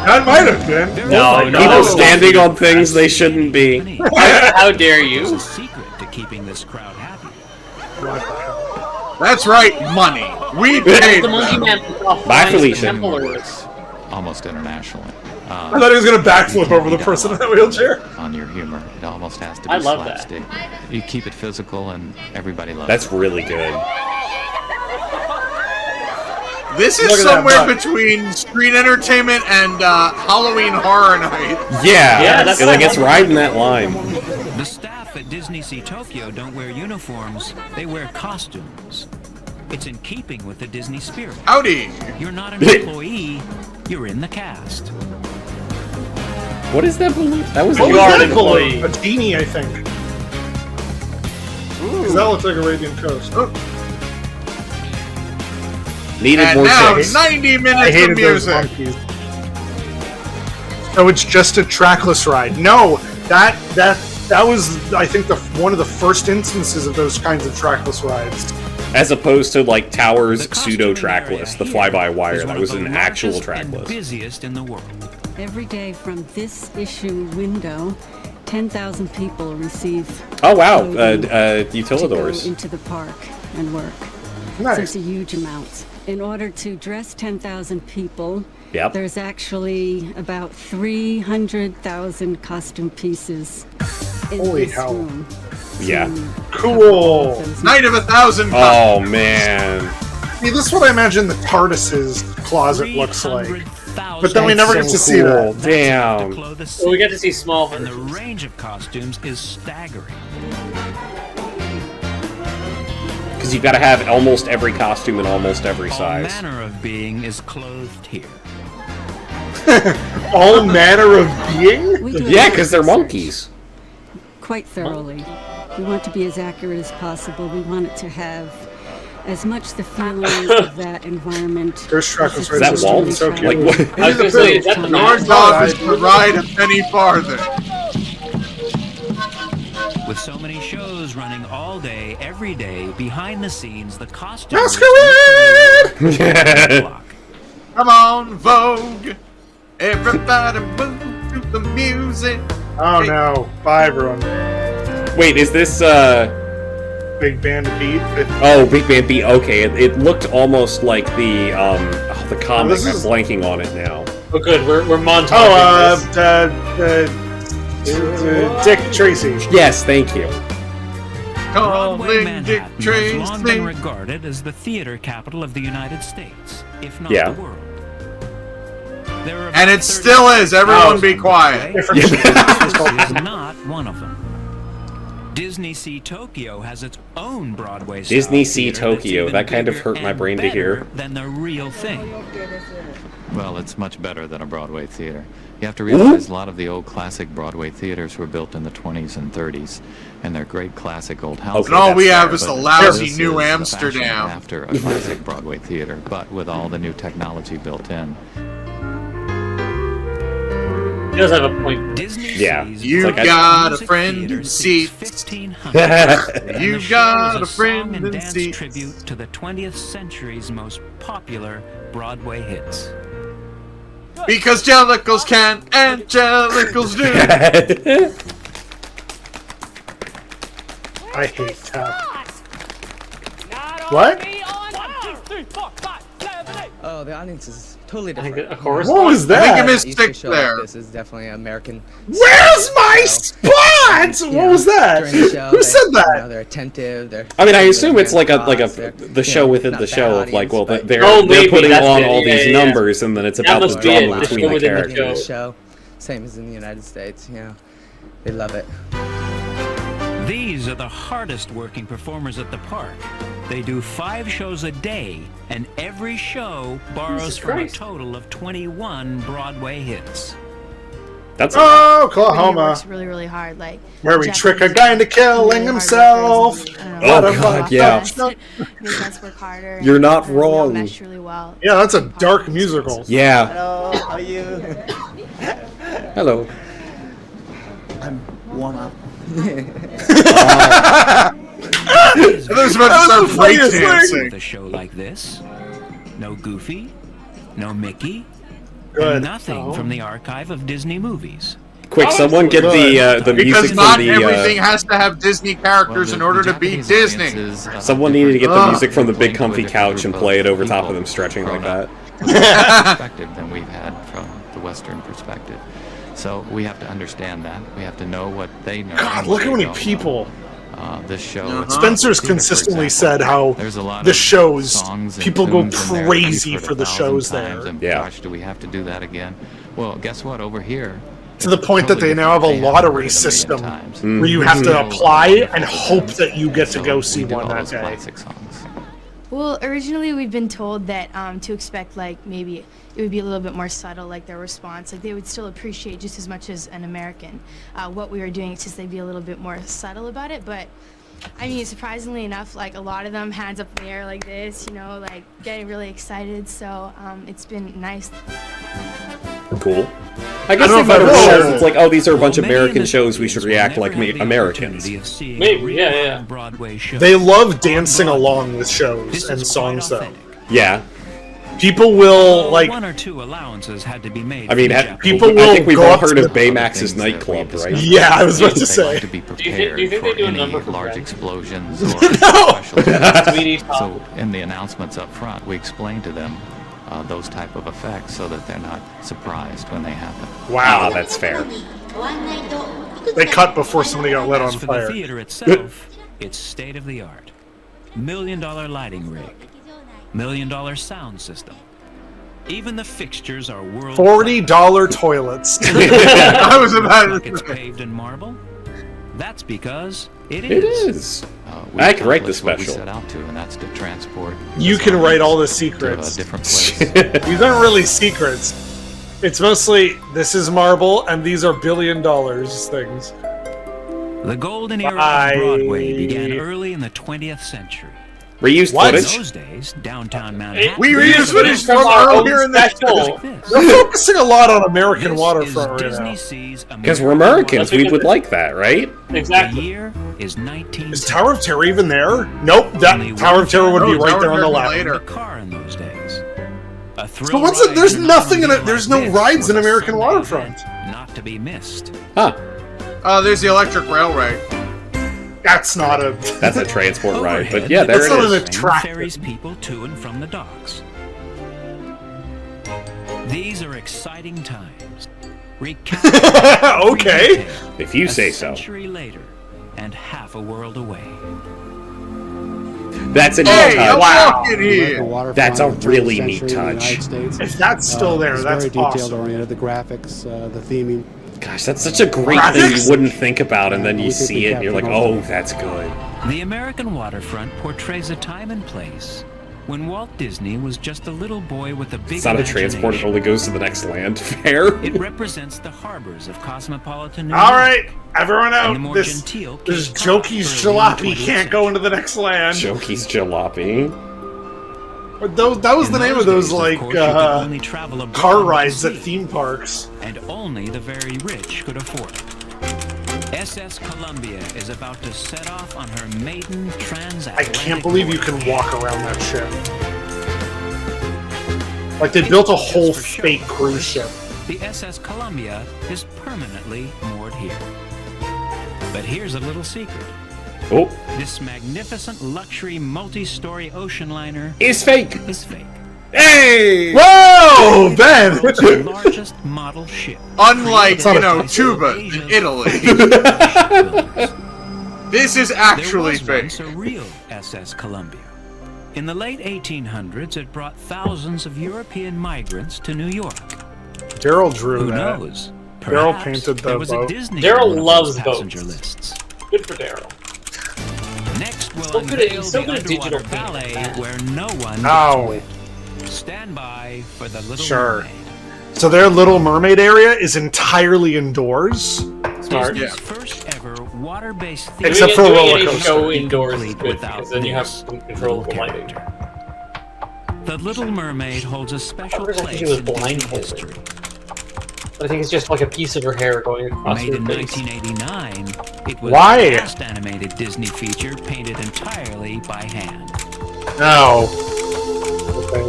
That might have been. No, People standing on things they shouldn't be. How dare you? There's a secret to keeping this crowd happy. That's right, money. We paid. The Monkey Man Bye, Felicia. temple orders. Almost internationally. I thought he was going to backflip over the person in that wheelchair. On your humor, it almost has to be I love that. slapstick. You keep it physical, and everybody loves That's it. really good. This is somewhere between Street Entertainment and Halloween Horror Night. Yeah, that's like it's right in that line. The staff at Disney Sea Tokyo don't wear uniforms, they wear costumes. It's in keeping with the Disney spirit. Howdy! You're not an employee, you're in the cast. What is that balloon? That was What a was that balloon? A genie, I think. Because that looks like a Arabian coast. Oh. Needed and more now sex. 90 I minutes hated of those music. monkeys. So it's just a trackless ride. No, that was, I think, one of the first instances of those kinds of trackless rides. As opposed to like Tower's pseudo trackless, the fly-by-wire. That was an actual trackless. Busiest in the world. Every day from this issue window, 10,000 people receive. Oh wow, to utilidors. go into the park and work. Nice. So it's a huge amount. In order to dress 10,000 people, Yep. there's actually about 300,000 costume pieces in Holy this hell. room. Yeah. Cool. Night of 1,000 Oh man. See, this is what I imagine the TARDIS's closet looks like. But then we never get to see that. Damn. Well, we get to see small And the versions. range of costumes is staggering. Because you've got to have almost every costume in almost every All size. manner of being is clothed here. All manner of being? We do Yeah, it because they're monkeys. quite thoroughly. We want to be as accurate as possible. We want it to have as much the feeling of that environment. First track was Is that Walt? Like what? I was gonna say, is that the Your job is to ride a penny farther. With so many shows running all day, every day, behind the scenes, the costumes... Masquerade! Come on, Vogue. Everybody move to the music. Oh no. Bye, everyone. Wait, is this Big Band Beat? Oh, Big Band Beat. Okay, it looked almost like the comic. this is- I'm blanking on it now. Oh, good. We're montaging Dick Tracy. Yes, thank you. Broadway Calling Dick Manhattan has long been Tracy. regarded as the theater capital of the United States, if not Yeah. the world. There are And about it still 30 is. Everyone be quiet. Different This is not one of them. Disney Sea Tokyo has its own Broadway style Disney Sea theater that's Tokyo. even That kind of bigger hurt my and brain to hear. better than the real thing. Well, it's much better than a Broadway theater. You have to realize a lot of the old classic Broadway theaters were built in the 20s and 30s, and they're great classic old houses. And all we have is But a lousy this New is the Amsterdam. fashion after a classic Broadway theater, but with all the new technology built in. He does have a point. Disney Yeah. Sea's You like I- got a music friend theater in seats seats. 1,500. And You the show got is a friend song and in dance seats. tribute to the 20th century's most popular Broadway hits. Because jellicles can and jellicles do. I hate tap. What? Oh, the audience is totally I think different. a chorus. What was I think that? you missed Easter six show there. Like this is definitely American. Where's my spot? What was that? During the show, Who said You know, that? they're attentive. They're. I mean, I assume it's like they're the show within not the bad show of like, well, audience, but- they're Oh, they're maybe, putting that's on it. all Yeah, these yeah, yeah. numbers, and then it's That about the must be it. drama The between show the within the characters. The show, same as in the United States. You know, they love it. These are the hardest working performers at the park. They do 5 shows a day, and every show borrows Jesus from a Christ. total of 21 Broadway hits. That's Oh, Really Oklahoma. works really, really hard. Like Where we Jeff trick a is guy into killing really hard himself. workers and, I Oh, don't know, God, work yeah. best, makes us work harder. You're and, not we all wrong. mesh really well. Yeah, that's a dark musical. Yeah. Hello, how are you? Hello. I'm warm up. There's about to start breakdancing. With a show like this, no Goofy, no Mickey, Good. and nothing from the archive of Disney movies. Quick, someone get the Because music not from the. everything has to have Disney characters in order to be Disney. Someone needed to get the Ugh. music from the big comfy couch and play it over top of them stretching like that. Perspective than we've had from the Western perspective. So we have to understand that. We have to know what they know. God, and look what how they many don't know. people. This show. Spencer's consistently said how the shows, people go crazy for the shows there. And gosh, do we have to do that again? Well, guess what? Over here, to the point that they now have a lottery system where you have to apply and hope that you get to go see one that day. Well, originally we've been told that to expect like maybe it would be a little bit more subtle, like their response, like they would still appreciate just as much as an American what we were doing. It's just they'd be a little bit more subtle about it. But I mean, surprisingly enough, like a lot of them hands up in the air like this, you know, like getting really excited. So it's been nice. Cool. I guess they better shows. It's like, oh, these are a bunch of American shows. We should react like Americans. Maybe, yeah. They love dancing along with shows and songs, though. Yeah. People will like. One or two allowances had to be made. I mean, people will. I think we've all heard of Baymax's nightclub, right? Yeah, I was about to say. To be Do you think they do a number for large friends? explosions or No! special So in the announcements up front, we explain to them those type of effects so that they're not surprised when they happen. Wow, that's fair. They cut before somebody got lit on For fire. the theater itself, it's state of the art. $1 million lighting rig. $1 million sound system. Even the fixtures are world. $40 toilets. I was about to It's say. paved in marble. That's because It is. I can write the special. Set out to, and that's to transport. You can write all the To a secrets. different place. These aren't really secrets. It's mostly this is marble and these are $1 billion things. the golden era of Broadway began early in the 20th century. Reused What? In footage? those days, downtown Manhattan. We reused footage from earlier in the show. We're focusing a lot on American waterfront right now. Because we're Americans, we would like that, right? Exactly. The year is 19. Is Tower of Terror even there? Nope, that Tower of Terror would be right there on the left. The car in those days. A thrill So what's it? ride There's in nothing in Normandy it. There's like no this rides in was a American Sunday waterfront. event not to be missed. Huh. There's the electric railway. That's not a. That's a transport ride, but Overhead, yeah, there That's it not is. an attraction. Ferries people to and from the docks. These are exciting times. Okay. If you a say so. century later, and half a world away. That's a neat Hey, touch. I'm Wow. walking here. That's a really neat touch. If that's still there, that's very detailed awesome. oriented. The graphics, the theming. Gosh, that's such a great thing you wouldn't think about, and then you see it, and you're like, oh, that's good. The American waterfront portrays a time and place when Walt Disney was just a little boy with a big It's not a transport, it imagination. only goes to the next land fair. It represents the harbors of cosmopolitan New All York. right, everyone And the out. more This genteel this Cape Cod Jokey's early in the jalopy 20th can't go into the next land. Jokey's Jalopy. But that was the In name of those those days, of like course, you could only travel abroad car by rides at sea. theme parks. And only the very rich could afford it. SS Columbia is about to set off on her maiden I transatlantic can't believe you voyage. can walk around that ship. Like they built a whole Just for fake show, cruise ship. The SS Columbia is permanently moored here. But here's a little secret. Oh, This magnificent luxury multi-story ocean liner it's fake. is fake. Hey! Whoa, Ben! The largest model ship. Unlike, not you a know, fake. Tuba in Italy. This is actually there fake. was once a real SS Columbia. In the late 1800s, it brought thousands of European migrants to New York. Daryl drew Who that. knows? Daryl Perhaps painted the there was boat. a Disney Daryl on one of loves those passenger boats. lists. Good for Daryl. Next, we'll So good at- unveil so the good at digital underwater ballet painting. where no one Oh, gets wet. Stand by for the Little sure. Mermaid. So their Little Mermaid area is entirely indoors. Smart. Disney's Yeah. first ever water-based theater. Except for a doing roller any coaster. show indoors is Complete good without because then you have this some control of the lighting. character. The Little Mermaid holds a special What does that place do with in Disney blindfolded? history. I think it's just like a piece of her hair going across Made her in face. 1989, it was Why? the last animated Disney feature painted entirely by hand. No.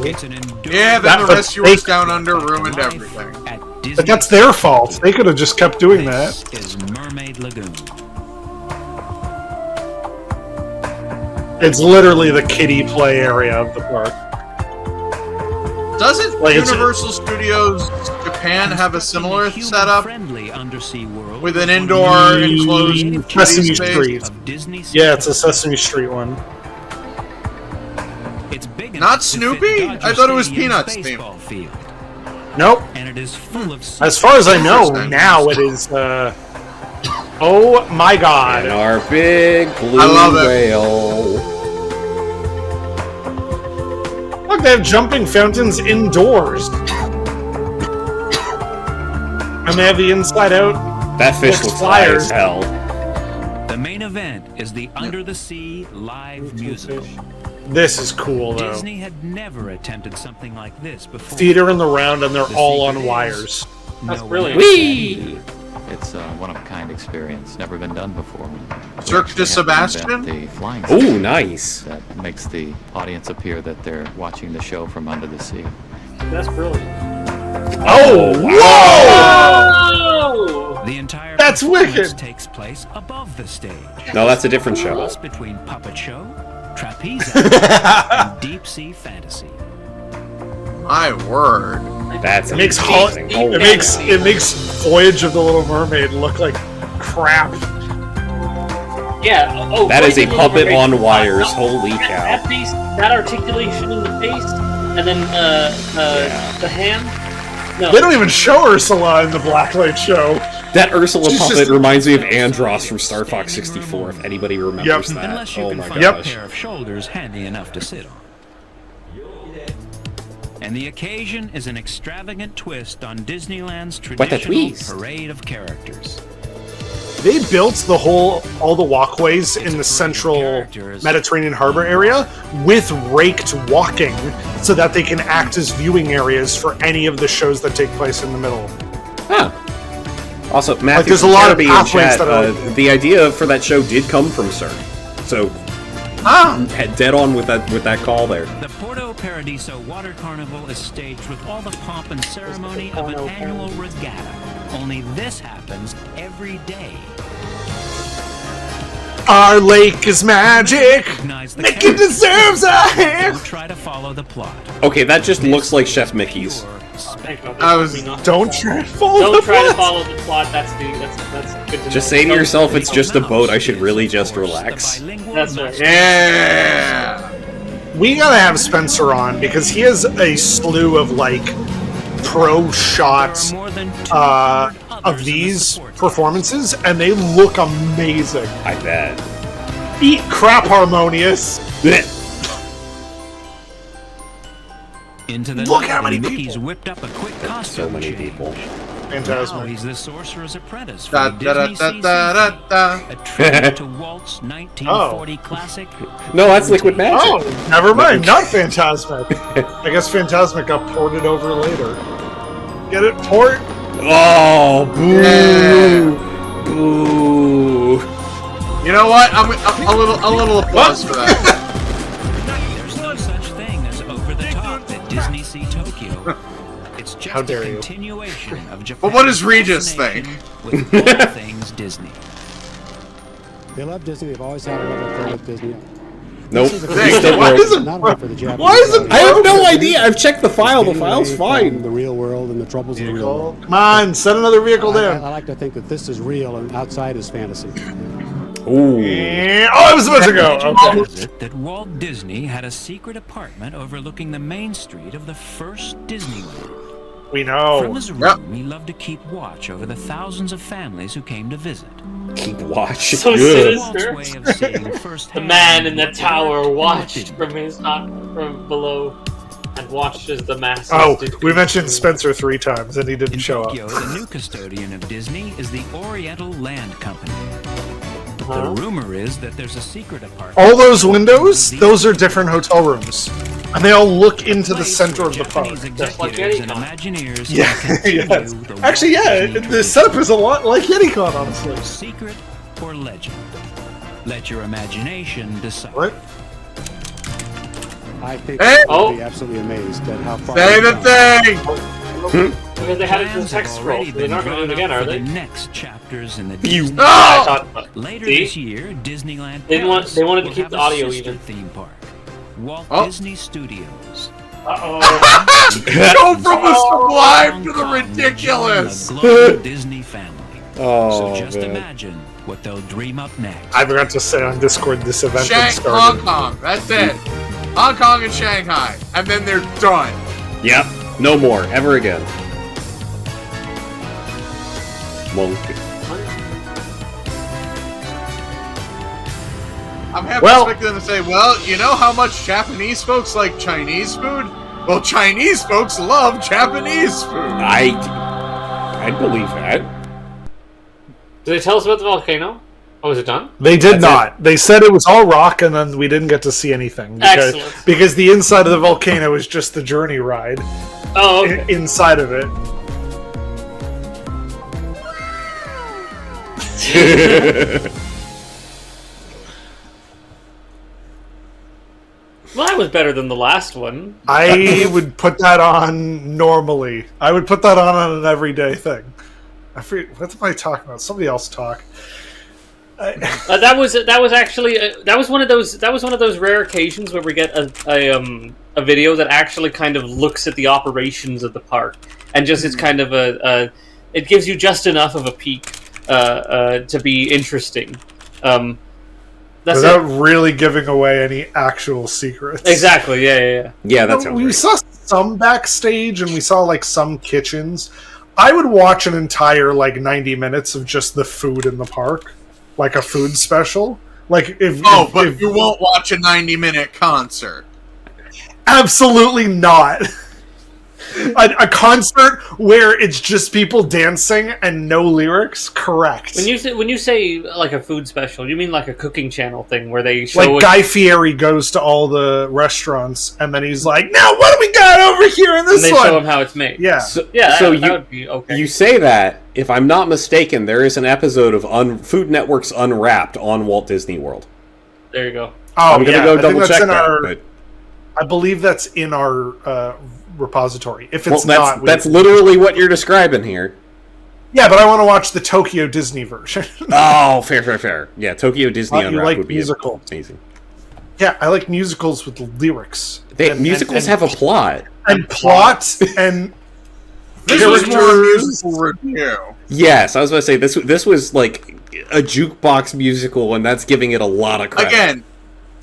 It's an enduring Yeah, then That the was rescuers fake. down under ruined everything. at Disney. But that's their fault. They could have just kept doing This that. is Mermaid Lagoon. It's literally the kiddie play area of the park. Doesn't Like, it's- Universal Studios Japan have a similar Human setup? friendly undersea world with an indoor enclosed Sesame space. Street. of Disney. Yeah, it's a Sesame Street one. It's big enough Not to Snoopy? fit Dodger I thought it was Stadium's Peanuts theme. baseball field. Nope. And it is full of As far as I know, now it is. Oh my God! And our big blue I love it. whale. Look, they have jumping fountains indoors, and they have the inside out. That fish looks high as hell. The main event is the Under the Sea live musical. This is cool, though. Disney had never attempted something like this before. Theater in the round, and they're all on wires. That's brilliant. Whee! It's a one-of-a-kind experience, never been done before. Cirque du Sebastian? The flying Oh, circus nice. that makes the audience appear that they're watching the show from under the sea. That's brilliant. Oh, Whoa! The entire That's performance wicked. takes place above the stage. No, that's a different show. Cross between puppet show, trapeze act, and deep sea fantasy. My word. That's It makes amazing. Holy it makes Voyage of the Little Mermaid look like crap. Yeah. Oh, That is a Voyage of the puppet Little on Mermaid. wires. Holy cow. That face, that articulation in the face, and then the hand. No. They don't even show Ursula in the Blacklight show. That Ursula She's puppet just- reminds me of Andros from Star Fox 64, if anybody remembers that. Unless you Oh can my find gosh. a pair of shoulders handy enough to sit on. And the occasion is an extravagant twist on Disneyland's What a traditional twist. parade of characters. They built all the walkways in the central Mediterranean harbor area with raked walking so that they can act as viewing areas for any of the shows that take place in the middle. Huh. Also, Matthew, there's a lot of in pathways chat, that are- the idea for that show did come from Cirque. So, dead on with that call there. The Porto Paradiso Water Carnival is staged with all the pomp and ceremony of an annual regatta. Only this happens every day. Our lake is magic! Mickey deserves a hand! Don't try to follow the plot. Okay, that just looks like Chef Mickey's. Don't try to follow Don't the try to plot. follow the plot. That's good to Just know. say to Don't- yourself, it's just a boat, I should really just relax. That's right. Yeah! We gotta have Spencer on because he has a slew of pro shots of these performances, and they look amazing. I bet. Eat crap, Harmonious. Into the Look night, how many and Mickey's people. whipped up a quick costume So many change. people. Phantasmic. Now he's the Sorcerer's Apprentice for Da, the da, da, Disney da, CC da, da, da. a tribute to Walt's 1940 classic. No, that's Liquid Magic. Oh, never mind. Not Phantasmic. I guess Phantasmic got ported over later. Get it? Port? Oh, boo! Boo! You know what? I'm a little applause for that. There's no such thing as over the top at Disney Sea Tokyo. It's just How dare a you. continuation of Japan's But what does Regis fascination think? with all things Disney. They love Disney. They've always had a love affair with Disney. Nope. This is a He's still Why broke. is it? not only for the Japanese. Why is it? I have no idea. I've checked the file. The file's Getting fine. away from the real world and the troubles of the real world. Come on, set another vehicle I down. like to think that this is real and outside is fantasy. Ooh. I was supposed to go. Legend Okay. has it that Walt Disney had a secret apartment overlooking the main street of the first Disneyland. We know. From his room, he loved to keep watch over the thousands of families who came to visit. Keep watch. So Good. sinister. Walt's way of seeing firsthand The man in the what tower worked and watched didn't. from his from below, and watched as the masses. Oh, did we mentioned Spencer 3 times and he didn't In show up. Tokyo, the new custodian of Disney is the Oriental Land Company. Huh? The rumor is that there's a secret apartment. All those windows, those are different hotel rooms. And they all look into the center of the park. Japanese Just like executives and Yeti-Con. Imagineers Yeah, can continue yes. the Actually, Walt yeah, Disney the tradition. setup is a lot like YetiCon, honestly. Secret or legend? Let your imagination decide. What? I think Hey! you'll be absolutely amazed at how far. Say we've the come. thing! Because they had it in the Plans have text scroll, already so they're been not going to do it drawn again, up are for they? the next chapters in the You- Disney. I Oh! thought. Later See? this year, Disneyland They Paris wanted to will keep have the a audio sister even. theme park, Walt Oh. Disney Studios. Uh-oh. Go from the Hong sublime to the Kong will join ridiculous! The global Disney family. Oh, So just man. imagine what they'll dream up next. I forgot to say on Discord this event had Hong started. Kong. That's it. Hong Kong and Shanghai, and then they're done. Yep. No more. Ever again. Monkey. I'm half Well- expecting them to say, well, you know how much Japanese folks like Chinese food? Well, Chinese folks love Japanese food. I believe that. Did they tell us about the volcano? Oh, is it done? They did That's not. They said it was all rock, and then we didn't get to see anything. Excellent. Because the inside of the volcano is just the journey ride. Oh, okay. Inside of it. Well, that was better than the last one. I would put that on normally. I would put that on an everyday thing. I forget, what am I talking about? Somebody else talk. That was actually that was one of those rare occasions where we get a video that actually kind of looks at the operations of the park and just it's kind of it gives you just enough of a peek to be interesting. That's Without it. really giving away any actual secrets. Exactly. Yeah. Yeah, that sounds We great. saw some backstage and we saw like some kitchens. I would watch an entire like 90 minutes of just the food in the park, like a food special. Like if But you won't watch a 90-minute concert. absolutely not. A concert where it's just people dancing and no lyrics. Correct. When you say like a food special, you mean like a cooking channel thing where they show Like Guy Fieri goes to all the restaurants and then he's like, "Now what do we got over here in this and they one?" show them how it's made. Yeah. So that you, would be okay. you say that, if I'm not mistaken, there is an episode of Food Network's Unwrapped on Walt Disney World. There you go. Oh, I'm gonna yeah. go I think double that's check in that. our- But, I believe that's in our repository. If well, it's not, that's literally what you're describing here. yeah, but I want to watch the Tokyo Disney version. Oh, fair. Yeah, Tokyo Disney You Unwrapped like would be musical. amazing. Yeah, I like musicals with lyrics. Musicals have a plot. And plot and This was more a musical review. Yes, I was about to say this was like a jukebox musical, and that's giving it a lot of credit. Again,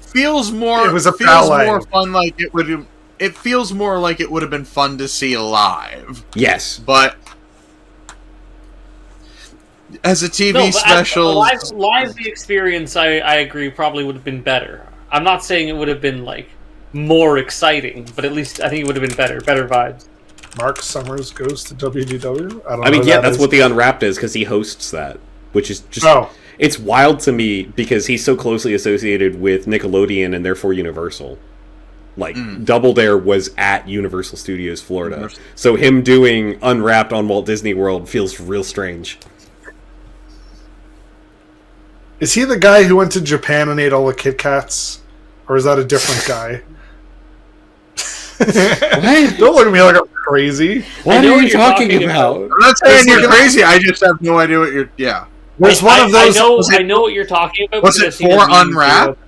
feels more. It was a feels ballet. more fun. Like it would. It feels more like it would have been fun to see live. Yes, but as a TV No, but special, live the experience, I agree, probably would have been better. I'm not saying it would have been like more exciting, but at least I think it would have been better vibes. Mark Summers goes to WDW. I mean, yeah, that's what the Unwrapped is, because he hosts that, which is just it's wild to me because he's so closely associated with Nickelodeon and therefore Universal. Like Double Dare was at Universal Studios Florida, so him doing Unwrapped on Walt Disney World feels real strange. Is he the guy who went to Japan and ate all the Kit Kats? Or is that a different guy? What? Don't look at me like I'm crazy. What are you talking about? I'm not saying you're crazy. I just have no idea what you're. Yeah. There's one of those. I know what you're talking about. Was because it I've seen for a meme Unwrapped?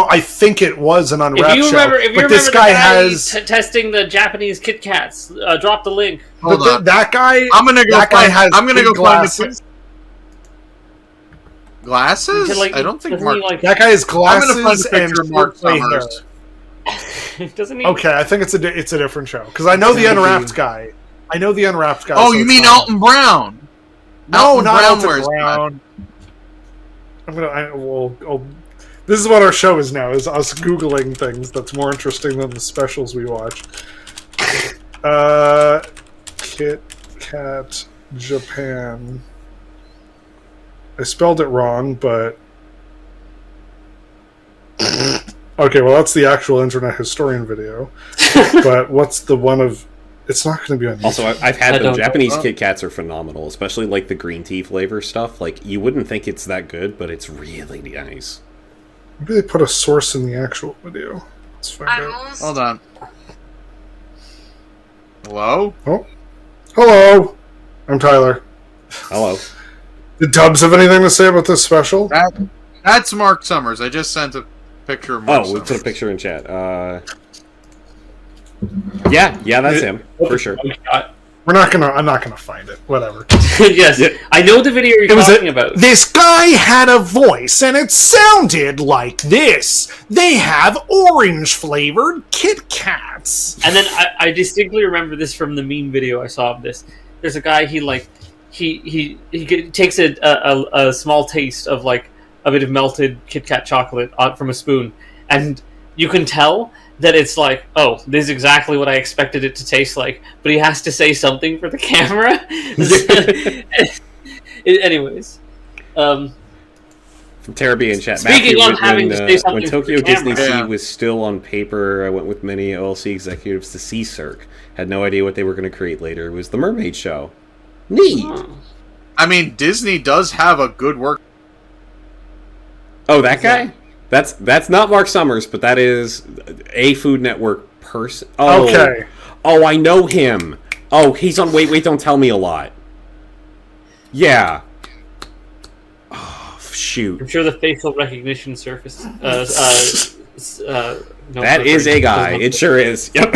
I think it was an Unwrapped If you show. remember, But this guy has. testing the Japanese Kit Kats, drop the link. Hold on. That guy. I'm gonna go. That guy Find, has. I'm gonna big go find glasses. Glasses. Like, I don't think doesn't Mark. he, like- That guy has I'm gonna find glasses a picture and of Mark short hair. Summers. Doesn't he? Okay, I think it's a different show because I know the Unwrapped guy. I know the Unwrapped guy. Oh, so you it's mean not- Elton Brown? No, Elton not Brown Elton wears Brown. This is what our show is now: is us googling things that's more interesting than the specials we watch. Kit Kat Japan. I spelled it wrong, but okay. Well, that's the actual Internet Historian video. But what's the one of? It's not going to be on YouTube. Also, I've had them. don't Japanese know. Kit Kats are phenomenal, especially like the green tea flavor stuff. Like you wouldn't think it's that good, but it's really nice. Maybe they put a source in the actual video. Let's find out. Hold on. Hello? Oh. Hello. I'm Tyler. Hello. Did Tubbs have anything to say about this special? That's Mark Summers. I just sent a picture of Mark Oh, we Summers. put a picture in chat. Yeah, that's him for sure. I'm not gonna find it. Whatever. Yes, I know the video you're talking about. This guy had a voice, and it sounded like this. They have orange-flavored Kit Kats. And then I distinctly remember this from the meme video I saw of this. There's a guy, he takes a small taste of like a bit of melted Kit Kat chocolate from a spoon, and you can tell that it's like, oh, this is exactly what I expected it to taste like, but he has to say something for the camera. Anyways. From Terabee in chat. Speaking Matthew, of having to say something when Tokyo for the Disney camera. Sea was still on paper, I went with many LLC executives to see Cirque. Had no idea what they were going to create later. It was the Mermaid Show. Neat! I mean, Disney does have a good work. Oh, that guy? That's not Mark Summers, but that is a Food Network person. Oh, Okay. Oh, I know him. Oh, he's on Wait, Don't Tell Me a lot. Yeah. Oh, shoot. I'm sure the facial recognition surface. No, That is a guy. It sure is. Yep.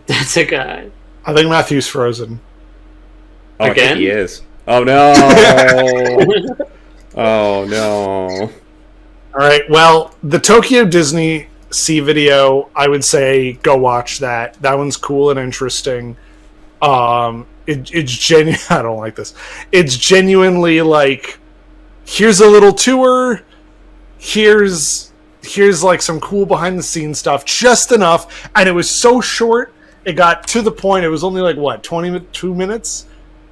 That's a guy. I think Matthew's frozen. Oh, I Again? think he is. Oh, no. Oh, no. All right. Well, the Tokyo Disney Sea video, I would say go watch that. That one's cool and interesting. It's genuine. I don't like this. It's genuinely like, here's a little tour. Here's like some cool behind the scenes stuff, just enough. And it was so short. It got to the point. It was only like what, 22 minutes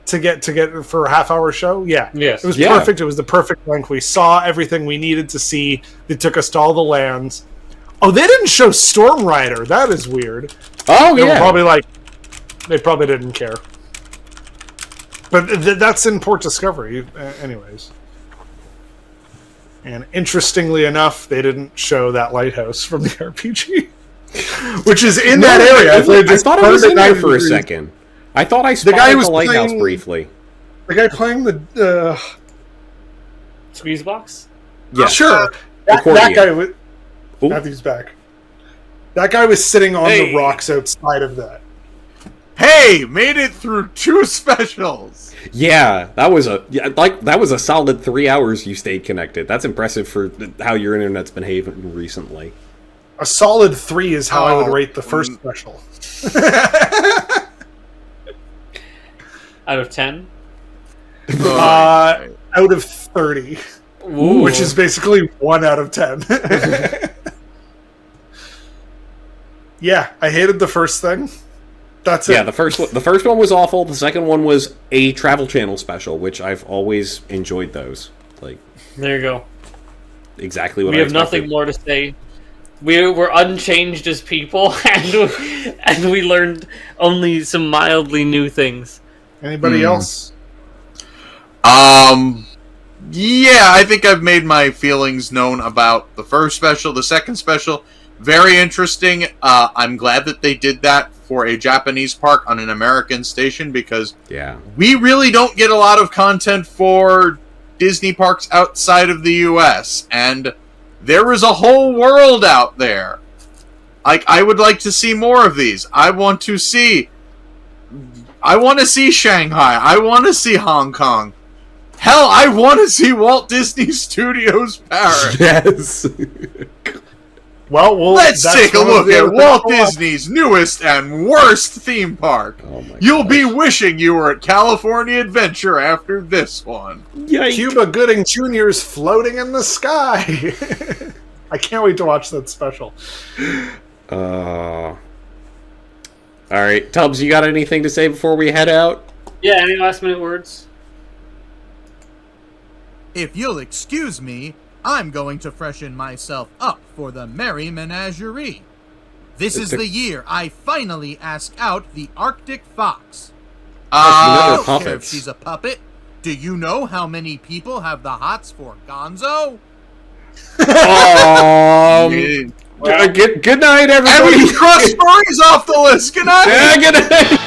to get for a half-hour show. Yeah. Yes. It was perfect. It was the perfect length. We saw everything we needed to see. They took us to all the lands. Oh, they didn't show Storm Rider. That is weird. Oh, They were yeah. probably like, they probably didn't care. But that's in Port Discovery, anyways. And interestingly enough, they didn't show that lighthouse from the RPG, which is in that area. I thought it was in there for a second. I thought I spotted the lighthouse playing, briefly. The guy playing the Squeeze box? Yeah, sure. That guy was Matthew's back. That guy was sitting on the rocks outside of that. Hey, made it through 2 specials. Yeah, that was a solid 3 hours you stayed connected. That's impressive for how your internet's behaving recently. A solid 3 is how I would rate the first special. Out of 10? Out of 30. Ooh. Which is basically 1 out of 10. Yeah, I hated the first thing. That's it. Yeah, the first one was awful. The second one was a Travel Channel special, which I've always enjoyed those. Like, there you go. Exactly what we I have expected. nothing more to say. We're unchanged as people, and we learned only some mildly new things. Anybody else? Yeah, I think I've made my feelings known about the first special. The second special, very interesting. I'm glad that they did that for a Japanese park on an American station, because we really don't get a lot of content for Disney parks outside of the US, and there is a whole world out there. Like, I would like to see more of these. I want to see Shanghai. I want to see Hong Kong. Hell, I want to see Walt Disney Studios Paris. Yes. Well, let's take a look at Walt Disney's newest and worst theme park. You'll be wishing you were at California Adventure after this one. Cuba Gooding Jr. is floating in the sky. I can't wait to watch that special. All right, Tubbs, you got anything to say before we head out? Yeah, any last minute words? If you'll excuse me, I'm going to freshen myself up for the Merry Menagerie. This is the year I finally ask out the Arctic Fox. I don't care if she's a puppet. Do you know how many people have the hots for Gonzo? Good night, everybody. And we cross Murray's off the list. Good night. Yeah, good night.